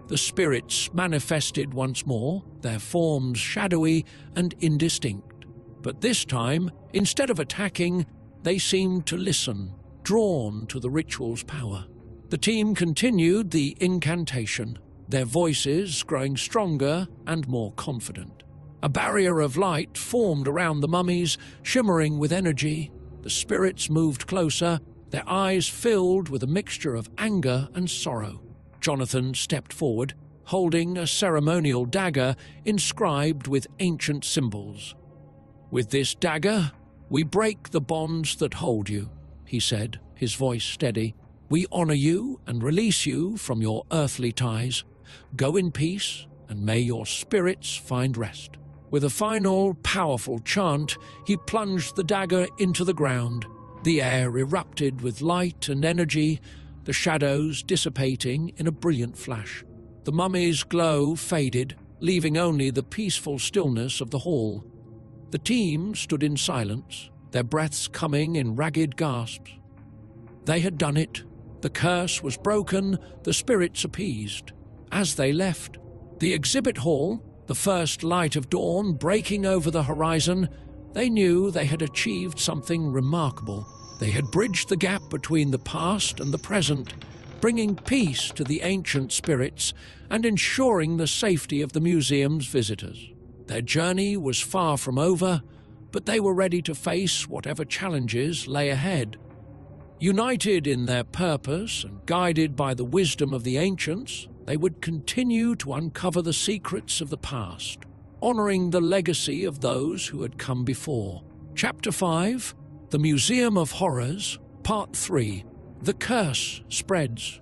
The spirits manifested once more, their forms shadowy and indistinct. But this time, instead of attacking, they seemed to listen, drawn to the ritual's power. The team continued the incantation, their voices growing stronger and more confident. A barrier of light formed around the mummies, shimmering with energy. The spirits moved closer, their eyes filled with a mixture of anger and sorrow. Jonathan stepped forward, holding a ceremonial dagger inscribed with ancient symbols. "With this dagger, we break the bonds that hold you," he said, his voice steady. "We honor you and release you from your earthly ties. Go in peace, and may your spirits find rest." With a final, powerful chant, he plunged the dagger into the ground. The air erupted with light and energy, the shadows dissipating in a brilliant flash. The mummy's glow faded, leaving only the peaceful stillness of the hall. The team stood in silence, their breaths coming in ragged gasps. They had done it. The curse was broken, the spirits appeased. As they left the exhibit hall, the first light of dawn breaking over the horizon, they knew they had achieved something remarkable. They had bridged the gap between the past and the present, bringing peace to the ancient spirits and ensuring the safety of the museum's visitors. Their journey was far from over, but they were ready to face whatever challenges lay ahead. United in their purpose and guided by the wisdom of the ancients, they would continue to uncover the secrets of the past, honoring the legacy of those who had come before. Chapter 5, The Museum of Horrors, Part 3, The Curse Spreads.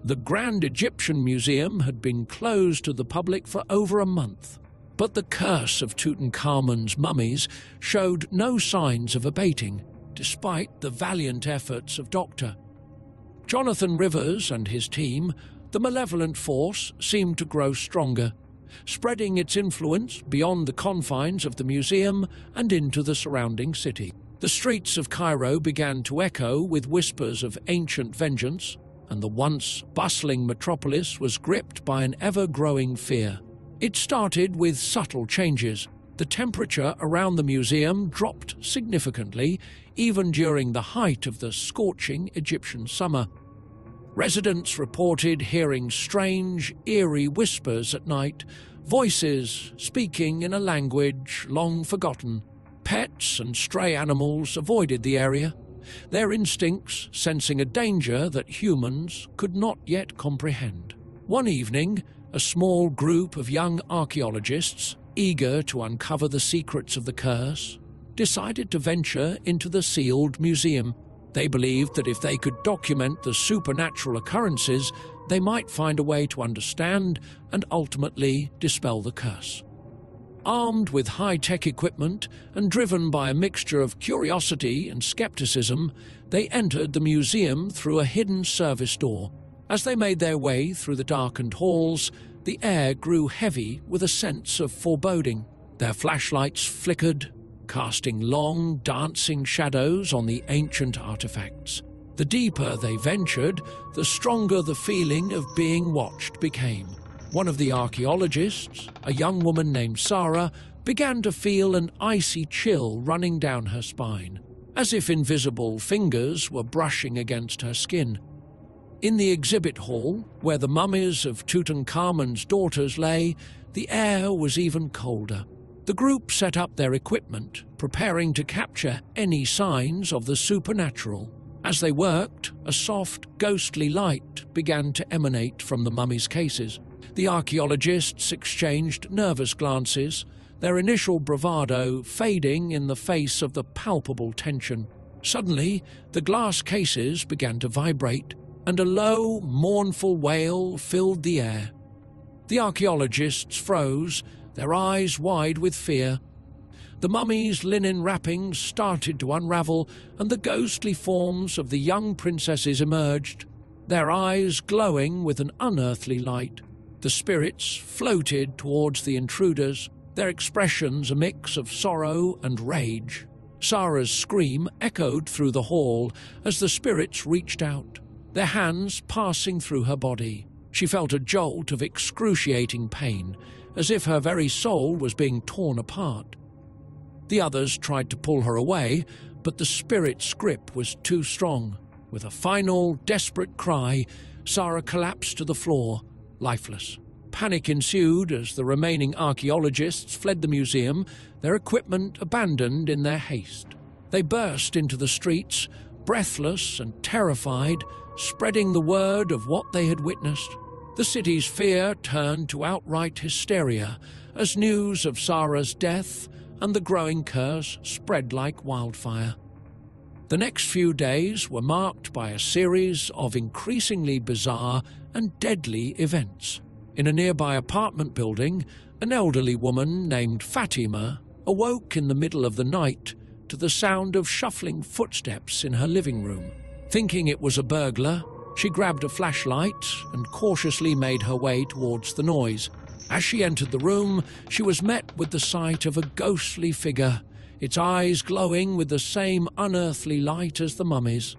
The Grand Egyptian Museum had been closed to the public for over a month, but the curse of Tutankhamun's mummies showed no signs of abating, despite the valiant efforts of Dr. Jonathan Rivers and his team. The malevolent force seemed to grow stronger, spreading its influence beyond the confines of the museum and into the surrounding city. The streets of Cairo began to echo with whispers of ancient vengeance, and the once bustling metropolis was gripped by an ever-growing fear. It started with subtle changes. The temperature around the museum dropped significantly, even during the height of the scorching Egyptian summer. Residents reported hearing strange, eerie whispers at night, voices speaking in a language long forgotten. Pets and stray animals avoided the area, their instincts sensing a danger that humans could not yet comprehend. One evening, a small group of young archaeologists, eager to uncover the secrets of the curse, decided to venture into the sealed museum. They believed that if they could document the supernatural occurrences, they might find a way to understand and ultimately dispel the curse. Armed with high-tech equipment and driven by a mixture of curiosity and skepticism, they entered the museum through a hidden service door. As they made their way through the darkened halls, the air grew heavy with a sense of foreboding. Their flashlights flickered, casting long, dancing shadows on the ancient artifacts. The deeper they ventured, the stronger the feeling of being watched became. One of the archaeologists, a young woman named Sarah, began to feel an icy chill running down her spine, as if invisible fingers were brushing against her skin. In the exhibit hall, where the mummies of Tutankhamun's daughters lay, the air was even colder. The group set up their equipment, preparing to capture any signs of the supernatural. As they worked, a soft, ghostly light began to emanate from the mummies' cases. The archaeologists exchanged nervous glances, their initial bravado fading in the face of the palpable tension. Suddenly, the glass cases began to vibrate, and a low, mournful wail filled the air. The archaeologists froze, their eyes wide with fear. The mummies' linen wrappings started to unravel, and the ghostly forms of the young princesses emerged, their eyes glowing with an unearthly light. The spirits floated towards the intruders, their expressions a mix of sorrow and rage. Sarah's scream echoed through the hall as the spirits reached out, their hands passing through her body. She felt a jolt of excruciating pain, as if her very soul was being torn apart. The others tried to pull her away, but the spirit's grip was too strong. With a final, desperate cry, Sarah collapsed to the floor, lifeless. Panic ensued as the remaining archaeologists fled the museum, their equipment abandoned in their haste. They burst into the streets, breathless and terrified, spreading the word of what they had witnessed. The city's fear turned to outright hysteria as news of Sarah's death and the growing curse spread like wildfire. The next few days were marked by a series of increasingly bizarre and deadly events. In a nearby apartment building, an elderly woman named Fatima awoke in the middle of the night to the sound of shuffling footsteps in her living room. Thinking it was a burglar, she grabbed a flashlight and cautiously made her way towards the noise. As she entered the room, she was met with the sight of a ghostly figure, its eyes glowing with the same unearthly light as the mummies.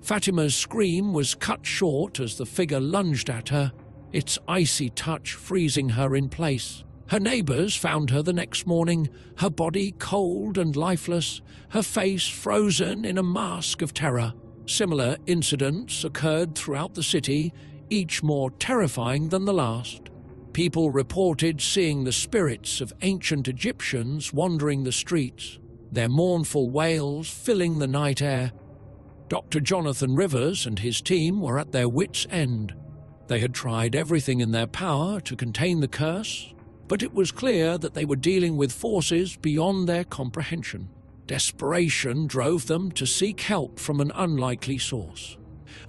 Fatima's scream was cut short as the figure lunged at her, its icy touch freezing her in place. Her neighbors found her the next morning, her body cold and lifeless, her face frozen in a mask of terror. Similar incidents occurred throughout the city, each more terrifying than the last. People reported seeing the spirits of ancient Egyptians wandering the streets, their mournful wails filling the night air. Dr. Jonathan Rivers and his team were at their wits' end. They had tried everything in their power to contain the curse, but it was clear that they were dealing with forces beyond their comprehension. Desperation drove them to seek help from an unlikely source.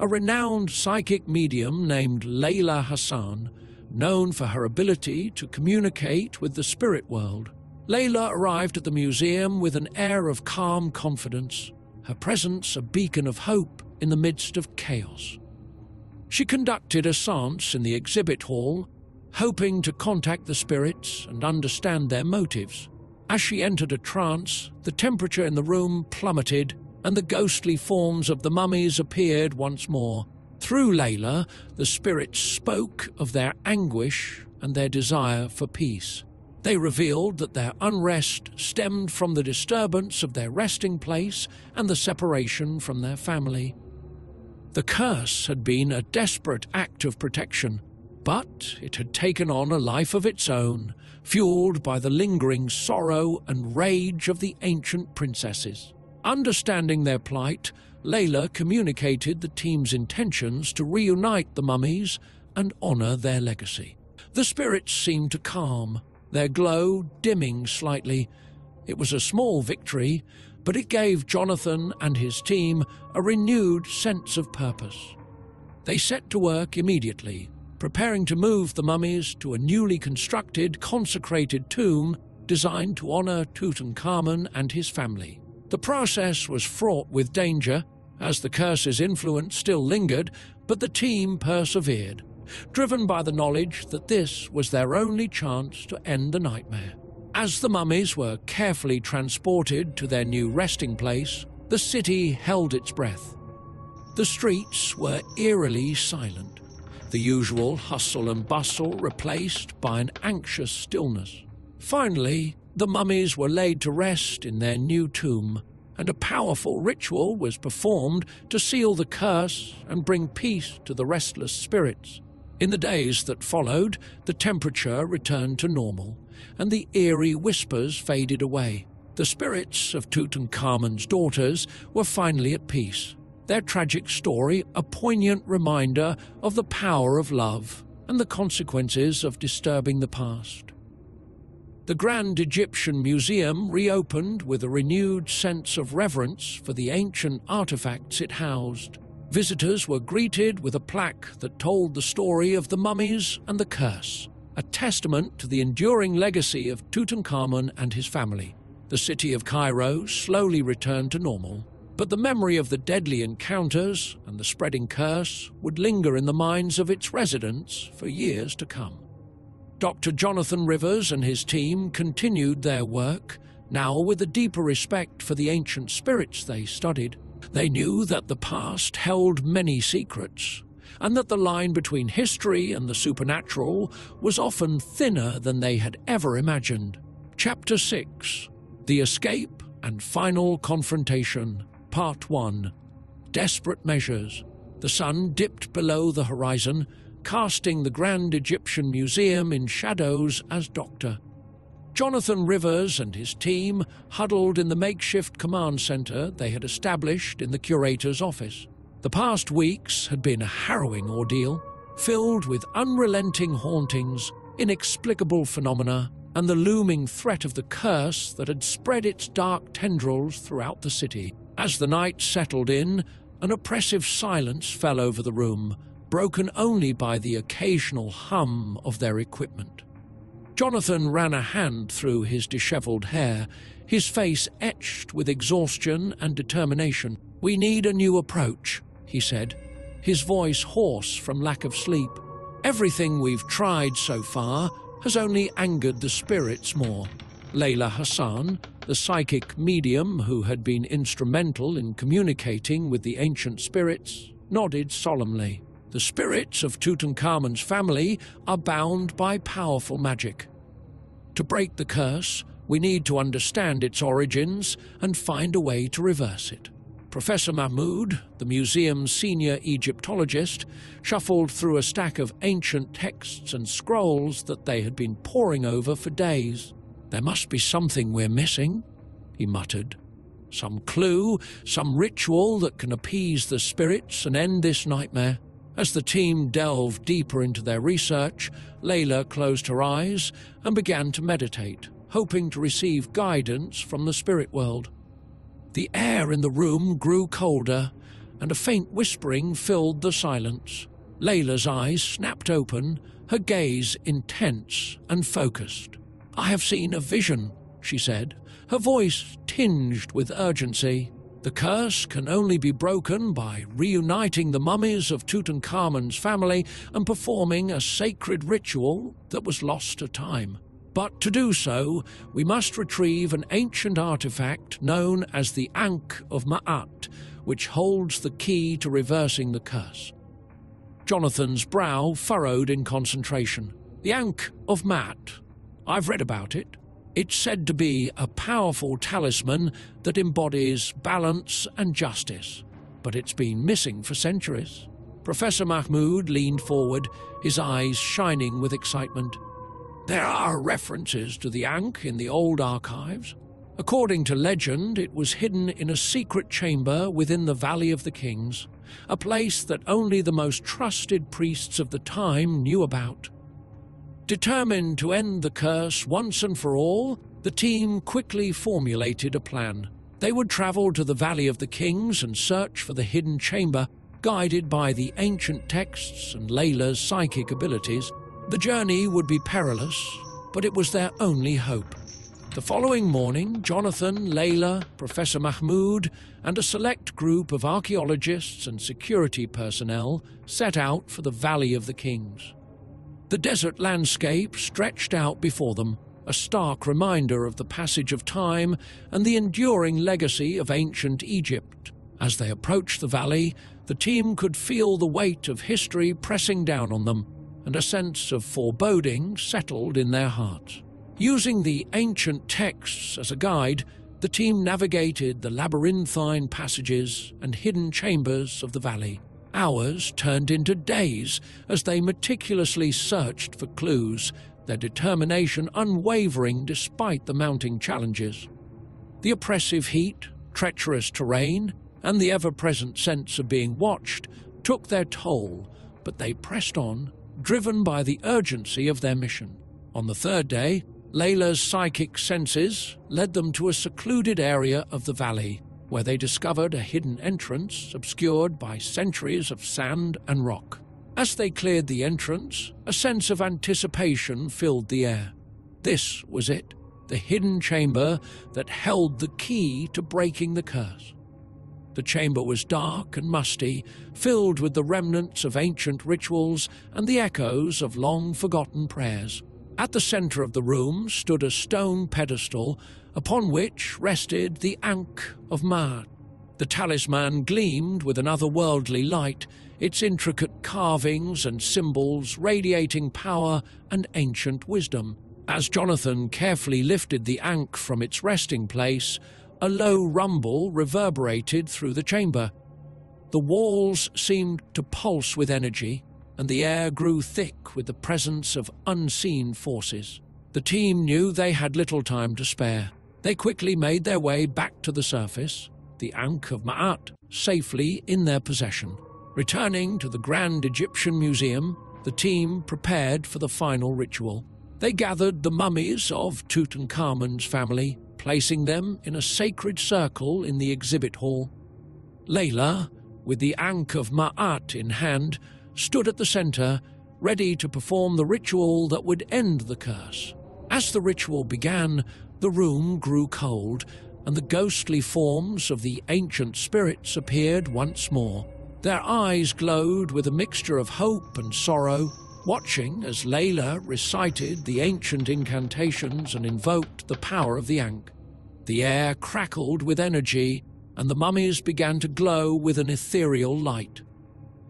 A renowned psychic medium named Layla Hassan, known for her ability to communicate with the spirit world. Layla arrived at the museum with an air of calm confidence, her presence a beacon of hope in the midst of chaos. She conducted a séance in the exhibit hall, hoping to contact the spirits and understand their motives. As she entered a trance, the temperature in the room plummeted and the ghostly forms of the mummies appeared once more. Through Layla, the spirits spoke of their anguish and their desire for peace. They revealed that their unrest stemmed from the disturbance of their resting place and the separation from their family. The curse had been a desperate act of protection, but it had taken on a life of its own, fueled by the lingering sorrow and rage of the ancient princesses. Understanding their plight, Layla communicated the team's intentions to reunite the mummies and honor their legacy. The spirits seemed to calm, their glow dimming slightly. It was a small victory, but it gave Jonathan and his team a renewed sense of purpose. They set to work immediately, preparing to move the mummies to a newly constructed, consecrated tomb designed to honor Tutankhamun and his family. The process was fraught with danger, as the curse's influence still lingered, but the team persevered, driven by the knowledge that this was their only chance to end the nightmare. As the mummies were carefully transported to their new resting place, the city held its breath. The streets were eerily silent, the usual hustle and bustle replaced by an anxious stillness. Finally, the mummies were laid to rest in their new tomb, and a powerful ritual was performed to seal the curse and bring peace to the restless spirits. In the days that followed, the temperature returned to normal, and the eerie whispers faded away. The spirits of Tutankhamun's daughters were finally at peace, their tragic story a poignant reminder of the power of love and the consequences of disturbing the past. The Grand Egyptian Museum reopened with a renewed sense of reverence for the ancient artifacts it housed. Visitors were greeted with a plaque that told the story of the mummies and the curse, a testament to the enduring legacy of Tutankhamun and his family. The city of Cairo slowly returned to normal, but the memory of the deadly encounters and the spreading curse would linger in the minds of its residents for years to come. Dr. Jonathan Rivers and his team continued their work, now with a deeper respect for the ancient spirits they studied. They knew that the past held many secrets, and that the line between history and the supernatural was often thinner than they had ever imagined. Chapter 6: The Escape and Final Confrontation, Part 1. Desperate Measures. The sun dipped below the horizon, casting the Grand Egyptian Museum in shadows as Dr. Jonathan Rivers and his team huddled in the makeshift command center they had established in the curator's office. The past weeks had been a harrowing ordeal, filled with unrelenting hauntings, inexplicable phenomena, and the looming threat of the curse that had spread its dark tendrils throughout the city. As the night settled in, an oppressive silence fell over the room, broken only by the occasional hum of their equipment. Jonathan ran a hand through his disheveled hair, his face etched with exhaustion and determination. "We need a new approach," he said, his voice hoarse from lack of sleep. "Everything we've tried so far has only angered the spirits more." Layla Hassan, the psychic medium who had been instrumental in communicating with the ancient spirits, nodded solemnly. "The spirits of Tutankhamun's family are bound by powerful magic. To break the curse, we need to understand its origins and find a way to reverse it." Professor Mahmoud, the museum's senior Egyptologist, shuffled through a stack of ancient texts and scrolls that they had been poring over for days. "There must be something we're missing," he muttered. Some clue, some ritual that can appease the spirits and end this nightmare? As the team delved deeper into their research, Layla closed her eyes and began to meditate, hoping to receive guidance from the spirit world. The air in the room grew colder, and a faint whispering filled the silence. Layla's eyes snapped open, her gaze intense and focused. "I have seen a vision," she said, her voice tinged with urgency. "The curse can only be broken by reuniting the mummies of Tutankhamun's family and performing a sacred ritual that was lost to time. But to do so, we must retrieve an ancient artifact known as the Ankh of Ma'at, which holds the key to reversing the curse." Jonathan's brow furrowed in concentration. The Ankh of Ma'at. I've read about it. It's said to be a powerful talisman that embodies balance and justice, but it's been missing for centuries. Professor Mahmoud leaned forward, his eyes shining with excitement. "There are references to the Ankh in the old archives. According to legend, it was hidden in a secret chamber within the Valley of the Kings, a place that only the most trusted priests of the time knew about." Determined to end the curse once and for all, the team quickly formulated a plan. They would travel to the Valley of the Kings and search for the hidden chamber, guided by the ancient texts and Layla's psychic abilities. The journey would be perilous, but it was their only hope. The following morning, Jonathan, Layla, Professor Mahmoud, and a select group of archaeologists and security personnel set out for the Valley of the Kings. The desert landscape stretched out before them, a stark reminder of the passage of time and the enduring legacy of ancient Egypt. As they approached the valley, the team could feel the weight of history pressing down on them, and a sense of foreboding settled in their hearts. Using the ancient texts as a guide, the team navigated the labyrinthine passages and hidden chambers of the valley. Hours turned into days as they meticulously searched for clues, their determination unwavering despite the mounting challenges. The oppressive heat, treacherous terrain, and the ever-present sense of being watched took their toll, but they pressed on, driven by the urgency of their mission. On the third day, Layla's psychic senses led them to a secluded area of the valley, where they discovered a hidden entrance obscured by centuries of sand and rock. As they cleared the entrance, a sense of anticipation filled the air. This was it, the hidden chamber that held the key to breaking the curse. The chamber was dark and musty, filled with the remnants of ancient rituals and the echoes of long-forgotten prayers. At the center of the room stood a stone pedestal upon which rested the Ankh of Ma'at. The talisman gleamed with an otherworldly light, its intricate carvings and symbols radiating power and ancient wisdom. As Jonathan carefully lifted the Ankh from its resting place, a low rumble reverberated through the chamber. The walls seemed to pulse with energy, and the air grew thick with the presence of unseen forces. The team knew they had little time to spare. They quickly made their way back to the surface, the Ankh of Ma'at safely in their possession. Returning to the Grand Egyptian Museum, the team prepared for the final ritual. They gathered the mummies of Tutankhamun's family, placing them in a sacred circle in the exhibit hall. Layla, with the Ankh of Ma'at in hand, stood at the center, ready to perform the ritual that would end the curse. As the ritual began, the room grew cold, and the ghostly forms of the ancient spirits appeared once more. Their eyes glowed with a mixture of hope and sorrow, watching as Layla recited the ancient incantations and invoked the power of the Ankh. The air crackled with energy, and the mummies began to glow with an ethereal light.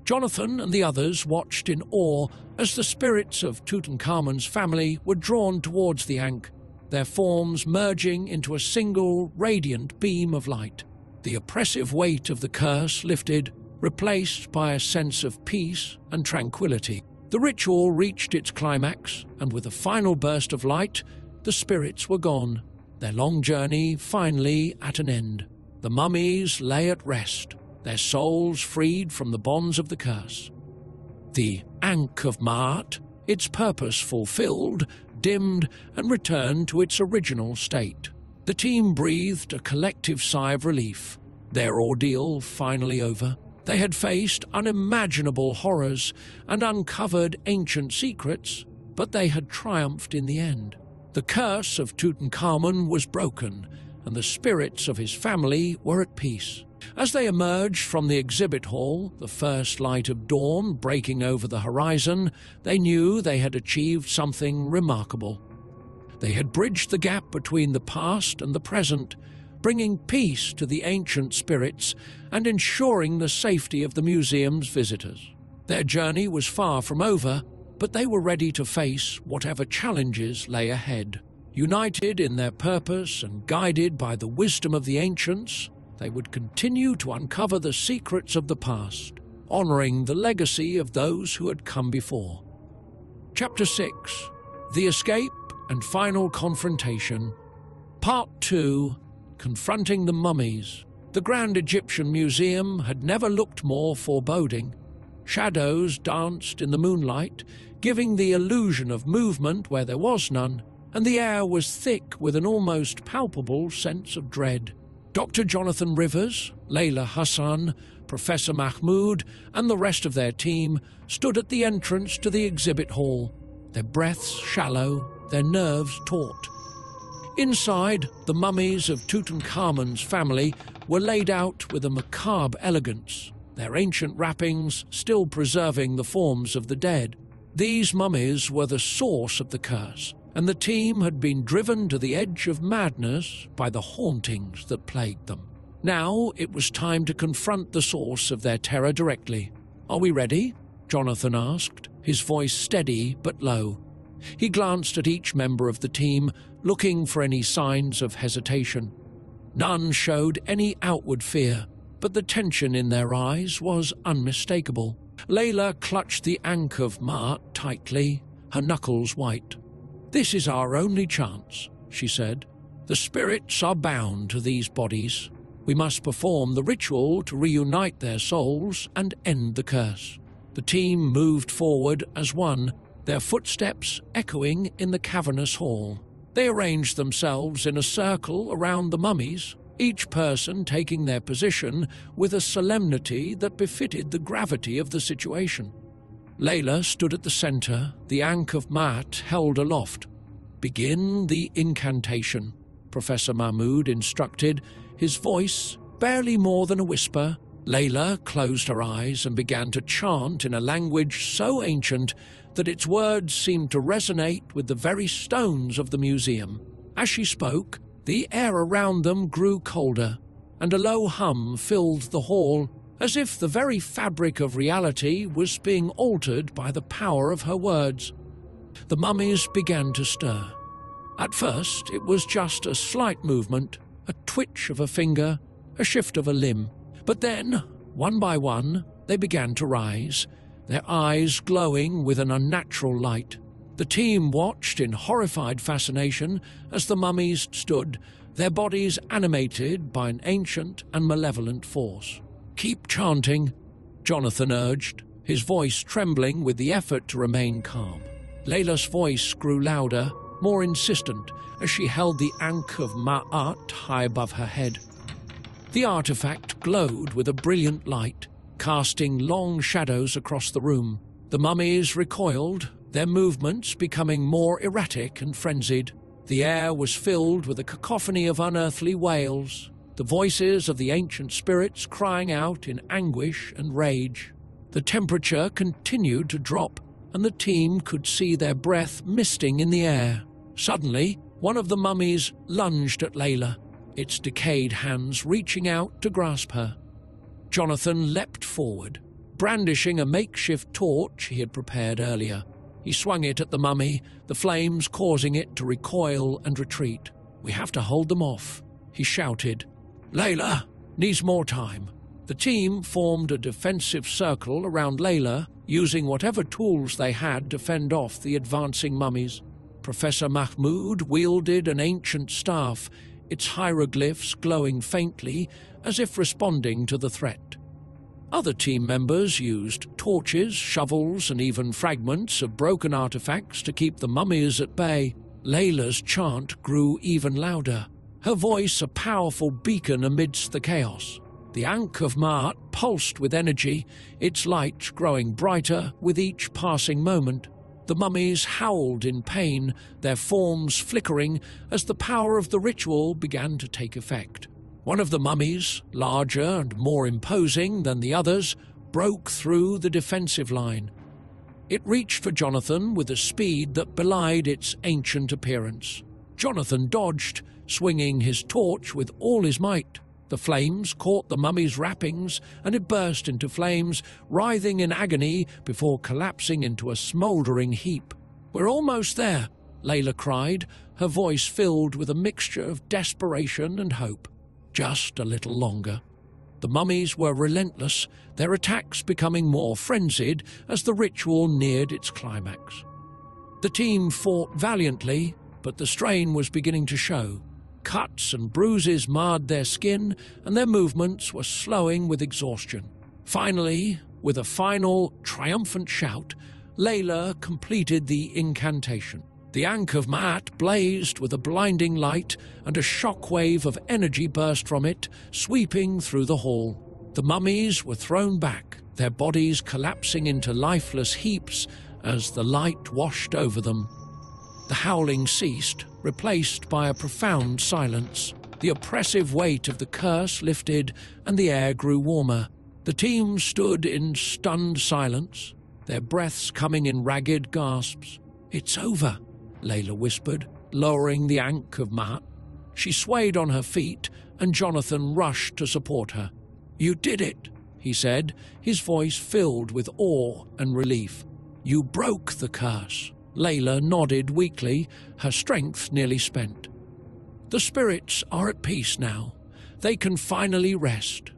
Jonathan and the others watched in awe as the spirits of Tutankhamun's family were drawn towards the Ankh, their forms merging into a single radiant beam of light. The oppressive weight of the curse lifted, replaced by a sense of peace and tranquility. The ritual reached its climax, and with a final burst of light, the spirits were gone, their long journey finally at an end. The mummies lay at rest, their souls freed from the bonds of the curse. The Ankh of Maat, its purpose fulfilled, dimmed and returned to its original state. The team breathed a collective sigh of relief. Their ordeal finally over. They had faced unimaginable horrors and uncovered ancient secrets, but they had triumphed in the end. The curse of Tutankhamun was broken, and the spirits of his family were at peace. As they emerged from the exhibit hall, the first light of dawn breaking over the horizon, they knew they had achieved something remarkable. They had bridged the gap between the past and the present, bringing peace to the ancient spirits and ensuring the safety of the museum's visitors. Their journey was far from over, but they were ready to face whatever challenges lay ahead. United in their purpose and guided by the wisdom of the ancients, they would continue to uncover the secrets of the past, honoring the legacy of those who had come before. Chapter 6. The Escape and Final Confrontation. Part 2. Confronting the Mummies. The Grand Egyptian Museum had never looked more foreboding. Shadows danced in the moonlight, giving the illusion of movement where there was none, and the air was thick with an almost palpable sense of dread. Dr. Jonathan Rivers, Layla Hassan, Professor Mahmoud, and the rest of their team stood at the entrance to the exhibit hall, their breaths shallow, their nerves taut. Inside, the mummies of Tutankhamun's family were laid out with a macabre elegance, their ancient wrappings still preserving the forms of the dead. These mummies were the source of the curse, and the team had been driven to the edge of madness by the hauntings that plagued them. Now it was time to confront the source of their terror directly. "Are we ready?" Jonathan asked, his voice steady but low. He glanced at each member of the team, looking for any signs of hesitation. None showed any outward fear, but the tension in their eyes was unmistakable. Layla clutched the Ankh of Maat tightly, her knuckles white. "This is our only chance," she said. "The spirits are bound to these bodies. We must perform the ritual to reunite their souls and end the curse." The team moved forward as one, their footsteps echoing in the cavernous hall. They arranged themselves in a circle around the mummies, each person taking their position with a solemnity that befitted the gravity of the situation. Layla stood at the center, the Ankh of Maat held aloft. "Begin the incantation," Professor Mahmoud instructed, his voice barely more than a whisper. Layla closed her eyes and began to chant in a language so ancient that its words seemed to resonate with the very stones of the museum. As she spoke, the air around them grew colder, and a low hum filled the hall, as if the very fabric of reality was being altered by the power of her words. The mummies began to stir. At first, it was just a slight movement, a twitch of a finger, a shift of a limb. But then, one by one, they began to rise, their eyes glowing with an unnatural light. The team watched in horrified fascination as the mummies stood, their bodies animated by an ancient and malevolent force. "Keep chanting," Jonathan urged, his voice trembling with the effort to remain calm. Layla's voice grew louder, more insistent, as she held the Ankh of Maat high above her head. The artifact glowed with a brilliant light, casting long shadows across the room. The mummies recoiled, their movements becoming more erratic and frenzied. The air was filled with a cacophony of unearthly wails, the voices of the ancient spirits crying out in anguish and rage. The temperature continued to drop, and the team could see their breath misting in the air. Suddenly, one of the mummies lunged at Layla, its decayed hands reaching out to grasp her. Jonathan leapt forward, brandishing a makeshift torch he had prepared earlier. He swung it at the mummy, the flames causing it to recoil and retreat. "We have to hold them off," he shouted. "Layla needs more time." The team formed a defensive circle around Layla, using whatever tools they had to fend off the advancing mummies. Professor Mahmoud wielded an ancient staff, its hieroglyphs glowing faintly as if responding to the threat. Other team members used torches, shovels, and even fragments of broken artifacts to keep the mummies at bay. Layla's chant grew even louder, her voice a powerful beacon amidst the chaos. The Ankh of Maat pulsed with energy, its light growing brighter with each passing moment. The mummies howled in pain, their forms flickering as the power of the ritual began to take effect. One of the mummies, larger and more imposing than the others, broke through the defensive line. It reached for Jonathan with a speed that belied its ancient appearance. Jonathan dodged, swinging his torch with all his might. The flames caught the mummy's wrappings, and it burst into flames, writhing in agony before collapsing into a smouldering heap. "We're almost there," Layla cried, her voice filled with a mixture of desperation and hope. Just a little longer. The mummies were relentless, their attacks becoming more frenzied as the ritual neared its climax. The team fought valiantly, but the strain was beginning to show. Cuts and bruises marred their skin, and their movements were slowing with exhaustion. Finally, with a final, triumphant shout, Layla completed the incantation. The Ankh of Maat blazed with a blinding light, and a shockwave of energy burst from it, sweeping through the hall. The mummies were thrown back, their bodies collapsing into lifeless heaps as the light washed over them. The howling ceased, replaced by a profound silence. The oppressive weight of the curse lifted, and the air grew warmer. The team stood in stunned silence, their breaths coming in ragged gasps. "It's over," Layla whispered, lowering the Ankh of Maat. She swayed on her feet, and Jonathan rushed to support her. "You did it," he said, his voice filled with awe and relief. "You broke the curse." Layla nodded weakly, her strength nearly spent. "The spirits are at peace now. They can finally rest."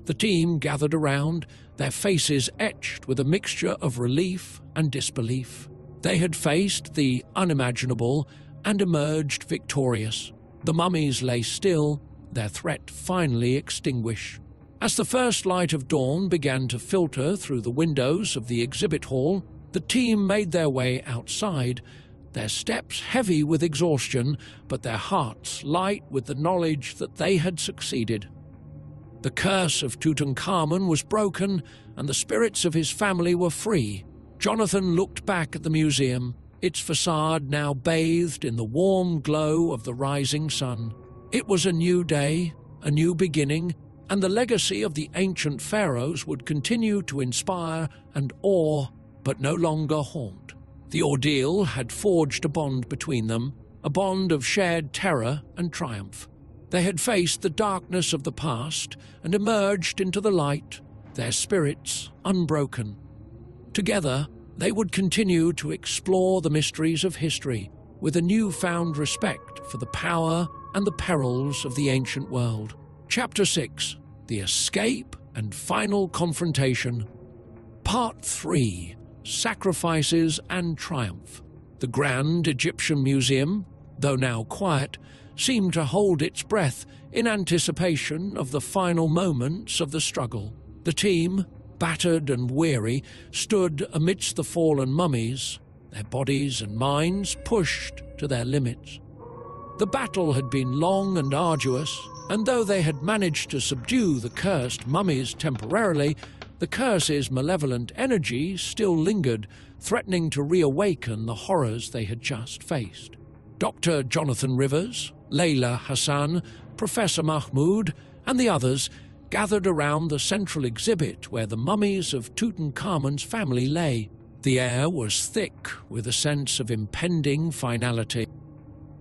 The team gathered around, their faces etched with a mixture of relief and disbelief. They had faced the unimaginable and emerged victorious. The mummies lay still, their threat finally extinguished. As the first light of dawn began to filter through the windows of the exhibit hall, the team made their way outside, their steps heavy with exhaustion, but their hearts light with the knowledge that they had succeeded. The curse of Tutankhamun was broken, and the spirits of his family were free. Jonathan looked back at the museum, its facade now bathed in the warm glow of the rising sun. It was a new day, a new beginning, and the legacy of the ancient pharaohs would continue to inspire and awe, but no longer haunt. The ordeal had forged a bond between them, a bond of shared terror and triumph. They had faced the darkness of the past and emerged into the light, their spirits unbroken. Together, they would continue to explore the mysteries of history with a newfound respect for the power and the perils of the ancient world. Chapter 6: The Escape and Final Confrontation. Part 3: Sacrifices and Triumph. The Grand Egyptian Museum, though now quiet, seemed to hold its breath in anticipation of the final moments of the struggle. The team, battered and weary, stood amidst the fallen mummies, their bodies and minds pushed to their limits. The battle had been long and arduous, and though they had managed to subdue the cursed mummies temporarily, the curse's malevolent energy still lingered, threatening to reawaken the horrors they had just faced. Dr. Jonathan Rivers, Layla Hassan, Professor Mahmoud, and the others gathered around the central exhibit where the mummies of Tutankhamun's family lay. The air was thick with a sense of impending finality.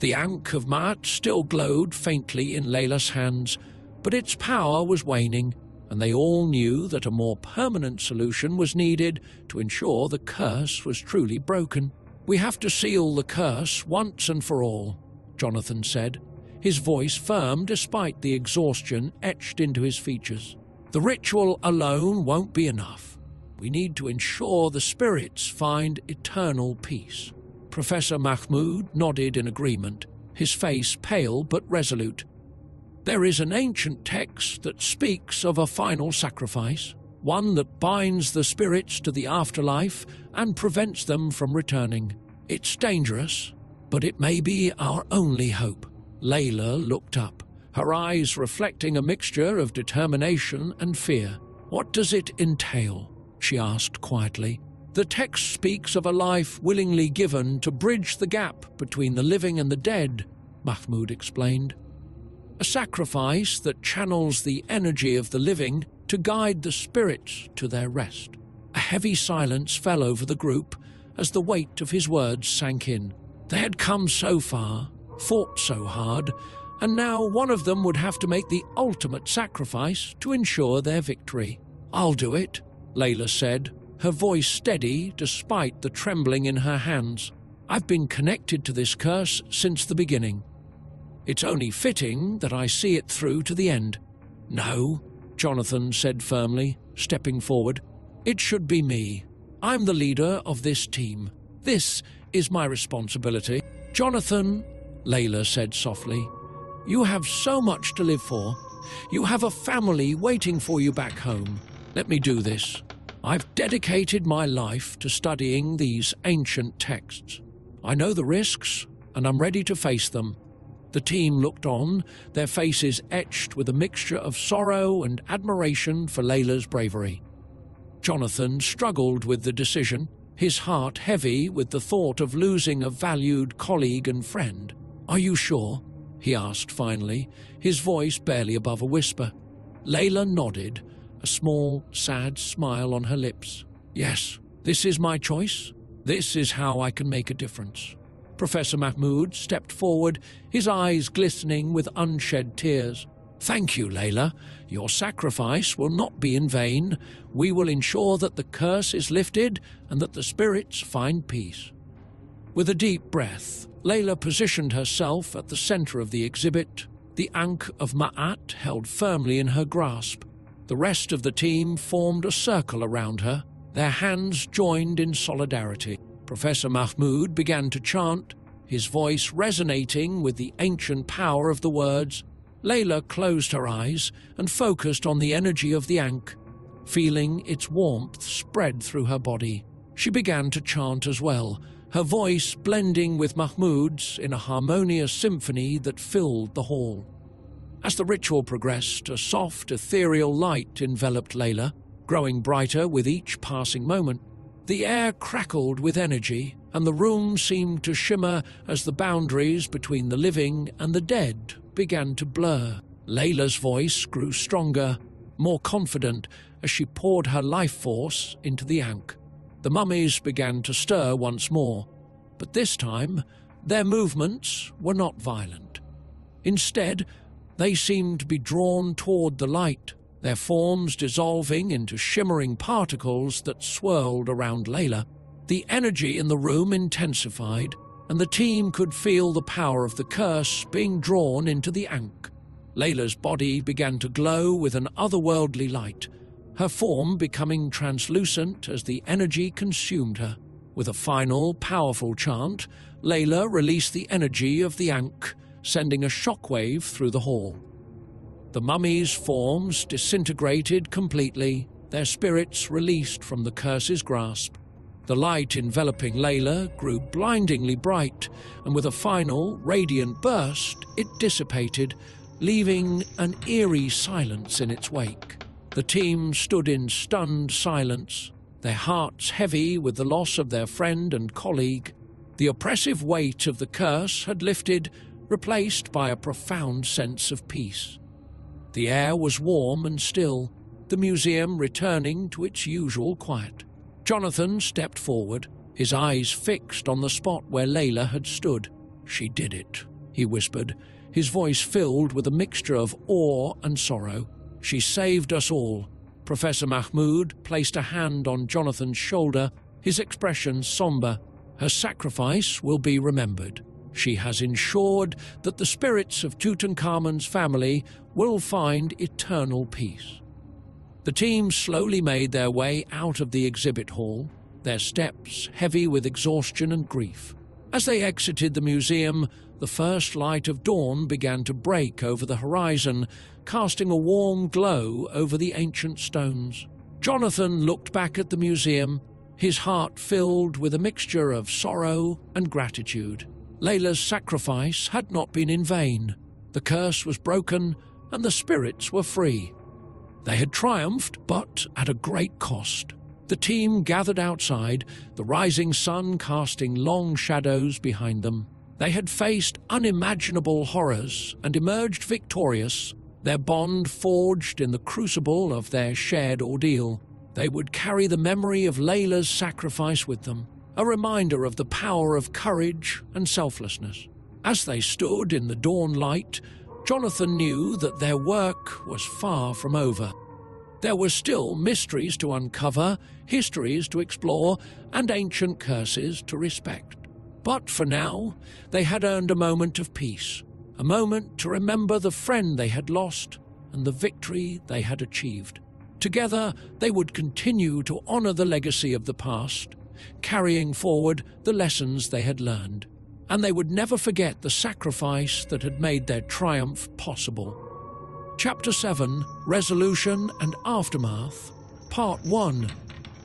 The Ankh of Maat still glowed faintly in Layla's hands, but its power was waning, and they all knew that a more permanent solution was needed to ensure the curse was truly broken. "We have to seal the curse once and for all," Jonathan said, his voice firm despite the exhaustion etched into his features. "The ritual alone won't be enough. We need to ensure the spirits find eternal peace." Professor Mahmoud nodded in agreement, his face pale but resolute. "There is an ancient text that speaks of a final sacrifice, one that binds the spirits to the afterlife and prevents them from returning. It's dangerous, but it may be our only hope." Layla looked up, her eyes reflecting a mixture of determination and fear. "What does it entail?" she asked quietly. "The text speaks of a life willingly given to bridge the gap between the living and the dead," Mahmud explained. "A sacrifice that channels the energy of the living to guide the spirits to their rest." A heavy silence fell over the group as the weight of his words sank in. They had come so far, fought so hard, and now one of them would have to make the ultimate sacrifice to ensure their victory. "I'll do it," Layla said, her voice steady despite the trembling in her hands. "I've been connected to this curse since the beginning. It's only fitting that I see it through to the end." "No," Jonathan said firmly, stepping forward. "It should be me. I'm the leader of this team. This is my responsibility." "Jonathan," Layla said softly, "you have so much to live for. You have a family waiting for you back home. Let me do this. I've dedicated my life to studying these ancient texts. I know the risks, and I'm ready to face them." The team looked on, their faces etched with a mixture of sorrow and admiration for Layla's bravery. Jonathan struggled with the decision, his heart heavy with the thought of losing a valued colleague and friend. "Are you sure?" he asked finally, his voice barely above a whisper. Layla nodded, a small, sad smile on her lips. "Yes, this is my choice. This is how I can make a difference." Professor Mahmud stepped forward, his eyes glistening with unshed tears. "Thank you, Layla. Your sacrifice will not be in vain. We will ensure that the curse is lifted and that the spirits find peace." With a deep breath, Layla positioned herself at the center of the exhibit, the Ankh of Ma'at held firmly in her grasp. The rest of the team formed a circle around her, their hands joined in solidarity. Professor Mahmud began to chant, his voice resonating with the ancient power of the words. Layla closed her eyes and focused on the energy of the Ankh, feeling its warmth spread through her body. She began to chant as well, her voice blending with Mahmud's in a harmonious symphony that filled the hall. As the ritual progressed, a soft, ethereal light enveloped Layla, growing brighter with each passing moment. The air crackled with energy, and the room seemed to shimmer as the boundaries between the living and the dead began to blur. Layla's voice grew stronger, more confident, as she poured her life force into the Ankh. The mummies began to stir once more, but this time their movements were not violent. Instead, they seemed to be drawn toward the light, their forms dissolving into shimmering particles that swirled around Layla. The energy in the room intensified, and the team could feel the power of the curse being drawn into the Ankh. Layla's body began to glow with an otherworldly light, her form becoming translucent as the energy consumed her. With a final, powerful chant, Layla released the energy of the Ankh, sending a shockwave through the hall. The mummies' forms disintegrated completely, their spirits released from the curse's grasp. The light enveloping Layla grew blindingly bright, and with a final, radiant burst, it dissipated, leaving an eerie silence in its wake. The team stood in stunned silence, their hearts heavy with the loss of their friend and colleague. The oppressive weight of the curse had lifted, replaced by a profound sense of peace. The air was warm and still, the museum returning to its usual quiet. Jonathan stepped forward, his eyes fixed on the spot where Layla had stood. "She did it," he whispered, his voice filled with a mixture of awe and sorrow. "She saved us all." Professor Mahmud placed a hand on Jonathan's shoulder, his expression somber. "Her sacrifice will be remembered. She has ensured that the spirits of Tutankhamun's family will find eternal peace." The team slowly made their way out of the exhibit hall, their steps heavy with exhaustion and grief. As they exited the museum, the first light of dawn began to break over the horizon, casting a warm glow over the ancient stones. Jonathan looked back at the museum, his heart filled with a mixture of sorrow and gratitude. Layla's sacrifice had not been in vain. The curse was broken and the spirits were free. They had triumphed, but at a great cost. The team gathered outside, the rising sun casting long shadows behind them. They had faced unimaginable horrors and emerged victorious, their bond forged in the crucible of their shared ordeal. They would carry the memory of Layla's sacrifice with them, a reminder of the power of courage and selflessness. As they stood in the dawn light, Jonathan knew that their work was far from over. There were still mysteries to uncover, histories to explore, and ancient curses to respect. But for now, they had earned a moment of peace, a moment to remember the friend they had lost and the victory they had achieved. Together, they would continue to honor the legacy of the past, carrying forward the lessons they had learned. And they would never forget the sacrifice that had made their triumph possible. Chapter 7, Resolution and Aftermath, Part 1,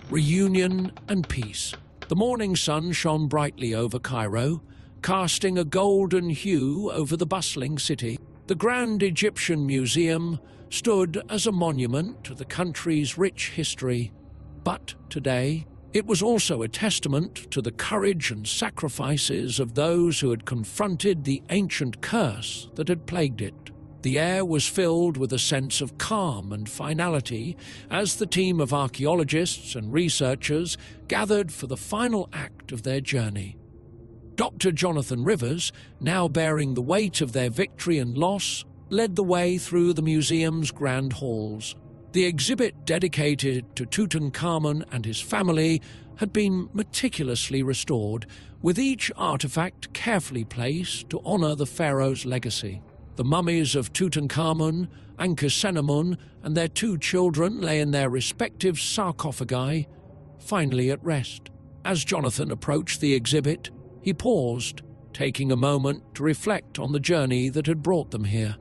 Reunion and Peace. The morning sun shone brightly over Cairo, casting a golden hue over the bustling city. The Grand Egyptian Museum stood as a monument to the country's rich history. But today, it was also a testament to the courage and sacrifices of those who had confronted the ancient curse that had plagued it. The air was filled with a sense of calm and finality as the team of archaeologists and researchers gathered for the final act of their journey. Dr. Jonathan Rivers, now bearing the weight of their victory and loss, led the way through the museum's grand halls. The exhibit dedicated to Tutankhamun and his family had been meticulously restored, with each artifact carefully placed to honor the pharaoh's legacy. The mummies of Tutankhamun, Ankhesenamun, and their 2 children lay in their respective sarcophagi, finally at rest. As Jonathan approached the exhibit, he paused, taking a moment to reflect on the journey that had brought them here.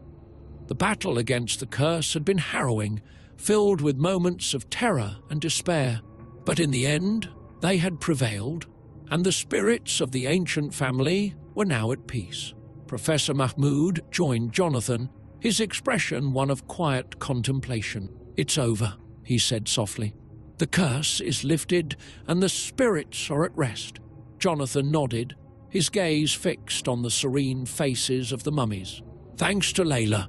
The battle against the curse had been harrowing, filled with moments of terror and despair. But in the end, they had prevailed, and the spirits of the ancient family were now at peace. Professor Mahmoud joined Jonathan, his expression one of quiet contemplation. "It's over," he said softly. "The curse is lifted, and the spirits are at rest." Jonathan nodded, his gaze fixed on the serene faces of the mummies. "Thanks to Layla,"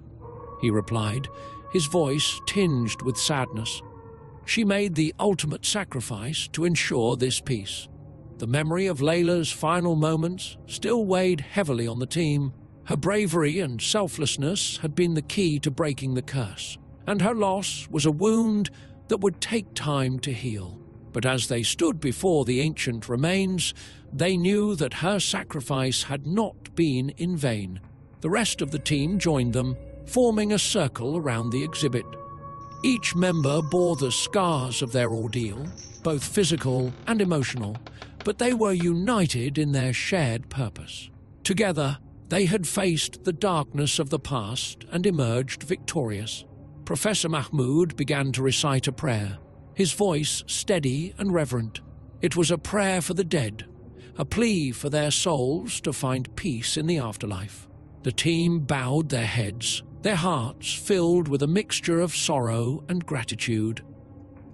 he replied, his voice tinged with sadness. "She made the ultimate sacrifice to ensure this peace." The memory of Layla's final moments still weighed heavily on the team. Her bravery and selflessness had been the key to breaking the curse, and her loss was a wound that would take time to heal. But as they stood before the ancient remains, they knew that her sacrifice had not been in vain. The rest of the team joined them, forming a circle around the exhibit. Each member bore the scars of their ordeal, both physical and emotional, but they were united in their shared purpose. Together, they had faced the darkness of the past and emerged victorious. Professor Mahmoud began to recite a prayer, his voice steady and reverent. It was a prayer for the dead, a plea for their souls to find peace in the afterlife. The team bowed their heads, their hearts filled with a mixture of sorrow and gratitude.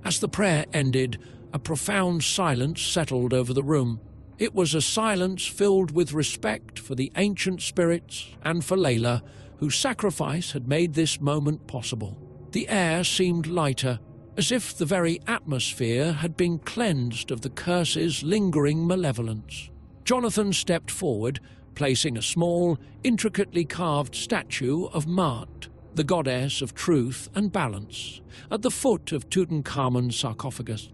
As the prayer ended, a profound silence settled over the room. It was a silence filled with respect for the ancient spirits and for Layla, whose sacrifice had made this moment possible. The air seemed lighter, as if the very atmosphere had been cleansed of the curse's lingering malevolence. Jonathan stepped forward, placing a small, intricately carved statue of Maat, the goddess of truth and balance, at the foot of Tutankhamun's sarcophagus.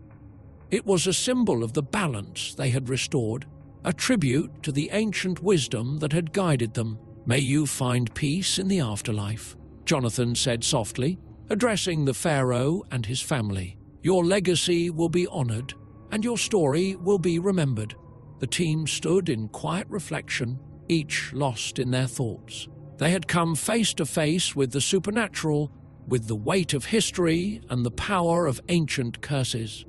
It was a symbol of the balance they had restored, a tribute to the ancient wisdom that had guided them. "May you find peace in the afterlife," Jonathan said softly, addressing the pharaoh and his family. "Your legacy will be honored, and your story will be remembered." The team stood in quiet reflection, each lost in their thoughts. They had come face to face with the supernatural, with the weight of history and the power of ancient curses.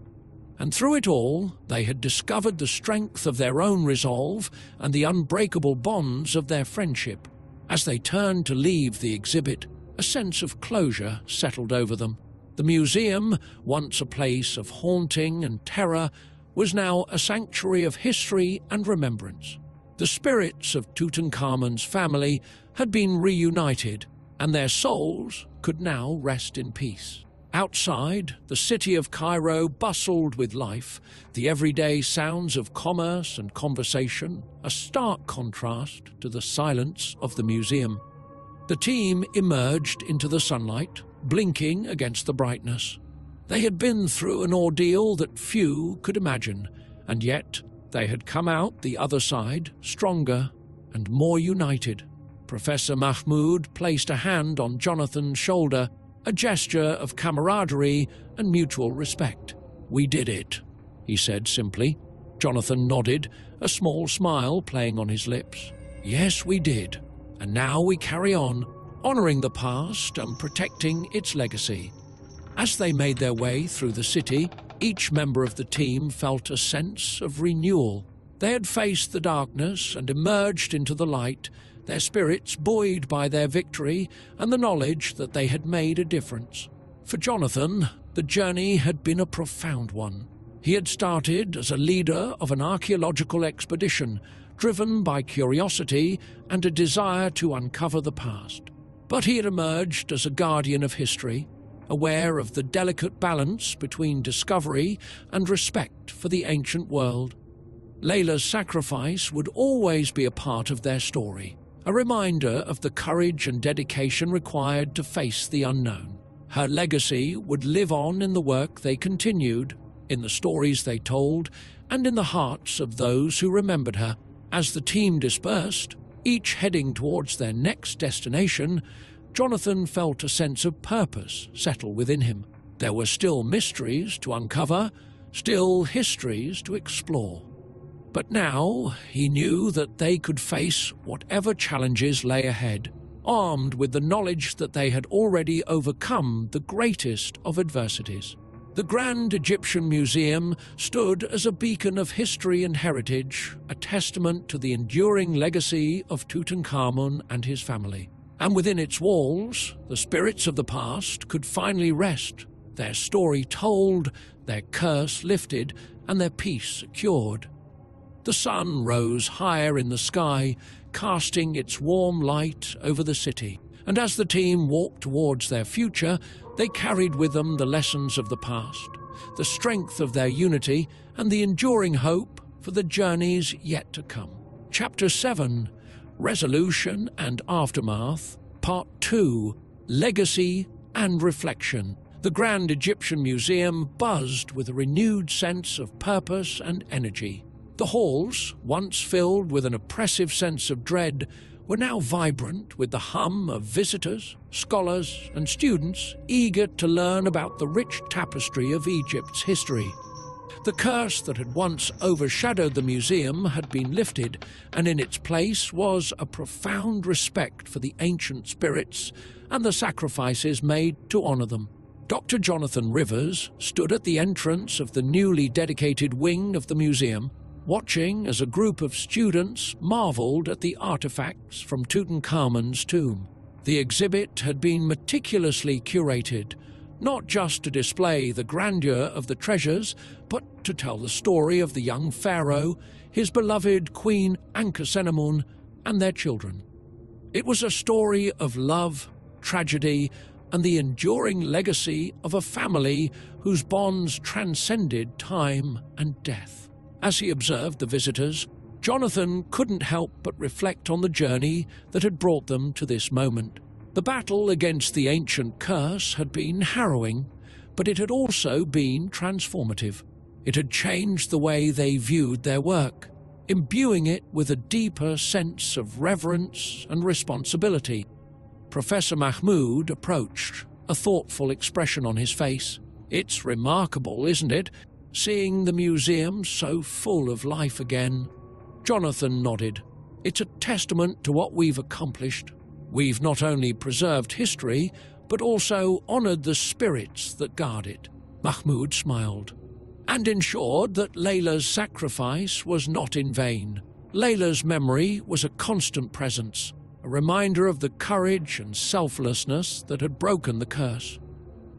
And through it all, they had discovered the strength of their own resolve and the unbreakable bonds of their friendship. As they turned to leave the exhibit, a sense of closure settled over them. The museum, once a place of haunting and terror, was now a sanctuary of history and remembrance. The spirits of Tutankhamun's family had been reunited, and their souls could now rest in peace. Outside, the city of Cairo bustled with life, the everyday sounds of commerce and conversation, a stark contrast to the silence of the museum. The team emerged into the sunlight, blinking against the brightness. They had been through an ordeal that few could imagine, and yet they had come out the other side stronger and more united. Professor Mahmoud placed a hand on Jonathan's shoulder, a gesture of camaraderie and mutual respect. "We did it," he said simply. Jonathan nodded, a small smile playing on his lips. "Yes, we did. And now we carry on, honoring the past and protecting its legacy." As they made their way through the city, each member of the team felt a sense of renewal. They had faced the darkness and emerged into the light, their spirits buoyed by their victory and the knowledge that they had made a difference. For Jonathan, the journey had been a profound one. He had started as a leader of an archaeological expedition, driven by curiosity and a desire to uncover the past. But he had emerged as a guardian of history, aware of the delicate balance between discovery and respect for the ancient world. Layla's sacrifice would always be a part of their story, a reminder of the courage and dedication required to face the unknown. Her legacy would live on in the work they continued, in the stories they told, and in the hearts of those who remembered her. As the team dispersed, each heading towards their next destination, Jonathan felt a sense of purpose settle within him. There were still mysteries to uncover, still histories to explore. But now he knew that they could face whatever challenges lay ahead, armed with the knowledge that they had already overcome the greatest of adversities. The Grand Egyptian Museum stood as a beacon of history and heritage, a testament to the enduring legacy of Tutankhamun and his family. And within its walls, the spirits of the past could finally rest, their story told, their curse lifted, and their peace secured. The sun rose higher in the sky, casting its warm light over the city, and as the team walked towards their future, they carried with them the lessons of the past, the strength of their unity, and the enduring hope for the journeys yet to come. Chapter 7, Resolution and Aftermath, Part 2, Legacy and Reflection. The Grand Egyptian Museum buzzed with a renewed sense of purpose and energy. The halls, once filled with an oppressive sense of dread, were now vibrant with the hum of visitors, scholars, and students eager to learn about the rich tapestry of Egypt's history. The curse that had once overshadowed the museum had been lifted, and in its place was a profound respect for the ancient spirits and the sacrifices made to honor them. Dr. Jonathan Rivers stood at the entrance of the newly dedicated wing of the museum, watching as a group of students marveled at the artifacts from Tutankhamun's tomb. The exhibit had been meticulously curated, not just to display the grandeur of the treasures, but to tell the story of the young pharaoh, his beloved Queen Ankhesenamun, and their children. It was a story of love, tragedy, and the enduring legacy of a family whose bonds transcended time and death. As he observed the visitors, Jonathan couldn't help but reflect on the journey that had brought them to this moment. The battle against the ancient curse had been harrowing, but it had also been transformative. It had changed the way they viewed their work, imbuing it with a deeper sense of reverence and responsibility. Professor Mahmoud approached, a thoughtful expression on his face. "It's remarkable, isn't it? Seeing the museum so full of life again." Jonathan nodded. It's a testament to what we've accomplished. We've not only preserved history, but also honored the spirits that guard it." Mahmud smiled, "and ensured that Layla's sacrifice was not in vain. Layla's memory was a constant presence, a reminder of the courage and selflessness that had broken the curse.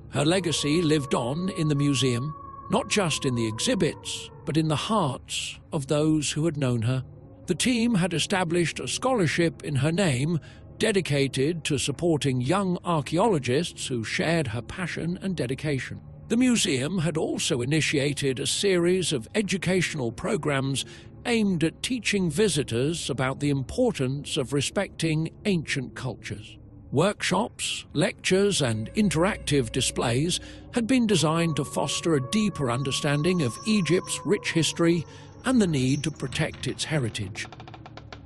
Her legacy lived on in the museum, not just in the exhibits, but in the hearts of those who had known her. The team had established a scholarship in her name dedicated to supporting young archaeologists who shared her passion and dedication. The museum had also initiated a series of educational programs aimed at teaching visitors about the importance of respecting ancient cultures. Workshops, lectures, and interactive displays had been designed to foster a deeper understanding of Egypt's rich history and the need to protect its heritage.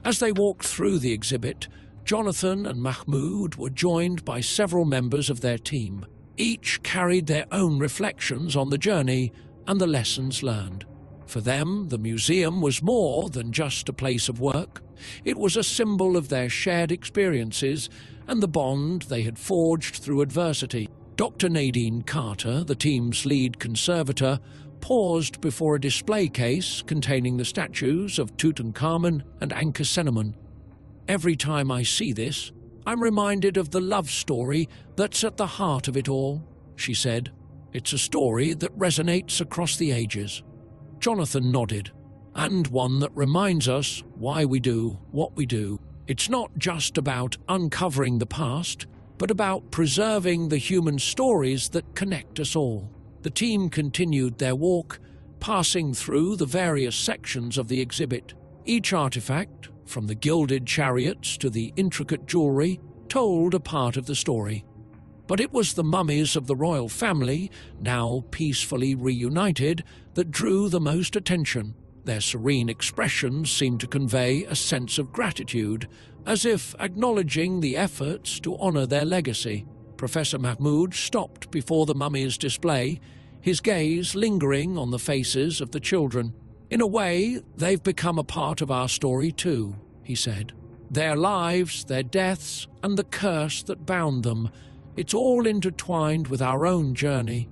As they walked through the exhibit, Jonathan and Mahmud were joined by several members of their team. Each carried their own reflections on the journey and the lessons learned. For them, the museum was more than just a place of work. It was a symbol of their shared experiences and the bond they had forged through adversity. Dr. Nadine Carter, the team's lead conservator, paused before a display case containing the statues of Tutankhamun and Ankhesenamun. "Every time I see this, I'm reminded of the love story that's at the heart of it all," she said. "It's a story that resonates across the ages." Jonathan nodded, "and one that reminds us why we do what we do. It's not just about uncovering the past, but about preserving the human stories that connect us all." The team continued their walk, passing through the various sections of the exhibit. Each artifact, from the gilded chariots to the intricate jewelry, told a part of the story. But it was the mummies of the royal family, now peacefully reunited, that drew the most attention. Their serene expressions seemed to convey a sense of gratitude, as if acknowledging the efforts to honor their legacy. Professor Mahmud stopped before the mummies' display, his gaze lingering on the faces of the children. "In a way, they've become a part of our story too," he said. "Their lives, their deaths, and the curse that bound them, it's all intertwined with our own journey."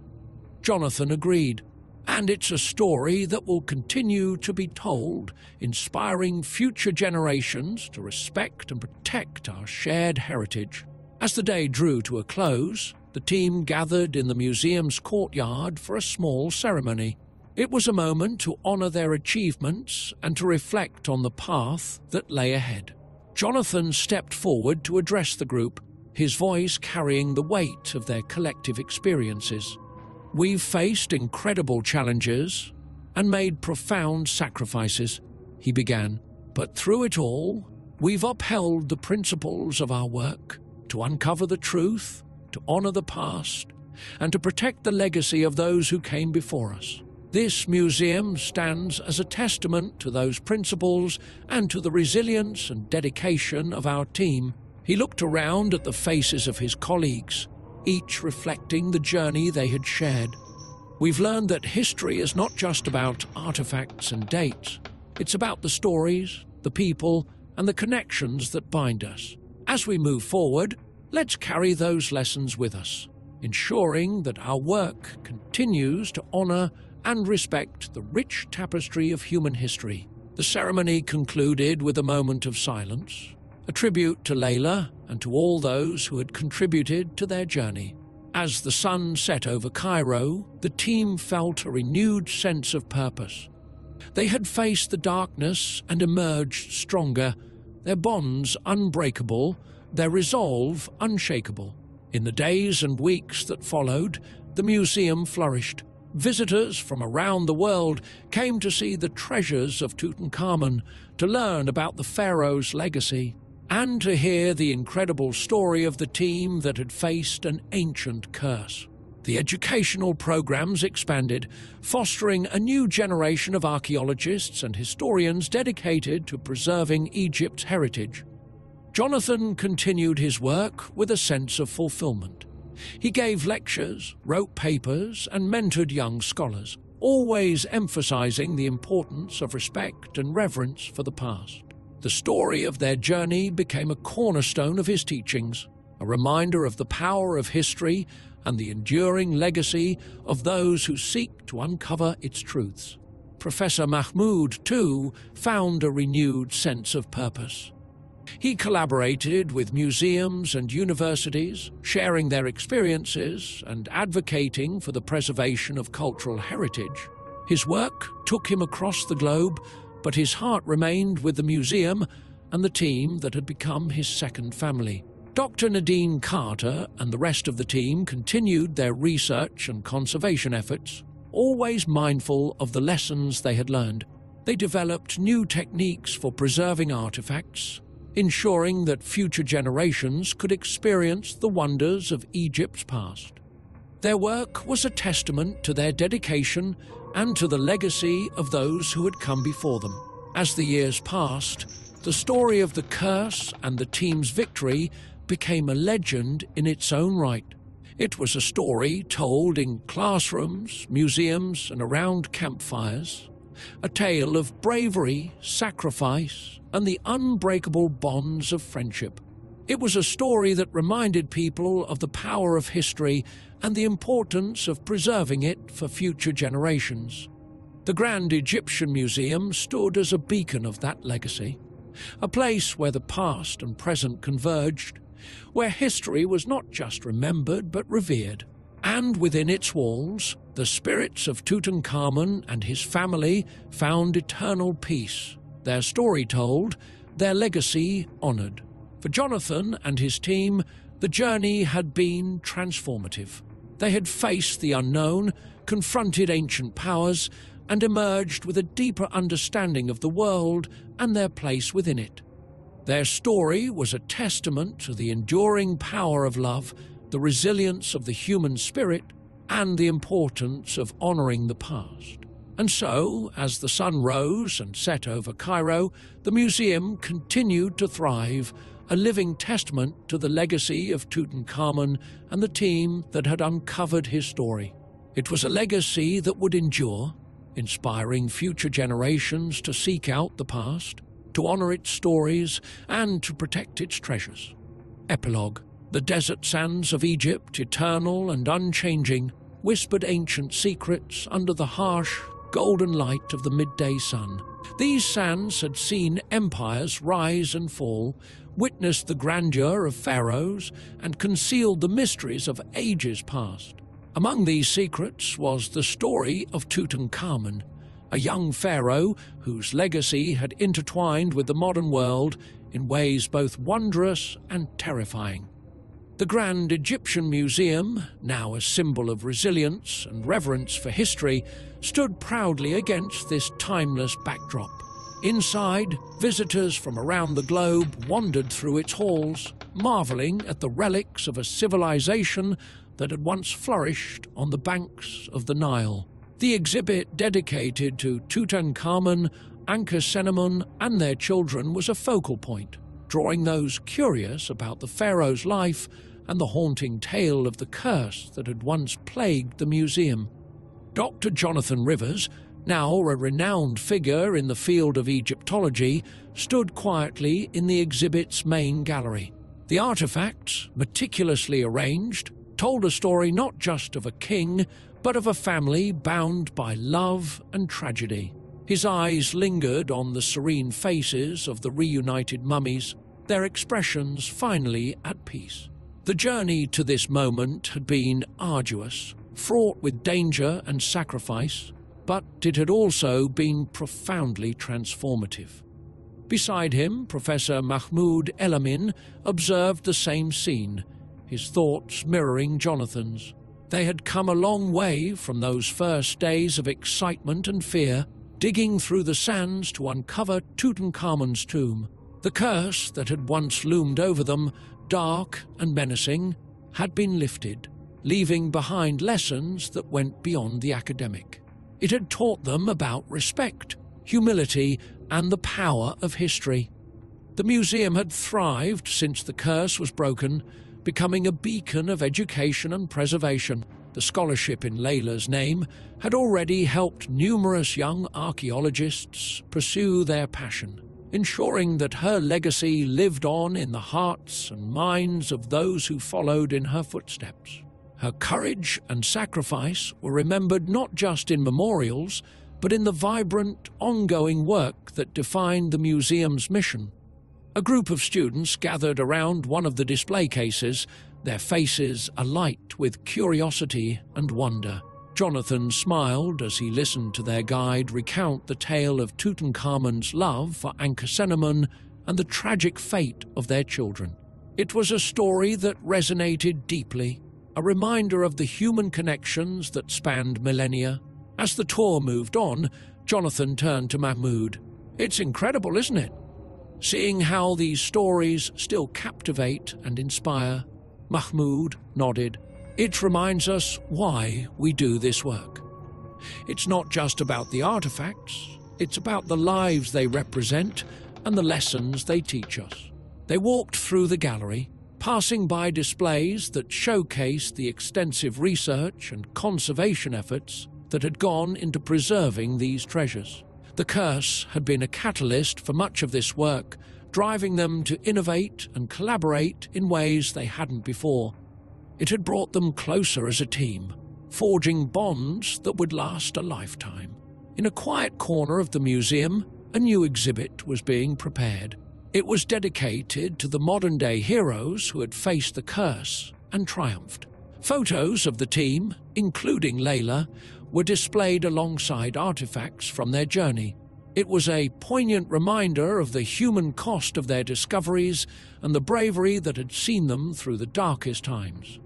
Jonathan agreed. "And it's a story that will continue to be told, inspiring future generations to respect and protect our shared heritage." As the day drew to a close, the team gathered in the museum's courtyard for a small ceremony. It was a moment to honor their achievements and to reflect on the path that lay ahead. Jonathan stepped forward to address the group, his voice carrying the weight of their collective experiences. "We've faced incredible challenges and made profound sacrifices," he began. "But through it all, we've upheld the principles of our work, to uncover the truth, to honor the past, and to protect the legacy of those who came before us. This museum stands as a testament to those principles and to the resilience and dedication of our team." He looked around at the faces of his colleagues, each reflecting the journey they had shared. "We've learned that history is not just about artifacts and dates. It's about the stories, the people, and the connections that bind us. As we move forward, let's carry those lessons with us, ensuring that our work continues to honor and respect the rich tapestry of human history." The ceremony concluded with a moment of silence, a tribute to Layla and to all those who had contributed to their journey. As the sun set over Cairo, the team felt a renewed sense of purpose. They had faced the darkness and emerged stronger, their bonds unbreakable, their resolve unshakable. In the days and weeks that followed, the museum flourished. Visitors from around the world came to see the treasures of Tutankhamun, to learn about the pharaoh's legacy, and to hear the incredible story of the team that had faced an ancient curse. The educational programs expanded, fostering a new generation of archaeologists and historians dedicated to preserving Egypt's heritage. Jonathan continued his work with a sense of fulfillment. He gave lectures, wrote papers, and mentored young scholars, always emphasizing the importance of respect and reverence for the past. The story of their journey became a cornerstone of his teachings, a reminder of the power of history and the enduring legacy of those who seek to uncover its truths. Professor Mahmoud, too, found a renewed sense of purpose. He collaborated with museums and universities, sharing their experiences and advocating for the preservation of cultural heritage. His work took him across the globe, but his heart remained with the museum and the team that had become his second family. Dr. Nadine Carter and the rest of the team continued their research and conservation efforts, always mindful of the lessons they had learned. They developed new techniques for preserving artifacts, ensuring that future generations could experience the wonders of Egypt's past. Their work was a testament to their dedication and to the legacy of those who had come before them. As the years passed, the story of the curse and the team's victory became a legend in its own right. It was a story told in classrooms, museums, and around campfires, a tale of bravery, sacrifice, and the unbreakable bonds of friendship. It was a story that reminded people of the power of history and the importance of preserving it for future generations. The Grand Egyptian Museum stood as a beacon of that legacy, a place where the past and present converged, where history was not just remembered but revered. And within its walls, the spirits of Tutankhamun and his family found eternal peace, their story told, their legacy honored. For Jonathan and his team, the journey had been transformative. They had faced the unknown, confronted ancient powers, and emerged with a deeper understanding of the world and their place within it. Their story was a testament to the enduring power of love, the resilience of the human spirit, and the importance of honoring the past. And so, as the sun rose and set over Cairo, the museum continued to thrive, a living testament to the legacy of Tutankhamun and the team that had uncovered his story. It was a legacy that would endure, inspiring future generations to seek out the past, to honor its stories, and to protect its treasures. Epilogue. The desert sands of Egypt, eternal and unchanging, whispered ancient secrets under the harsh, golden light of the midday sun. These sands had seen empires rise and fall, witnessed the grandeur of pharaohs, and concealed the mysteries of ages past. Among these secrets was the story of Tutankhamun, a young pharaoh whose legacy had intertwined with the modern world in ways both wondrous and terrifying. The Grand Egyptian Museum, now a symbol of resilience and reverence for history, stood proudly against this timeless backdrop. Inside, visitors from around the globe wandered through its halls, marveling at the relics of a civilization that had once flourished on the banks of the Nile. The exhibit dedicated to Tutankhamun, Ankhesenamun, and their children was a focal point, drawing those curious about the pharaoh's life and the haunting tale of the curse that had once plagued the museum. Dr. Jonathan Rivers, now a renowned figure in the field of Egyptology, stood quietly in the exhibit's main gallery. The artifacts, meticulously arranged, told a story not just of a king, but of a family bound by love and tragedy. His eyes lingered on the serene faces of the reunited mummies, their expressions finally at peace. The journey to this moment had been arduous, fraught with danger and sacrifice, but it had also been profoundly transformative. Beside him, Professor Mahmoud Elamin observed the same scene, his thoughts mirroring Jonathan's. They had come a long way from those first days of excitement and fear, digging through the sands to uncover Tutankhamun's tomb. The curse that had once loomed over them, dark and menacing, had been lifted, leaving behind lessons that went beyond the academic. It had taught them about respect, humility, and the power of history. The museum had thrived since the curse was broken, becoming a beacon of education and preservation. The scholarship in Layla's name had already helped numerous young archaeologists pursue their passion. ensuring that her legacy lived on in the hearts and minds of those who followed in her footsteps. Her courage and sacrifice were remembered not just in memorials, but in the vibrant, ongoing work that defined the museum's mission. A group of students gathered around one of the display cases, their faces alight with curiosity and wonder. Jonathan smiled as he listened to their guide recount the tale of Tutankhamun's love for Ankhesenamun and the tragic fate of their children. It was a story that resonated deeply, a reminder of the human connections that spanned millennia. As the tour moved on, Jonathan turned to Mahmoud. "It's incredible, isn't it? Seeing how these stories still captivate and inspire." Mahmoud nodded. "It reminds us why we do this work. It's not just about the artifacts, it's about the lives they represent and the lessons they teach us." They walked through the gallery, passing by displays that showcased the extensive research and conservation efforts that had gone into preserving these treasures. The curse had been a catalyst for much of this work, driving them to innovate and collaborate in ways they hadn't before. It had brought them closer as a team, forging bonds that would last a lifetime. In a quiet corner of the museum, a new exhibit was being prepared. It was dedicated to the modern-day heroes who had faced the curse and triumphed. Photos of the team, including Layla, were displayed alongside artifacts from their journey. It was a poignant reminder of the human cost of their discoveries and the bravery that had seen them through the darkest times.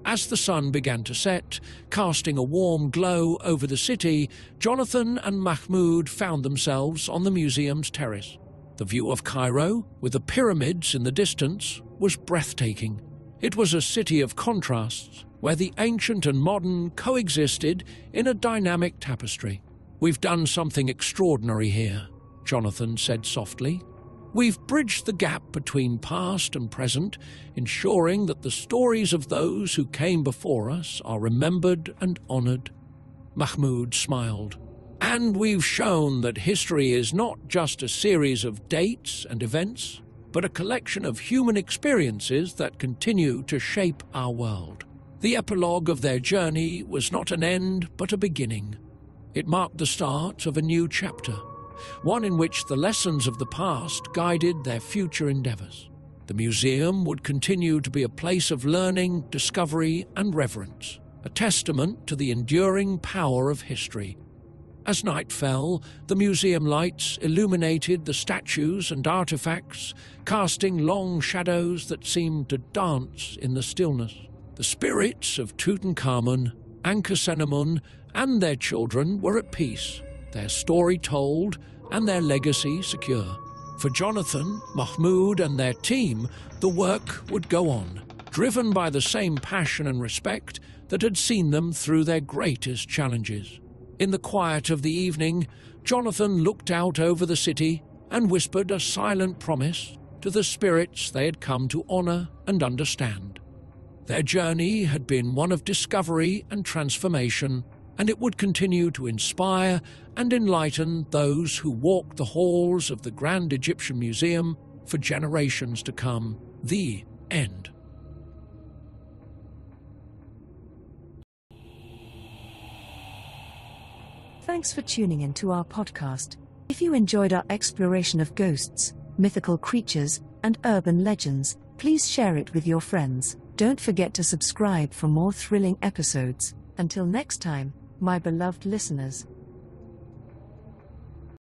As the sun began to set, casting a warm glow over the city, Jonathan and Mahmoud found themselves on the museum's terrace. The view of Cairo, with the pyramids in the distance, was breathtaking. It was a city of contrasts, where the ancient and modern coexisted in a dynamic tapestry. "We've done something extraordinary here," Jonathan said softly. "We've bridged the gap between past and present, ensuring that the stories of those who came before us are remembered and honored." Mahmoud smiled. "And we've shown that history is not just a series of dates and events, but a collection of human experiences that continue to shape our world." The epilogue of their journey was not an end, but a beginning. It marked the start of a new chapter, one in which the lessons of the past guided their future endeavors. The museum would continue to be a place of learning, discovery, and reverence, a testament to the enduring power of history. As night fell, the museum lights illuminated the statues and artifacts, casting long shadows that seemed to dance in the stillness. The spirits of Tutankhamun, Ankhesenamun, and their children were at peace, their story told and their legacy secure. For Jonathan, Mahmoud, and their team, the work would go on, driven by the same passion and respect that had seen them through their greatest challenges. In the quiet of the evening, Jonathan looked out over the city and whispered a silent promise to the spirits they had come to honor and understand. Their journey had been one of discovery and transformation, and it would continue to inspire and enlighten those who walked the halls of the Grand Egyptian Museum for generations to come. The end. Thanks for tuning in to our podcast. If you enjoyed our exploration of ghosts, mythical creatures, and urban legends, please share it with your friends. Don't forget to subscribe for more thrilling episodes. Until next time, my beloved listeners.